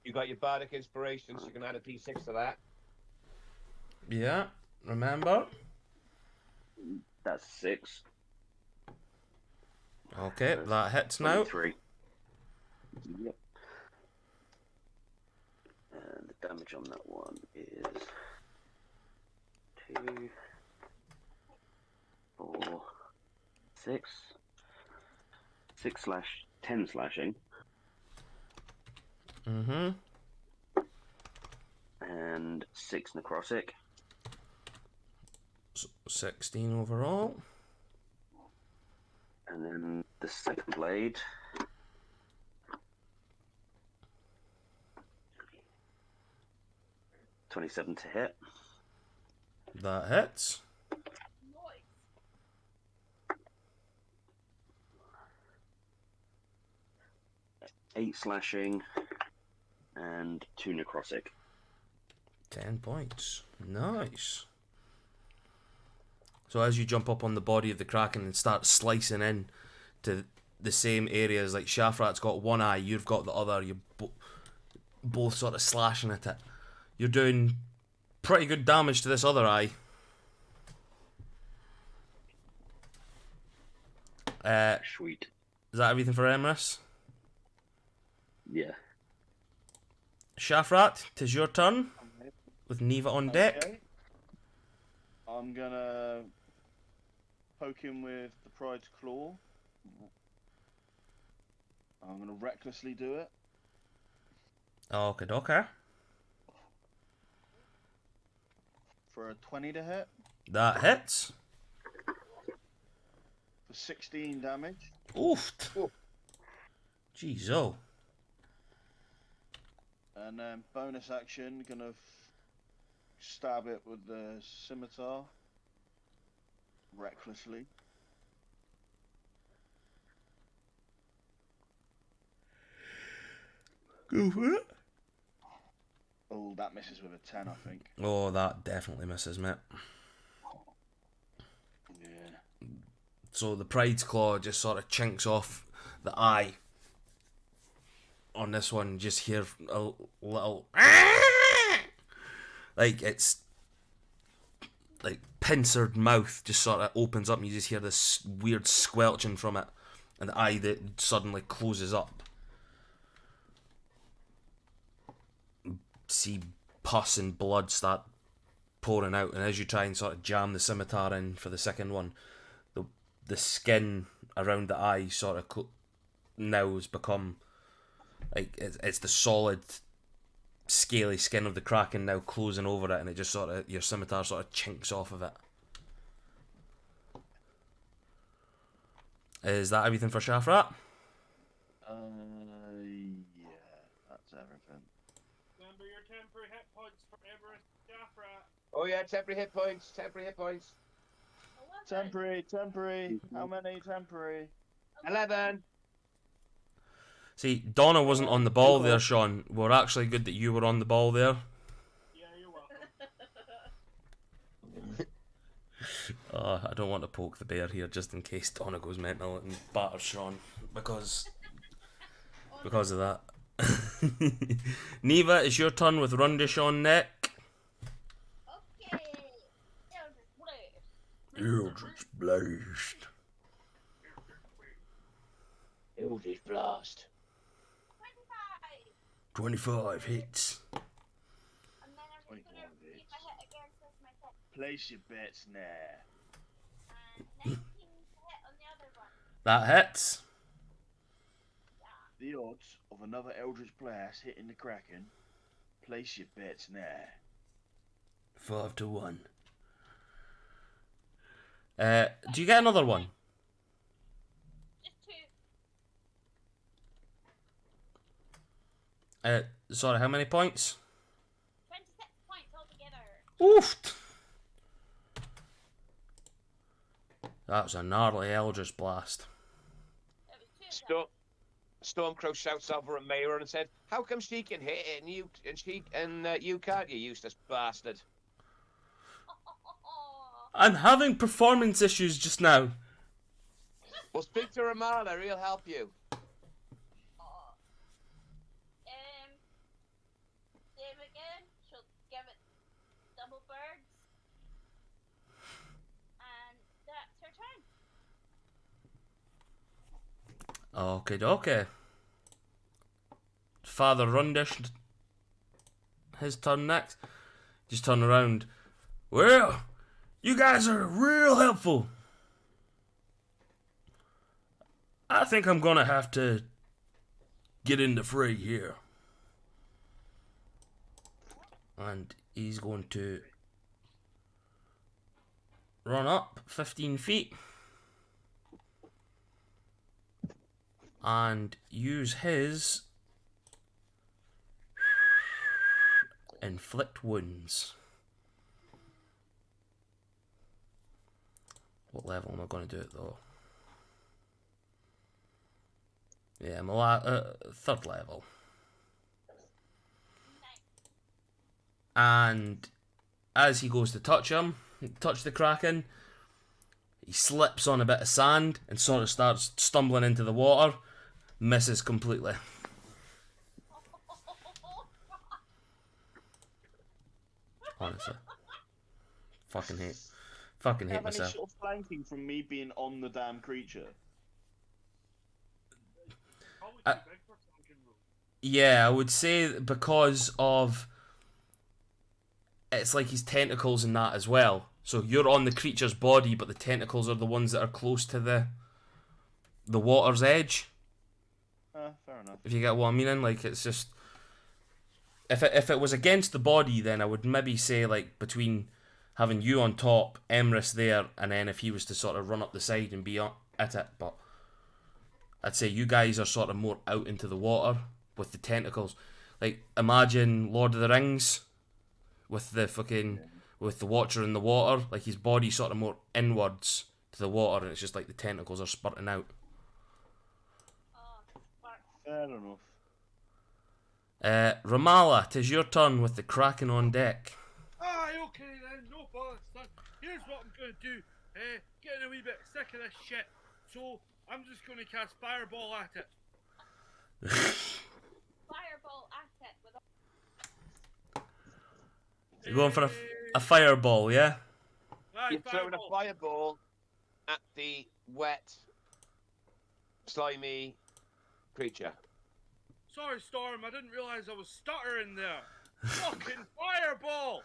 You got your bardic inspiration, so you can add a d6 to that. Yeah, remember? That's 6. Okay, that hits now. 23. Yep. And the damage on that one is 2, 4, 6. 6/10 slashing. Mm-hmm. And 6 necrotic. 16 overall. And then the second blade. 27 to hit. That hits. Noise. 8 slashing and 2 necrotic. 10 points. Nice. So as you jump up on the body of the Kraken and start slicing in to the same areas, like Shafrat's got one eye, you've got the other, you're both sort of slashing at it. You're doing pretty good damage to this other eye. Sweet. Is that everything for Emrys? Yeah. Shafrat, 'tis your turn, with Neva on deck. Okay. I'm gonna poke him with the Pride's Claw. I'm gonna recklessly do it. Okay. For a 20 to hit. That hits. For 16 damage. Oof. Jeez, oh. And then bonus action, gonna stab it with the scimitar. Recklessly. Go for it. Oh, that misses with a 10, I think. Oh, that definitely misses, mate. Yeah. So the Pride's Claw just sort of chinks off the eye. On this one, just hear a little... Like, it's... Like, pincered mouth just sort of opens up and you just hear this weird squelching from it. And the eye that suddenly closes up. See pus and blood start pouring out, and as you try and sort of jam the scimitar in for the second one, the skin around the eye sort of now has become like it's the solid scaly skin of the Kraken now closing over it, and it just sort of, your scimitar sort of chinks off of it. Is that everything for Shafrat? Yeah, that's everything. Remember your temporary hit points for Everest Jaffra. Oh yeah, temporary hit points. Temporary hit points. 11. Temporary. How many temporary? 11. See, Donna wasn't on the ball there, Sean. We're actually good that you were on the ball there. Yeah, you're welcome. I don't want to poke the bear here just in case Donna goes mental and batters Sean because of that. Neva, it's your turn with Rundish on neck. Okay. Eldritch Blast. Eldritch Blast. Eldritch Blast. 25 hits. And then I'm just gonna see if I hit against this myself. Place your bets now. And 19 to hit on the other one. That hits. The odds of another Eldritch Blast hitting the Kraken. Place your bets now. 5 to 1. Do you get another one? Just 2. Sorry, how many points? 26 points altogether. Oof. That's a gnarly Eldritch Blast. It was 2 of them. Stormcrow shouts over at Mayor and said, "How come she can hit it and you can't, you useless bastard?" I'm having performance issues just now. Well, speak to Ramana, he'll help you. Same again. She'll give it double birds. And that's her turn. Okay. Father Rundish, his turn next. Just turn around. Well, you guys are real helpful. I think I'm gonna have to get in the fray here. And he's going to run up 15 feet and use his inflict wounds. What level am I going to do it though? Yeah, I'm third level. And as he goes to touch the Kraken, he slips on a bit of sand and sort of starts stumbling into the water. Misses completely. Honestly. Fucking hate Have any myself. sort of flanking from me being on the damn creature? Probably Uh, too big for flanking roll. Yeah, I would say because of it's like his tentacles and that as well. So you're on the creature's body, but the tentacles are the ones that are close to the water's edge. Fair enough. If you get what I'm meaning, like it's just if it was against the body, then I would maybe say like between having you on top, Emrys there, and then if he was to sort of run up the side and be at it, but I'd say you guys are sort of more out into the water with the tentacles. Like imagine Lord of the Rings with the fucking with the Watcher in the water, like his body sort of more inwards to the water, and it's just like the tentacles are spurting out. Fair enough. Ramala, 'tis your turn with the Kraken on deck. Aye, okay then, no bother, son. Here's what I'm gonna do. Getting a wee bit sick of this shit, so I'm just gonna cast Fireball at it. Fireball at it with You're going for a fireball, yeah? Aye, You're throwing a Fireball. fireball at the wet, slimy creature. Sorry, Storm, I didn't realise I was stuttering there. Fucking Fireball!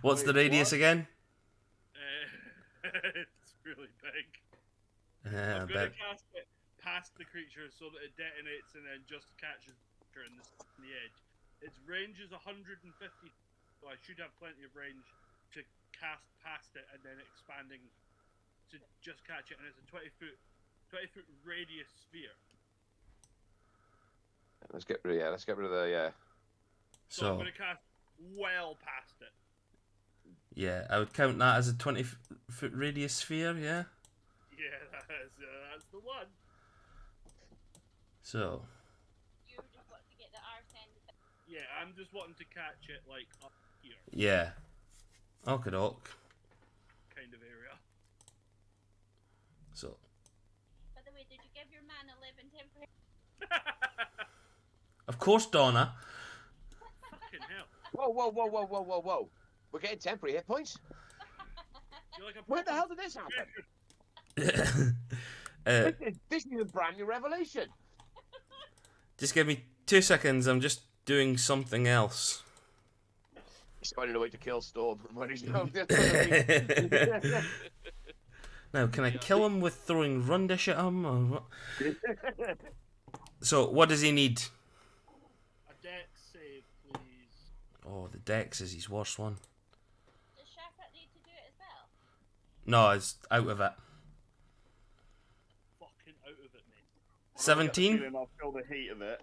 What's the Wait, radius what? again? It's really big. Yeah, I I'm gonna bet. cast it past the creature so that it detonates and then just catches the creature in the edge. Its range is 150, so I should have plenty of range to cast past it and then expanding to just catch it. And it's a 20 foot radius sphere. Let's get rid of the So I'm So, gonna cast well past it. yeah, I would count that as a 20-foot radius sphere, yeah? Yeah, that's the one. So, you just want to get the arse end of it. Yeah, I'm just wanting to catch it like up here yeah. Okey-doke. kind of area. So, By the way, did you give your man a living temporary? of course, Donna. Fucking hell. Whoa. We're getting temporary hit points? You're like a Where the proper hell did this happen? This is a brand new revelation. Just give me 2 seconds, I'm just doing something else. He's finding a way to kill Storm when he's not. Now, can I kill him with throwing Rundish at him, or what? So, what does he need? A dex save, please. Oh, the dex is his worst one. Does Shafrat need to do it as well? No, it's out of it. Fucking out of it, mate. 17? I'll feel the heat of it.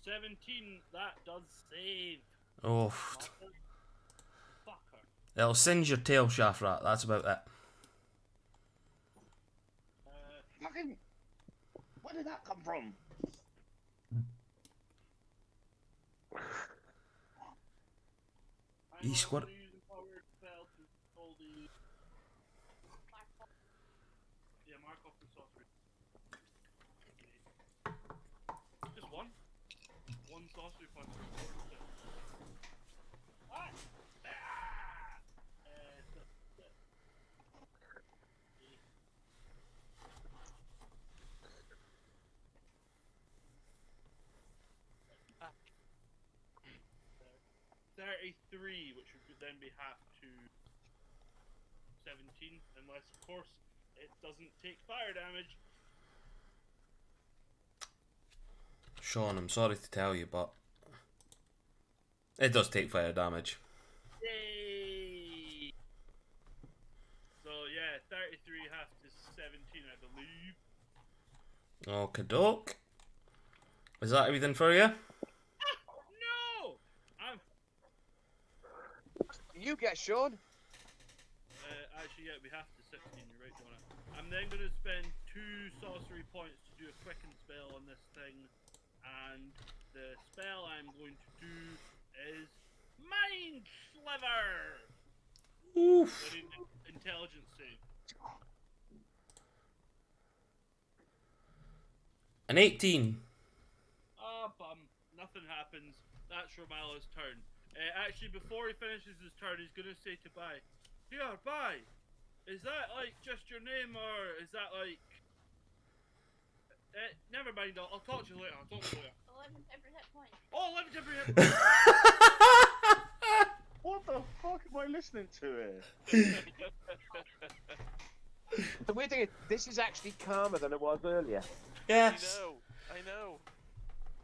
17, that does save. Oh, Fucker. it'll singe your tail, Shafrat, that's about it. Fucking. Where did that come from? He squat. I'm using powered spell to control the... Yeah, mark off the sorcery. Just one? One sorcery point per board. Ah! 33, which would then be half to 17, unless, of course, it doesn't take fire damage. Sean, I'm sorry to tell you, but it does take fire damage. Yay! So, yeah, 33 half to 17, I believe. Okie doke. Is that everything for you? No! You get Sean. Actually, yeah, we have to 16, you're right, Donna. I'm then going to spend 2 sorcery points to do a quicken spell on this thing, and the spell I'm going to do is Mind Sliver! Oof. I need an intelligence save. An 18. Ah, bum. Nothing happens. That's Romala's turn. Actually, before he finishes his turn, he's going to say to Bai, "Here, Bai, is that like just your name, or is that like... never mind, I'll talk to you later. 11 temporary hit points. Oh, 11 temporary hit points! What the fuck am I listening to here? The weird thing is, this is actually calmer than it was earlier. Yes. I know.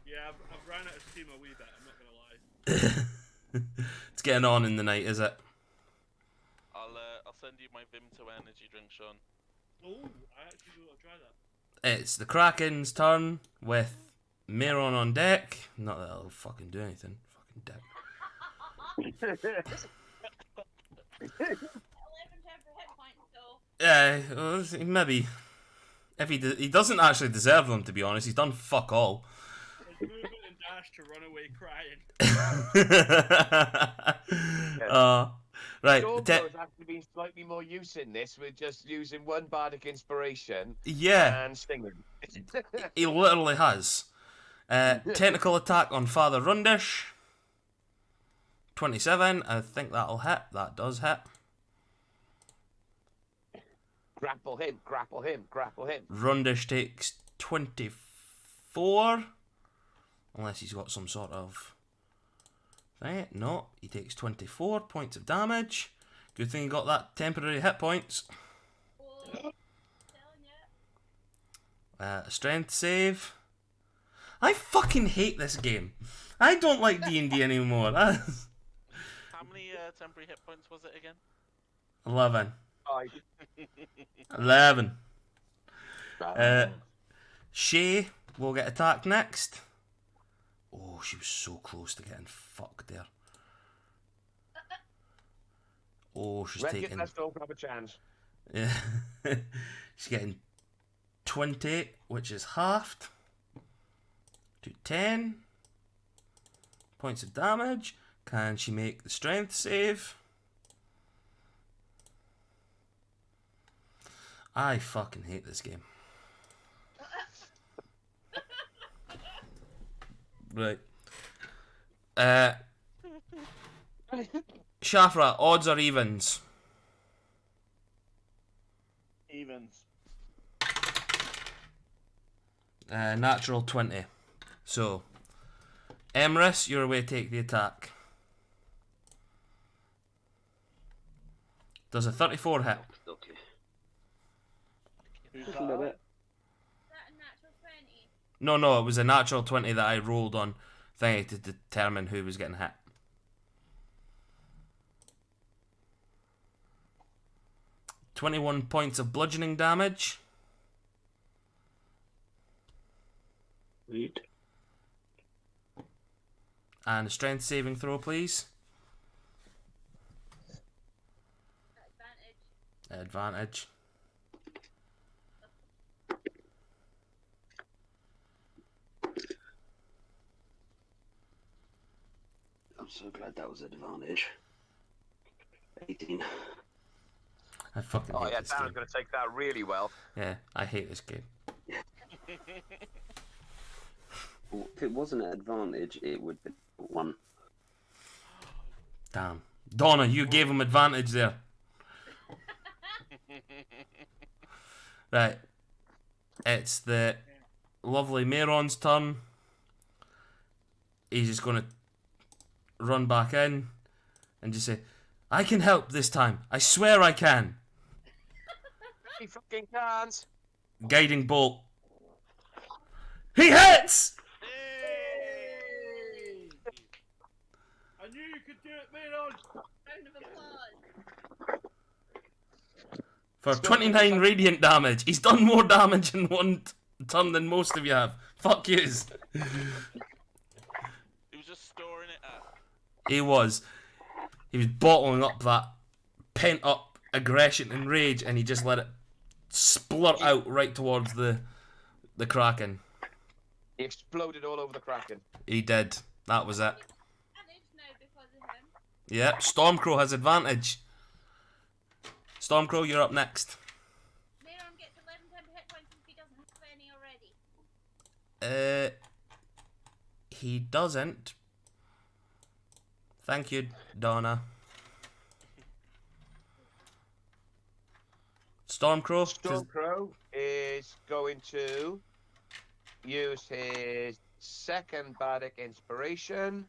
Yeah, I've ran out of steam a wee bit, I'm not going to lie. It's getting on in the night, is it? I'll send you my Vimto energy drink, Sean. Oh, I actually will try that. It's the Kraken's turn with Meron on deck. Not that it'll fucking do anything. Fucking dick. 11 temporary hit points, though. Yeah, well, maybe. If he doesn't actually deserve them, to be honest. He's done fuck all. His movement and dash to run away crying. Right. Stormblow's actually been slightly more use in this, with just using one bardic inspiration Yeah, and singing. he literally has. Technical attack on Father Rundish. 27. I think that'll hit. That does hit. Grapple him, grapple him, grapple him. Rundish takes 24. Unless he's got some sort of... Right, no. He takes 24 points of damage. Good thing he got that temporary hit points. Oh, telling you. Strength save. I fucking hate this game. I don't like D&D anymore. How many temporary hit points was it again? 11. Oh, 11. Shay will get attacked next. Oh, she was so close to getting fucked there. Oh, she's Red taking... Let's don't have a chance. Yeah. She's getting 20, which is halved to 10 points of damage. Can she make the strength save? I fucking hate this game. Right. Shafra, odds or evens? Evens. Natural 20. So, Emrys, you're away to take the attack. Does a 34 hit? Okay. Who's Just a little that? bit. Is that a natural 20? No, it was a natural 20 that I rolled on thingy to determine who was getting hit. $21 points of bludgeoning damage. Sweet. And a strength saving throw, please. Advantage. Advantage. I'm so glad that was advantage. 18. I fucking Oh hate yeah, this Darren's game. going to take that really well. Yeah, I hate this game. Well, if it wasn't an advantage, it would be 1. Damn. Donna, you gave him advantage there. Right. It's the lovely Meron's turn. He's just going to run back in. and just say, "I can help this time. I swear I can." He fucking can't. Guiding bolt. He hits! Hey! I knew you could do it, Mayron! Round of applause. For 29 radiant damage. He's done more damage in one turn than most of you have. Fuck yous. He was just storing it up. He was. He was bottling up that pent up aggression and rage, and he just let it splurt out right towards the Kraken. He exploded all over the Kraken. He did. That was it. Advantage now because of him. Yep, Stormcrow has advantage. Stormcrow, you're up next. Mayron gets 11 temp hit points if he doesn't have any already. He doesn't. Thank you, Donna. Stormcrow. Stormcrow is going to use his second bardic inspiration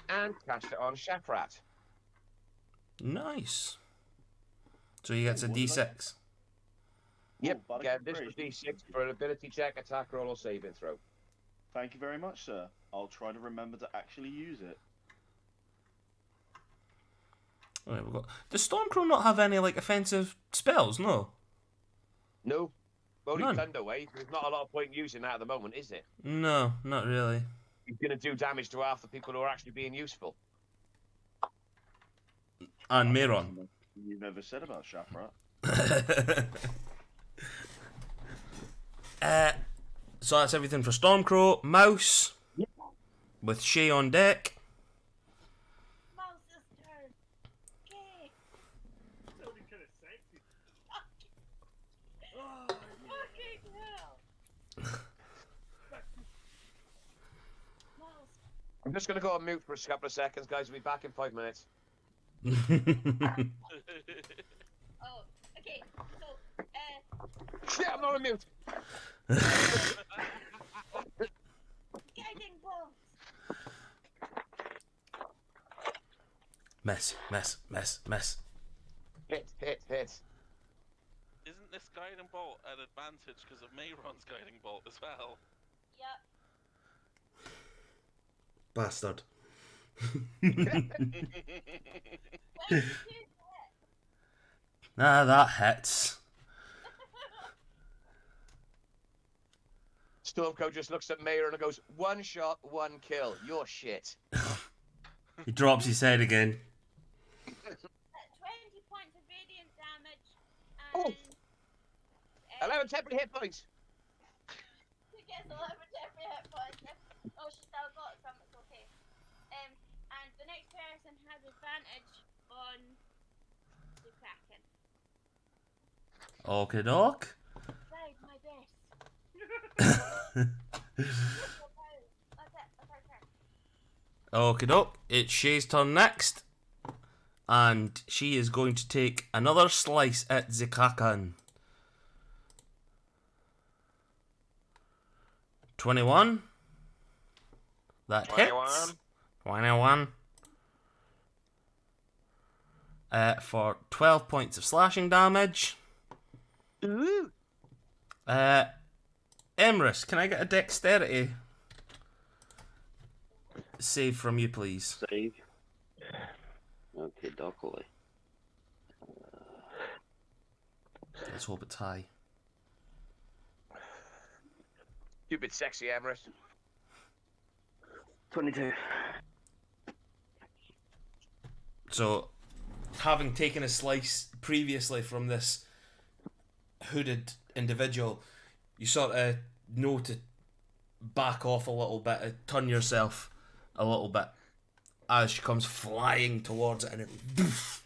and cast it on Shafrat. Nice. So he gets a D6. Yep, bardic get this is inspiration. D6 for an ability check, attack roll, or saving throw. Thank you very much, sir. I'll try to remember to actually use it. Alright, we've got. Does Stormcrow not have any like offensive spells? No. No, only None. Thunder Wave. There's not a lot of point using that at the moment, is it? No, not really. He's going to do damage to half the people who are actually being useful. And Mayron. You never said about Shafrat. So that's everything for Stormcrow. Mouse. With Shay on deck. Mouse's turn. Okay. Sounding kind of sexy. Fucking hell. Mouse. I'm just going to go on mute for a couple of seconds, guys. We'll be back in 5 minutes. Oh, okay. So, Shit, I'm not on mute. guiding bolt. Mess. Hit. Isn't this guiding bolt an advantage because of Mayron's guiding bolt as well? Yep. Bastard. 22 hit. That hits. Stormcrow just looks at Mayor and goes, 1 shot, 1 kill. You're shit. He drops his head again. 20 points of radiant damage. Oh. And 11 temporary hit points. she gets 11 temporary hit points. Oh, she still got some. It's okay. And the next person has advantage on the Kraken. Okie doke. Tried my best. That's our turn. Okie doke. It's Shay's turn next. And she is going to take another slice at the Kraken. 21. That 21. hits. 21. For 12 points of slashing damage. Ooh. Emrys, can I get a dexterity save from you, please? Save. Okay, dockily. Let's hope it's high. Stupid sexy Emrys. 22. So, having taken a slice previously from this hooded individual, you sort of know to back off a little bit, turn yourself a little bit as she comes flying towards it, and it boof,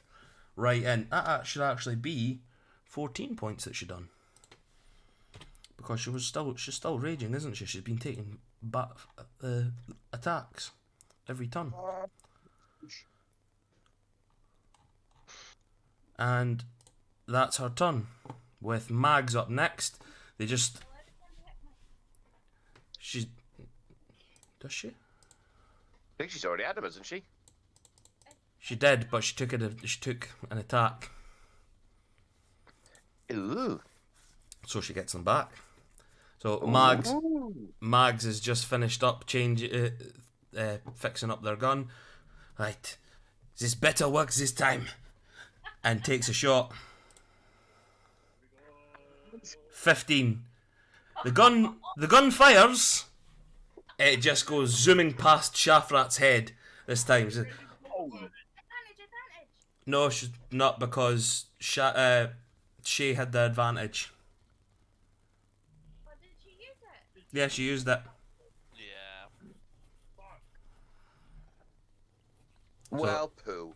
right in. That should actually be 14 points that she done, because she's still raging, isn't she? She's been taking back attacks every turn. And that's her turn. With Mags up next, they just... She's... Does she? I think she's already had him, hasn't she? She did, but she took an attack, Ooh. so she gets them back. So Ooh. Mags has just finished up fixing up their gun. Right, this better work this time, and takes a shot. 15. The gun fires. It just goes zooming past Shafrat's head this time. Oh. Advantage, advantage. No, she's not, because Shay had the advantage. Oh, did she use it? Yeah, she used it. Yeah. Fuck. Well, poo.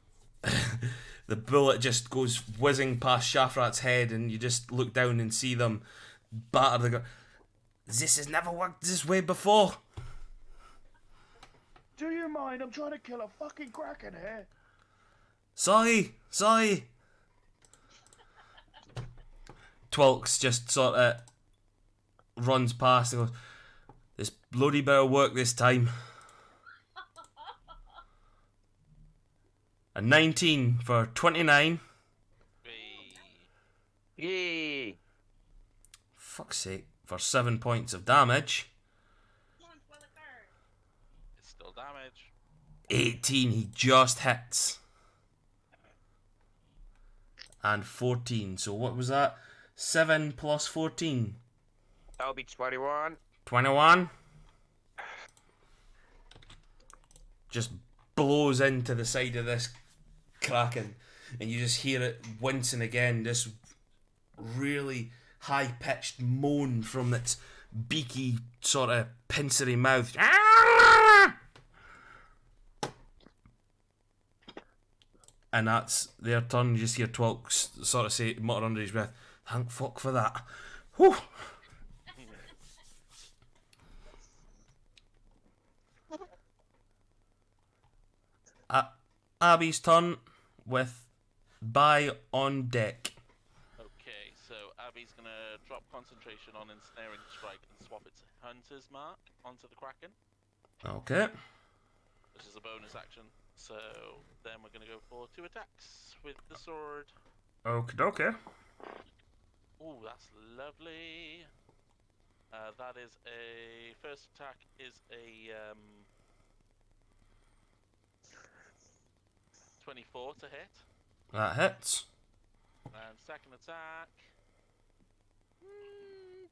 The bullet just goes whizzing past Shafrat's head, and you just look down and see them batter the gun. This has never worked this way before. Do you mind? I'm trying to kill a fucking Kraken here. Sorry. Twelks just sort of runs past and goes, this bloody better work this time. A 19 for 29. Yay. Fuck's sake. For 7 points of damage. Come on, spoil the card. It's still damage. 18, he just hits. And 14. So what was that? 7 plus 14. That'll be 21. 21. Just blows into the side of this Kraken, and you just hear it wincing again, this really high-pitched moan from its beaky, sort of pincery mouth. And that's their turn. You just hear Twelks sort of say, mutter under his breath, thank fuck for that. Whew. Abby's turn with Buy on deck. Okay, so Abby's gonna drop concentration on ensnaring strike and swap its hunter's mark onto the Kraken, Okay. which is a bonus action. So then we're gonna go for 2 attacks with the sword. Okay. Ooh, that's lovely. That is a first attack is a 24 to hit, That hits. and second attack.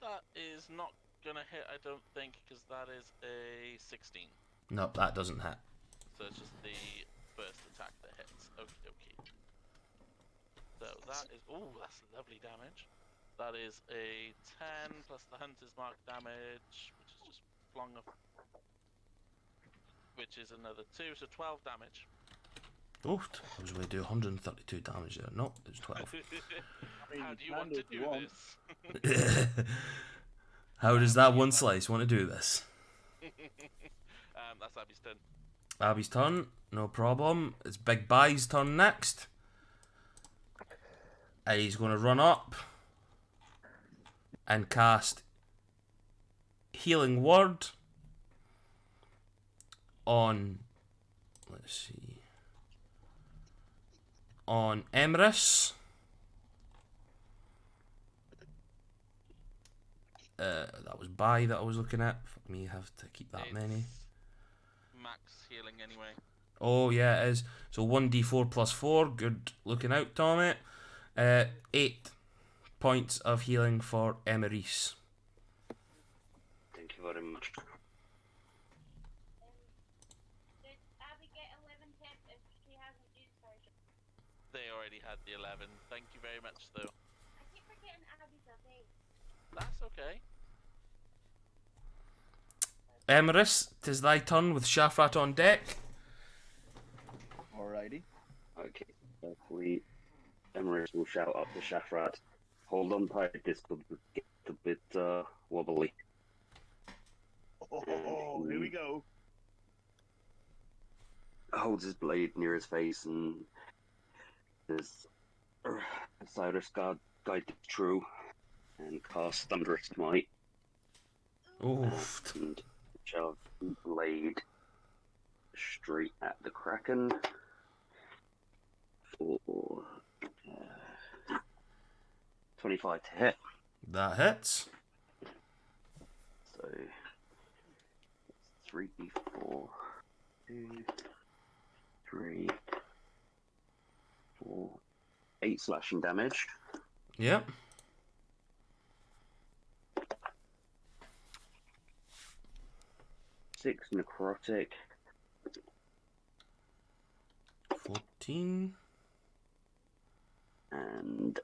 That is not gonna hit, I don't think, because that is a 16. Nope, that doesn't hit. So it's just the first attack that hits. Okie dokie. So that is, ooh, that's lovely damage. That is a 10 plus the hunter's mark damage, which is just flung up, which is another 2, so 12 damage. Oh, I was going to do 132 damage there. Nope, it was 12. How do you want to do this? How does that one slice want to do this? That's Abby's turn. Abby's turn, no problem. It's Big Buy's turn next. And he's going to run up and cast Healing Word on, let's see, on Emrys. That was Buy that I was looking at. Fuck me, I have to keep that many. Max healing anyway. Oh yeah, it is. So 1d4 plus 4. Good looking out, Tommy. 8 points of healing for Emeris. Thank you very much. Did Abby get 11 temp if she hasn't used hers? They already had the 11. Thank you very much, though. I keep forgetting Abby's a babe. That's okay. Emeris, 'tis thy turn with Shafrat on deck. Alrighty. Okay, hopefully Emrys will shout up to Shafrat, hold on tight, this could get a bit wobbly. Oh, here we go. Holds his blade near his face and his Cyrus guide true and casts Thunderous Smite Oof. and shove the blade straight at the Kraken. for 25 to hit. That hits. So 3d4, 2, 3, 4, 8 slashing damage. Yep. Six necrotic. 14. And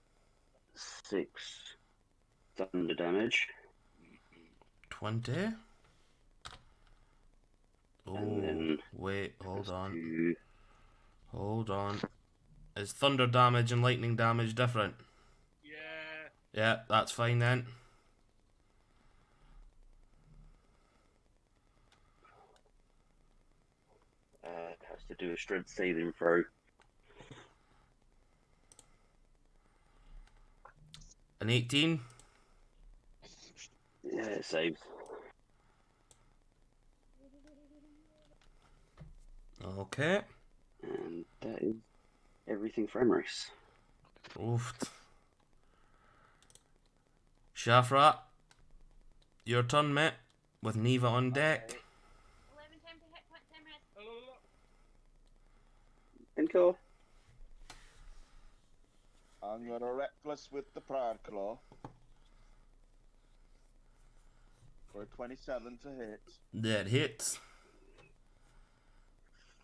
6 thunder damage. 20. Oh, And then wait, hold on. to- Hold on. Is thunder damage and lightning damage different? Yeah. Yeah, that's fine then. Has to do a strength saving throw. An 18. Yeah, it saves. Okay. And that is everything for Emrys. Oof. Shafrat, your turn, mate. With Neva on deck. 11 times the hit points, Emrys. And cool. I'm gonna reckless with the Pride Claw. For a 27 to hit. That hits.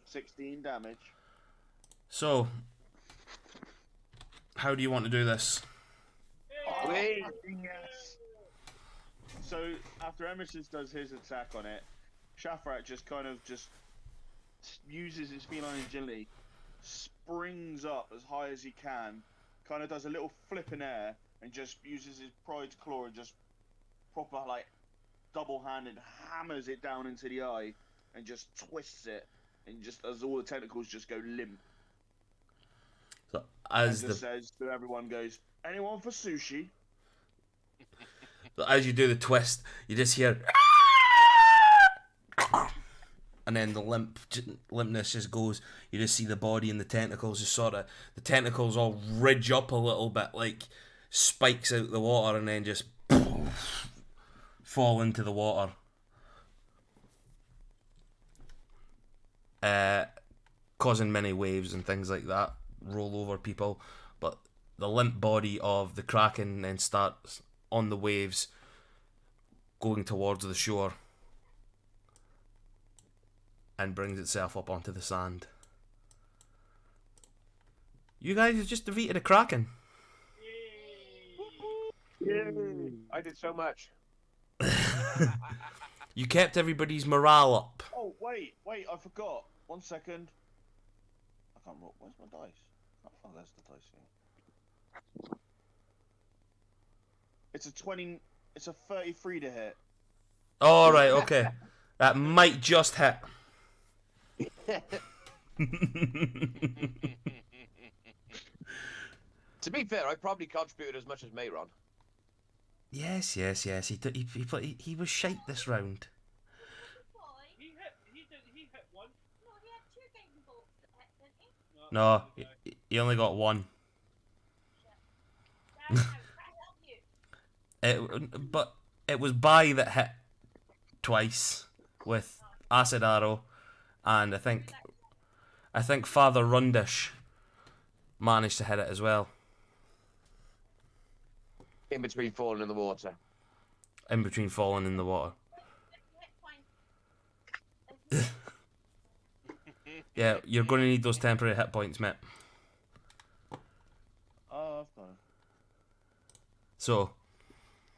16 damage. So, how do you want to do this? Wait. Yes. So after Emerson does his attack on it, Shafrat just kind of uses his feline agility, springs up as high as he can, kind of does a little flip in air, and just uses his Pride's Claw and just proper like double-handed hammers it down into the eye, and just twists it, and just as all the tentacles just go limp. So, And as just the says to everyone, goes, anyone for sushi? so as you do the twist, you just hear, and then the limpness just goes. You just see the body and the tentacles just the tentacles all ridge up a little bit, like spikes out the water, and then just fall into the water. Causing many waves and things like that, roll over people, but the limp body of the Kraken then starts on the waves, going towards the shore, and brings itself up onto the sand. You guys have just defeated a Kraken. I did so much. You kept everybody's morale up. Oh, wait, I forgot. 1 second. I can't roll. Where's my dice? Oh, there's the dice here. It's a 20. It's a 33 to hit. Alright, okay. That might just hit. To be fair, I probably contributed as much as Mayron. Yes. He was shite this round. Boy. He hit one. No, he had 2 guiding bolts that hit, didn't he? No, okay. he only got one. Dad, I was trying to help you. But it was Bai that hit twice with acid arrow, and I think Father Rundish managed to hit it as well. In between falling in the water. In between falling in the water. Hit points. Yeah, you're going to need those temporary hit points, mate. Oh, I've got it. So,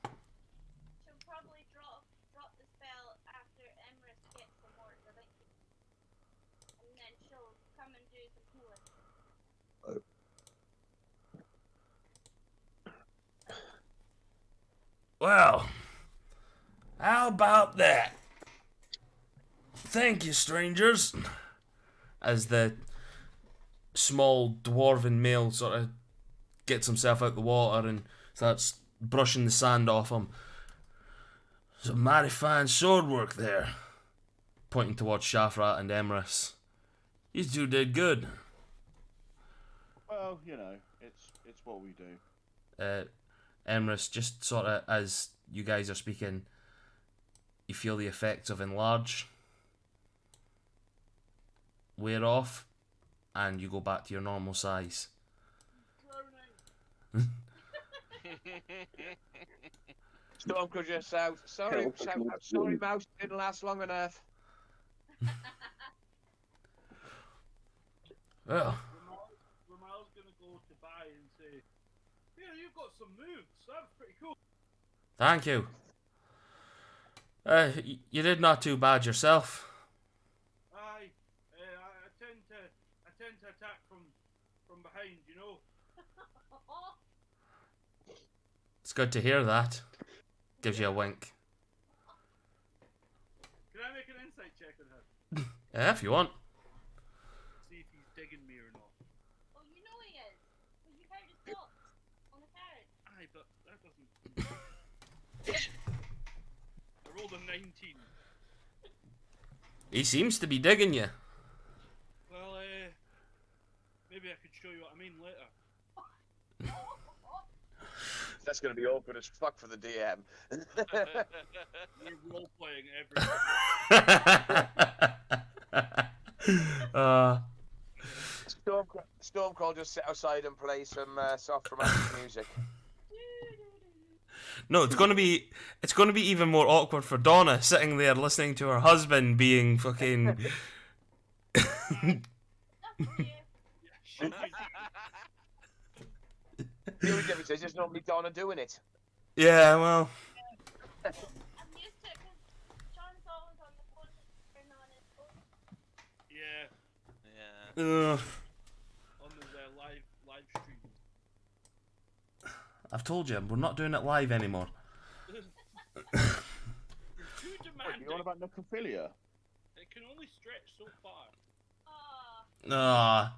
She'll probably drop the spell after Emrys gets some more, I think. And then she'll come and do some healing. well, how about that? Thank you, strangers. As the small dwarven male sort of gets himself out the water and starts brushing the sand off him. Some mighty fine sword work there. Pointing towards Shafrat and Emrys. You two did good. well, you know, it's what we do. Emrys, just sort of as you guys are speaking, you feel the effects of enlarge wear off, and you go back to your normal size. Drowning. Stormcrow just out. Sorry, sorry, mouse. Didn't last long enough. Well, Ramal's gonna go to Bai and say, "Yeah, you've got some moves. That's pretty cool." thank you. You did not too bad yourself. Aye, I tend to attack from behind, you know. It's good to hear that. Gives you a wink. Can I make an insight check on her? Yeah, if you want. See if he's digging me or not. Oh, you know he is. Because you heard his thoughts on the carrot. Aye, but that doesn't. I rolled a 19. He seems to be digging you. Well, maybe I could show you what I mean later. That's gonna be awkward as fuck for the DM. We're role playing every. Stormcrow just sit outside and play some soft romantic music. No, it's gonna be even more awkward for Donna sitting there listening to her husband being fucking. That's for you. Yeah, The only difference is there's normally Donna doing it. Yeah, well. I'm used to it because Sean's always on the phone and on his phone. yeah, Yeah. on the live stream. I've told you, we're not doing it live anymore. You're too Wait, demanding. you on about necrophilia? It can only stretch so far. Ah,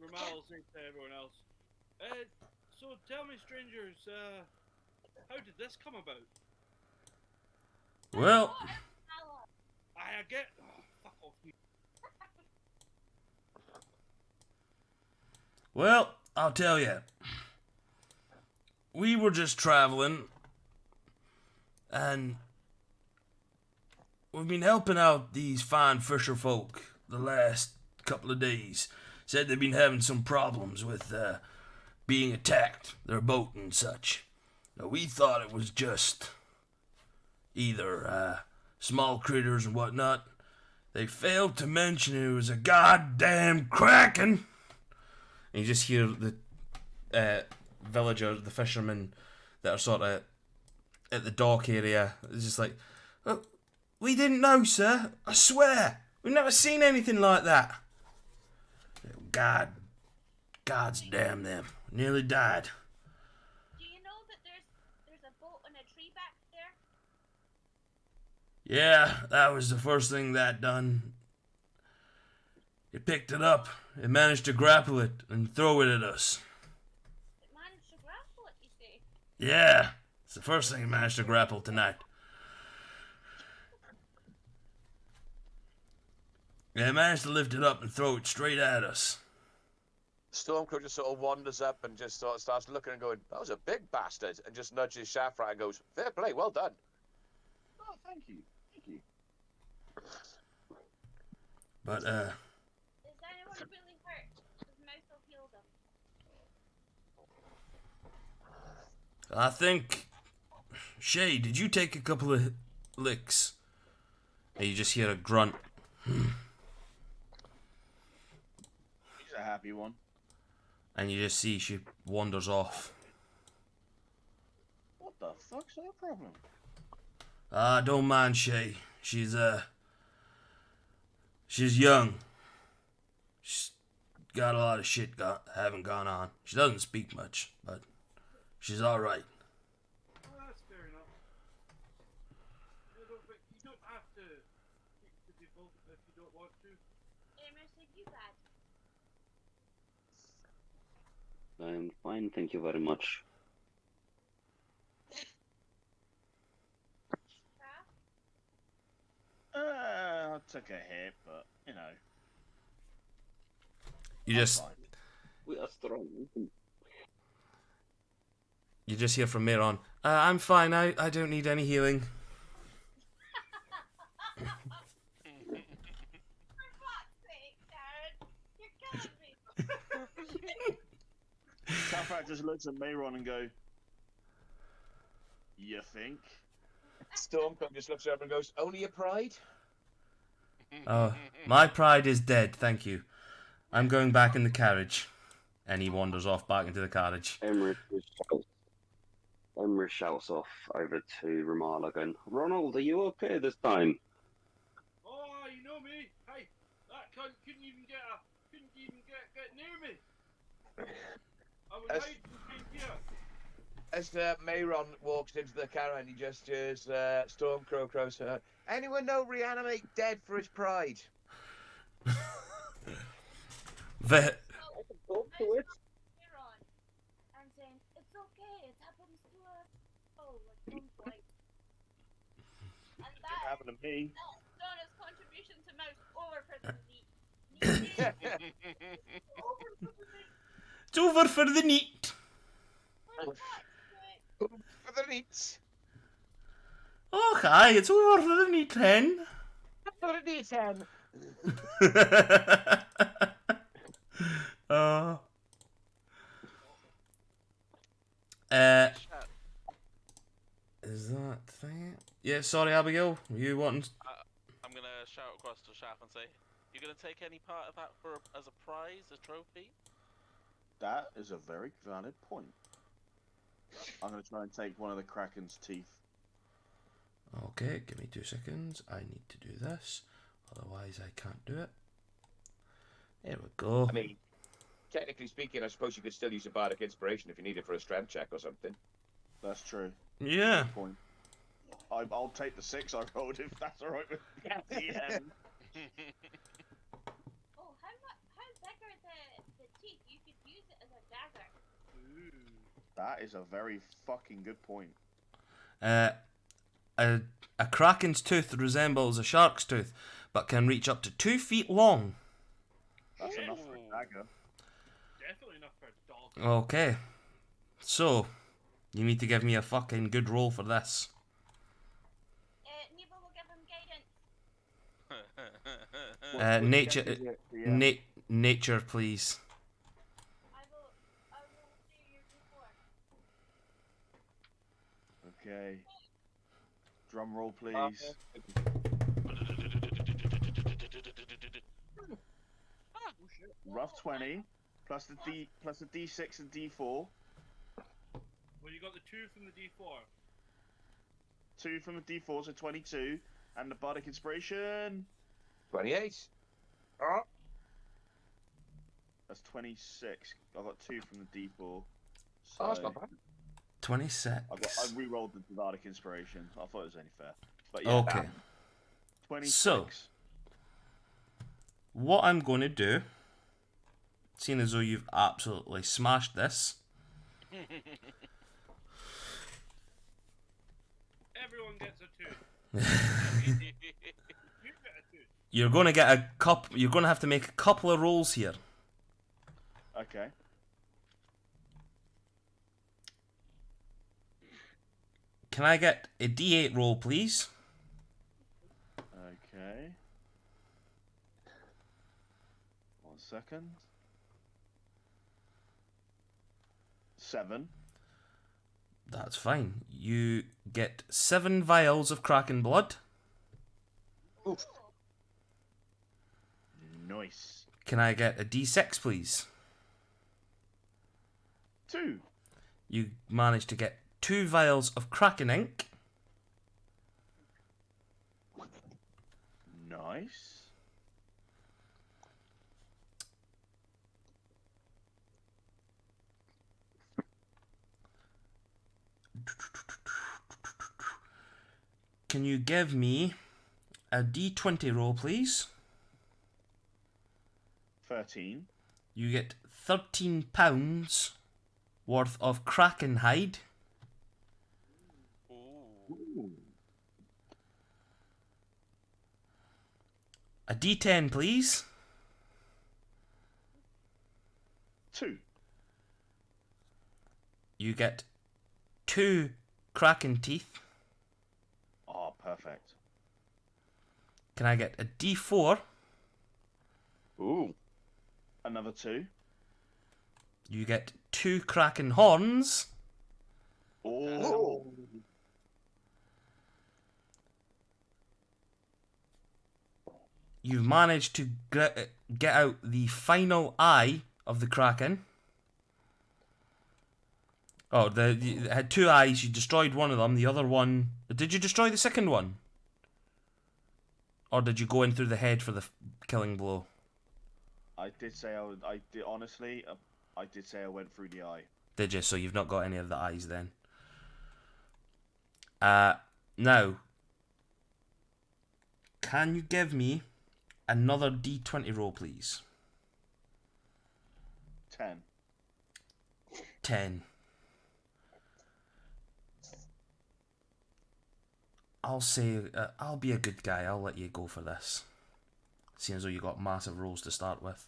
Ramal will say to everyone else, so tell me, strangers, how did this come about? Well, Ella. I get. Oh, fuck off me. well, I'll tell you. We were just traveling, and we've been helping out these fine fisher folk the last couple of days. Said they've been having some problems with being attacked, their boat and such. Now, we thought it was just either small critters and whatnot. They failed to mention it was a goddamn Kraken. And you just hear the villagers, the fishermen that are sort of at the dock area. It's just like, oh, we didn't know, sir. I swear. We've never seen anything like that. God's damn them. Nearly died. Do you know that there's a boat and a tree back there? Yeah, that was the first thing that done. It picked it up. It managed to grapple it and throw it at us. It managed to grapple it, you say? Yeah, it's the first thing it managed to grapple tonight. Yeah, it managed to lift it up and throw it straight at us. Stormcrow just sort of wanders up and just sort of starts looking and going, "That was a big bastard," and just nudges Shafrat and goes, "Fair play, well done." Oh, thank you. Thank you. But, Is anyone really hurt? Does Mouse will heal them? I think... Shay, did you take a couple of licks? And you just hear a grunt. He's a happy one. And you just see she wanders off. What the fuck's her problem? Don't mind Shay. She's young. She's got a lot of shit haven't gone on. She doesn't speak much, but she's alright. Oh, that's fair enough. You don't have to speak to people if you don't want to. Amos, are you bad? I'm fine, thank you very much. Huh? I took a hit, but, you know. You just Fine. We are strong. you just hear from Mayron. I'm fine. I don't need any healing. For fuck's sake, Darren, you're killing me. Shafrak just looks at Mayron and go, "You think?" Stormcloak just looks over and goes, "Only your pride?" Oh, my pride is dead. Thank you. I'm going back in the carriage. And he wanders off back into the carriage. Emrys shouts off over to Ramallah going, Ronald, are you okay this time? Oh, you know me. Hey, that cunt couldn't even get near me. I was As- hiding behind here. As Mayron walks into the caravan, he just hears Stormcloak crows, "Anyone know Reanimate dead for his pride?" The, Aaron, and saying, it's okay, it happens to us. Oh, at some point. And Didn't that happen to me. that's Donna's contribution to Mouse over for the neat. Over for the neat. it's over for the neat. For fuck's sake. For the neats. Oh, hi, it's over for the neat hen. For the neats, hen. uh, is that thing? Yeah, sorry, Abigail. You want? I'm gonna shout across to Shaf and say, "You're gonna take any part of that as a prize, a trophy?" That is a very valid point. I'm going to try and take one of the Kraken's teeth. Okay, give me 2 seconds. I need to do this, otherwise I can't do it. There we go. I mean, technically speaking, I suppose you could still use a bardic inspiration if you need it for a strength check or something. That's true. Yeah. Good point. I'll take the 6 I rolled if that's alright with you. Oh, how big are the teeth? You could use it as a dagger. Ooh. That is a very fucking good point. A kraken's tooth resembles a shark's tooth, but can reach up to 2 feet long. That's enough for a dagger. Definitely enough for a dog. Okay. So, you need to give me a fucking good roll for this. Neva will give him guidance. Nature, Yeah. nature, please. I will do your before. Okay. Drum roll, please. Oh shit. Rough 20 plus the D6 and D4. Well, you got the 2 from the D4. 2 from the D4, so 22, and the bardic inspiration. 28. Oh. That's 26. I got 2 from the D4. So Oh, that's not bad. 26. I re-rolled the bardic inspiration. I thought it was only fair. But yeah, Okay. 26. So, what I'm going to do, seeing as though you've absolutely smashed this, Everyone gets a 2. You get a 2. you're going to get a cup. You're going to have to make a couple of rolls here. Okay. Can I get a D8 roll, please? Okay. 1 second. 7. That's fine. You get 7 vials of Kraken blood. Oof. Nice. Can I get a D6, please? 2. You managed to get 2 vials of Kraken ink. Nice. Can you give me a D20 roll, please? 13. You get 13 pounds worth of Kraken hide. Ooh. Ooh. A D10, please. 2. You get 2 Kraken teeth. Oh, perfect. Can I get a D4? Ooh. Another 2. You get 2 Kraken horns. Oh. You've managed to get out the final eye of the Kraken. Oh, it had 2 eyes. You destroyed one of them. The other one... Did you destroy the second one? Or did you go in through the head for the killing blow? I did say I did honestly. I did say I went through the eye. Did you? So you've not got any of the eyes then. Now, can you give me another D20 roll, please? 10. 10. I'll say, I'll be a good guy. I'll let you go for this. Seeing as though you got massive rolls to start with.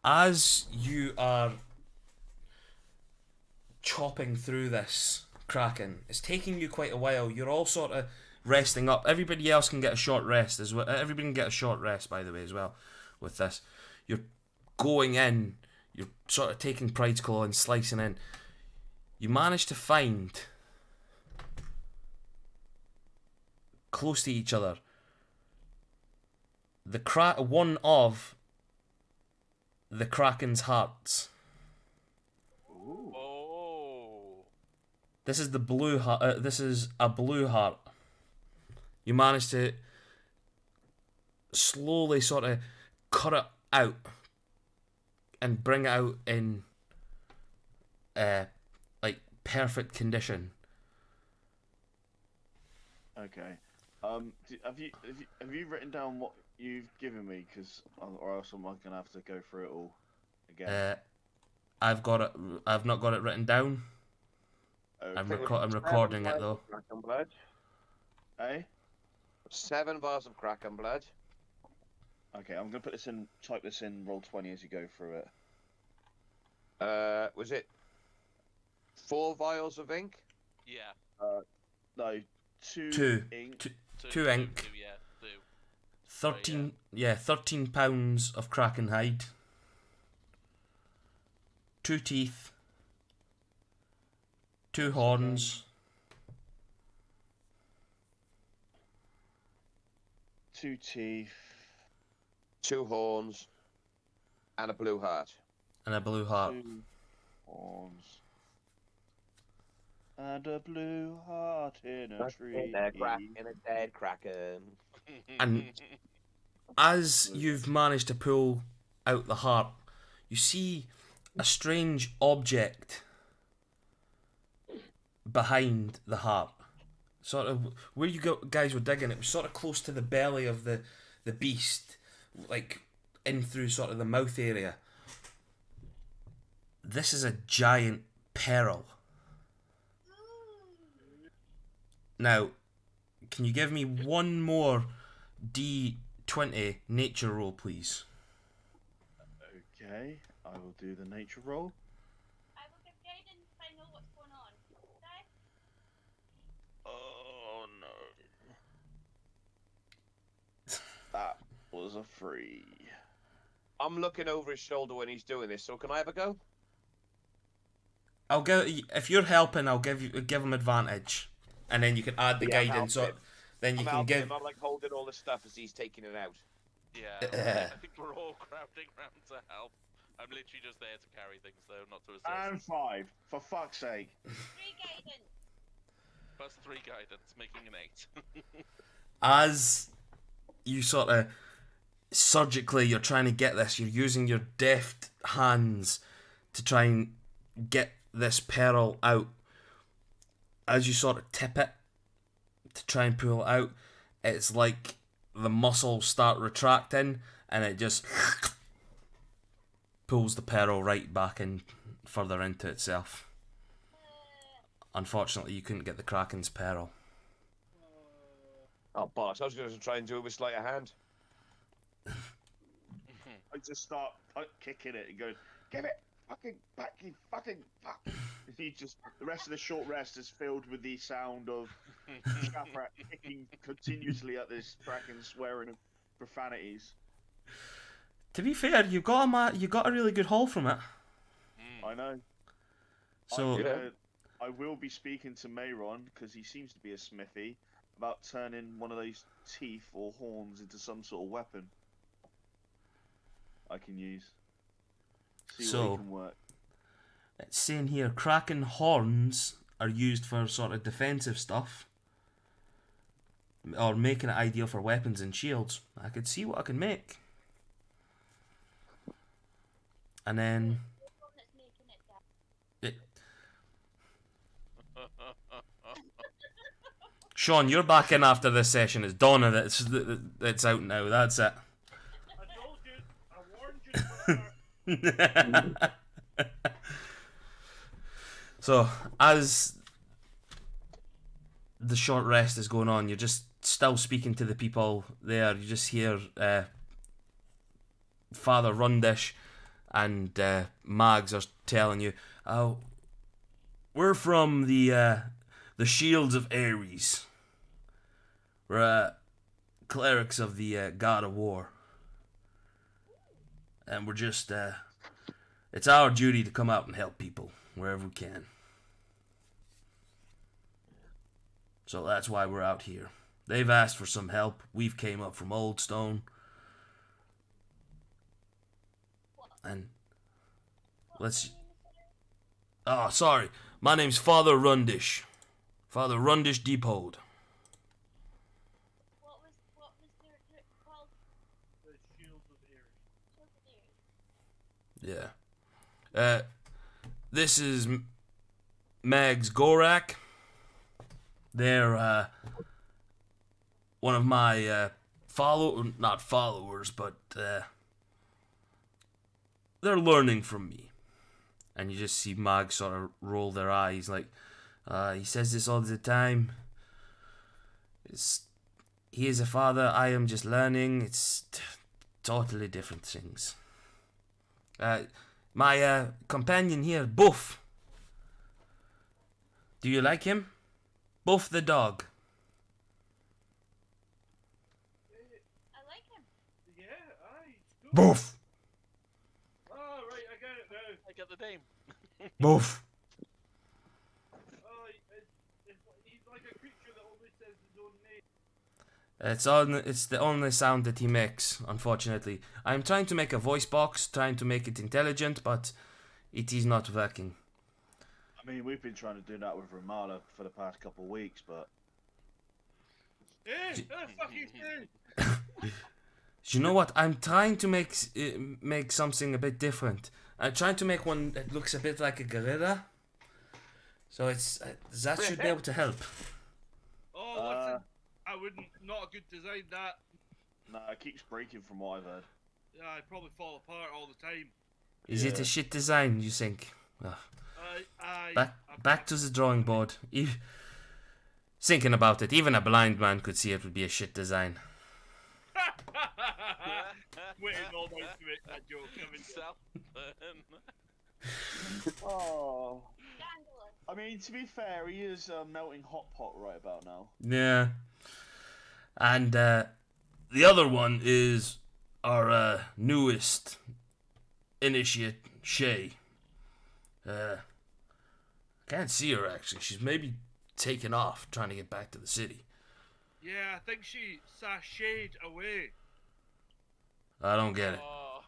As you are chopping through this Kraken, it's taking you quite a while. You're all sort of resting up. Everybody else can get a short rest as well. Everybody can get a short rest, by the way, as well. With this, you're going in. You're sort of taking Pride's Claw and slicing in. You manage to find, close to each other, one of the Kraken's hearts. Oh. This is the blue heart. This is a blue heart. You manage to slowly sort of cut it out and bring it out in like perfect condition. Okay. Have you written down what you've given me? Because or else I'm gonna have to go through it all again. I've got it. I've not got it written down. Okay. I'm recording it though. Kraken blood. Eh? 7 bars of Kraken blood. Okay, I'm gonna put this in. Type this in. Roll 20 as you go through it. Was it 4 vials of ink? Yeah. No, 2 Two. ink. Two ink. 2, yeah. 2. 13. Yeah, 13 pounds of Kraken hide. 2 teeth. 2 horns. 2 teeth. 2 horns. And a blue heart. And a blue heart. 2 horns. And a blue heart in a tree. In a dead Kraken. And as you've managed to pull out the heart, you see a strange object behind the heart. Sort of where you guys were digging, it was sort of close to the belly of the beast, like in through sort of the mouth area. This is a giant pearl. Now, can you give me one more D20 nature roll, please? Okay, I will do the nature roll. I will give guidance if I know what's going on. Okay? Oh no. That was a 3. I'm looking over his shoulder when he's doing this, so can I have a go? I'll give if you're helping. I'll give him advantage, and then you can add the Yeah, I'm guidance. So helping. then you I'm can helping give. him. I'm like holding all the stuff as he's taking it out. Yeah. I think we're all crowding round to help. I'm literally just there to carry things, though, not to assist. And 5, for fuck's sake. 3 guidance. Plus 3 guidance, making an 8. As you sort of surgically, you're trying to get this. You're using your deft hands to try and get this pearl out. As you sort of tip it to try and pull it out, it's like the muscles start retracting and it just pulls the pearl right back in further into itself. Unfortunately, you couldn't get the Kraken's pearl. Oh, bollocks. I was going to try and do it with sleight of hand. I just start kicking it and going, Give it fucking back, you fucking fuck. He just the rest of the short rest is filled with the sound of Shafrat kicking continuously at this Kraken, swearing profanities. To be fair, you got a really good haul from it. I know. So I will be speaking to Mayron because he seems to be a smithy about turning one of those teeth or horns into some sort of weapon I can use. See what he can work. it's saying here, Kraken horns are used for sort of defensive stuff, or making it ideal for weapons and shields. I could see what I can make. And then it, Sean, you're back in after this session. It's Donna that's out now. That's it. I told you. I warned you. So, as the short rest is going on, you're just still speaking to the people there. You just hear Father Rundish and Mags are telling you, "Oh, we're from the Shields of Ares. We're clerics of the God of War, and we're just it's our duty to come out and help people wherever we can. So that's why we're out here. They've asked for some help. We've came up from Old Stone. And let's... Oh, sorry. My name's Father Rundish. Father Rundish Deephold. What was their called? The Shields of Ares. Yeah. This is Mags Gorak. They're one of my not followers, but they're learning from me. And you just see Mag sort of roll their eyes like, he says this all the time. He is a father, I am just learning. It's totally different things. My companion here, Buff. Do you like him? Buff the dog. I like him. Yeah, aye. It's good. Buff. Oh, right, I get it now. I get the name. Buff. Oh, he's like a creature that only says his own name. It's the only sound that he makes, unfortunately. I'm trying to make a voice box, trying to make it intelligent, but it is not working. I mean, we've been trying to do that with Ramala for the past couple of weeks, but Hey, fuck you too. You know what? I'm trying to make something a bit different. I'm trying to make one that looks a bit like a gorilla. So it's that should be able to help. Oh, listen, I wouldn't. Not a good design. That. nah, it keeps breaking from what I've heard. Yeah, I probably fall apart all the time. Is it a shit design, you think? Ugh. Back to the drawing board. Thinking about it, even a blind man could see it would be a shit design. Waiting all night to make that joke. Oh. Scandalous. I mean, to be fair, he is a melting hot pot right about now. Yeah. And the other one is our newest initiate, Shay. Can't see her actually. She's maybe taken off, trying to get back to the city. Yeah, I think she sashayed away. I don't get it. Oh.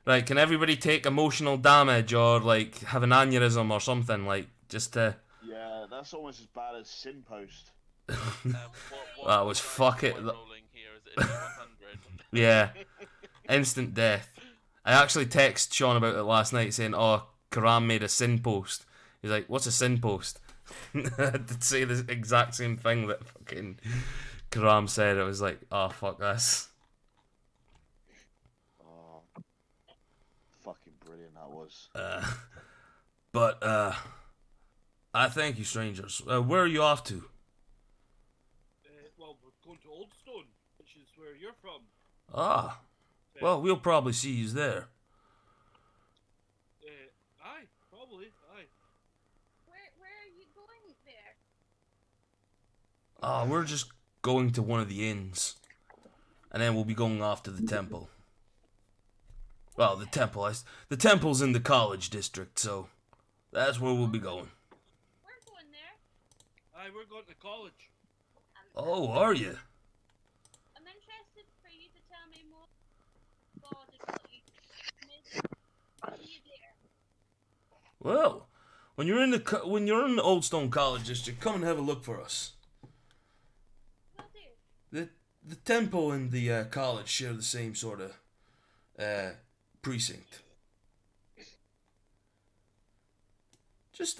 Right, can everybody take emotional damage or like have an aneurysm or something? Like just to. Yeah, that's almost as bad as Sin Post. That was fuck it. Rolling here is it 100? Yeah, instant death. I actually texted Sean about it last night saying, "Oh, Karam made a sin post." He's like, "What's a sin post?" I did say the exact same thing that fucking Karam said. I was like, "Oh fuck this." Oh, fucking brilliant that was. But I thank you, strangers. Where are you off to? Well, we're going to Oldstone, which is where you're from. Ah, well, we'll probably see you there. Probably, aye. Where are you going there? We're just going to one of the inns. And then we'll be going off to the temple. Well, the temple's in the college district, so that's where we'll be going. We're going there. Aye, we're going to college. Oh, are you? I'm interested for you to tell me more. God, and what you made. See you there. Well, when you're in the Old Stone College district, come and have a look for us. Will do. The temple and the college share the same sort of precinct. Just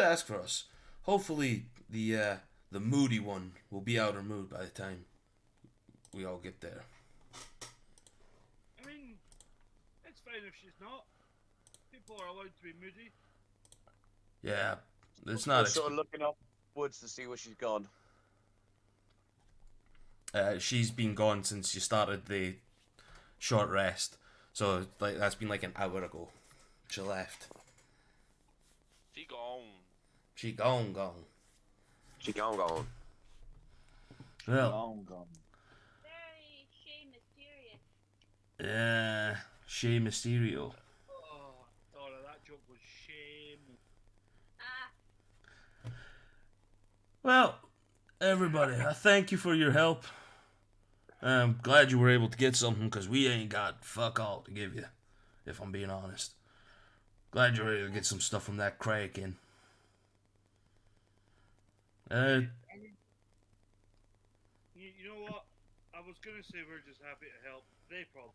ask for us. Hopefully the moody one will be out of mood by the time we all get there. I mean, it's fine if she's not. People are allowed to be moody. Yeah, it's We're not. sort of looking upwards to see where she's gone. She's been gone since you started the short rest, so like that's been like an hour ago. She left. She gone. She gone. She gone. Well, Long gone. Very Shay mysterious. yeah, Shay Mysterio. Oh, Donna, that joke was shame. Ah, Well, everybody, I thank you for your help. I'm glad you were able to get something, because we ain't got fuck all to give you, if I'm being honest. Glad you were able to get some stuff from that Kraken. You know what? I was gonna say we're just happy to help. They probably.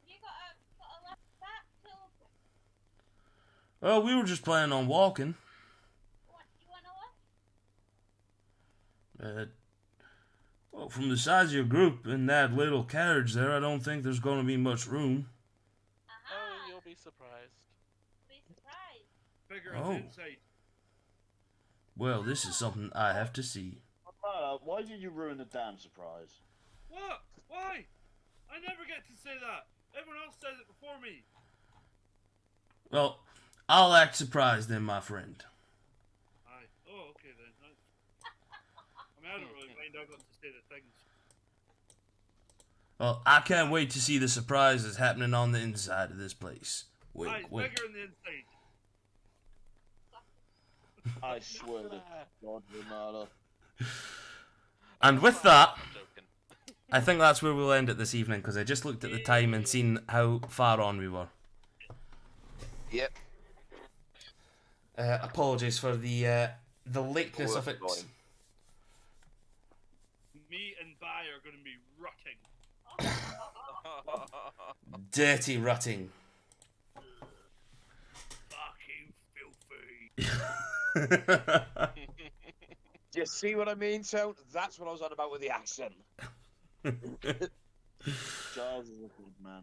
you got a left back till Well, we were just planning on walking. what? You want a lift? Well, from the size of your group in that little carriage there, I don't think there's going to be much room. Aha! Oh, you'll be surprised. Be surprised. Bigger on Oh. the inside. Well, this is something I have to see. Why did you ruin the damn surprise? What? Why? I never get to say that. Everyone else says it before me. Well, I'll act surprised then, my friend. Aye. Oh, okay then. I mean, I don't really mind. I got to say the things. Well, I can't wait to see the surprises happening on the inside of this place. Wink, Aye, it's wink. bigger on the inside. I swear to God, Renata. And with that, I'm joking. I think that's where we'll end it this evening, because I just looked at the time and seen how far on we were. Yep. Apologies for the lateness of it. Me and Vi are going to be rutting. Dirty rutting. Fucking filthy. Do you see what I mean, Tone? That's what I was on about with the accent. Giles is a good man.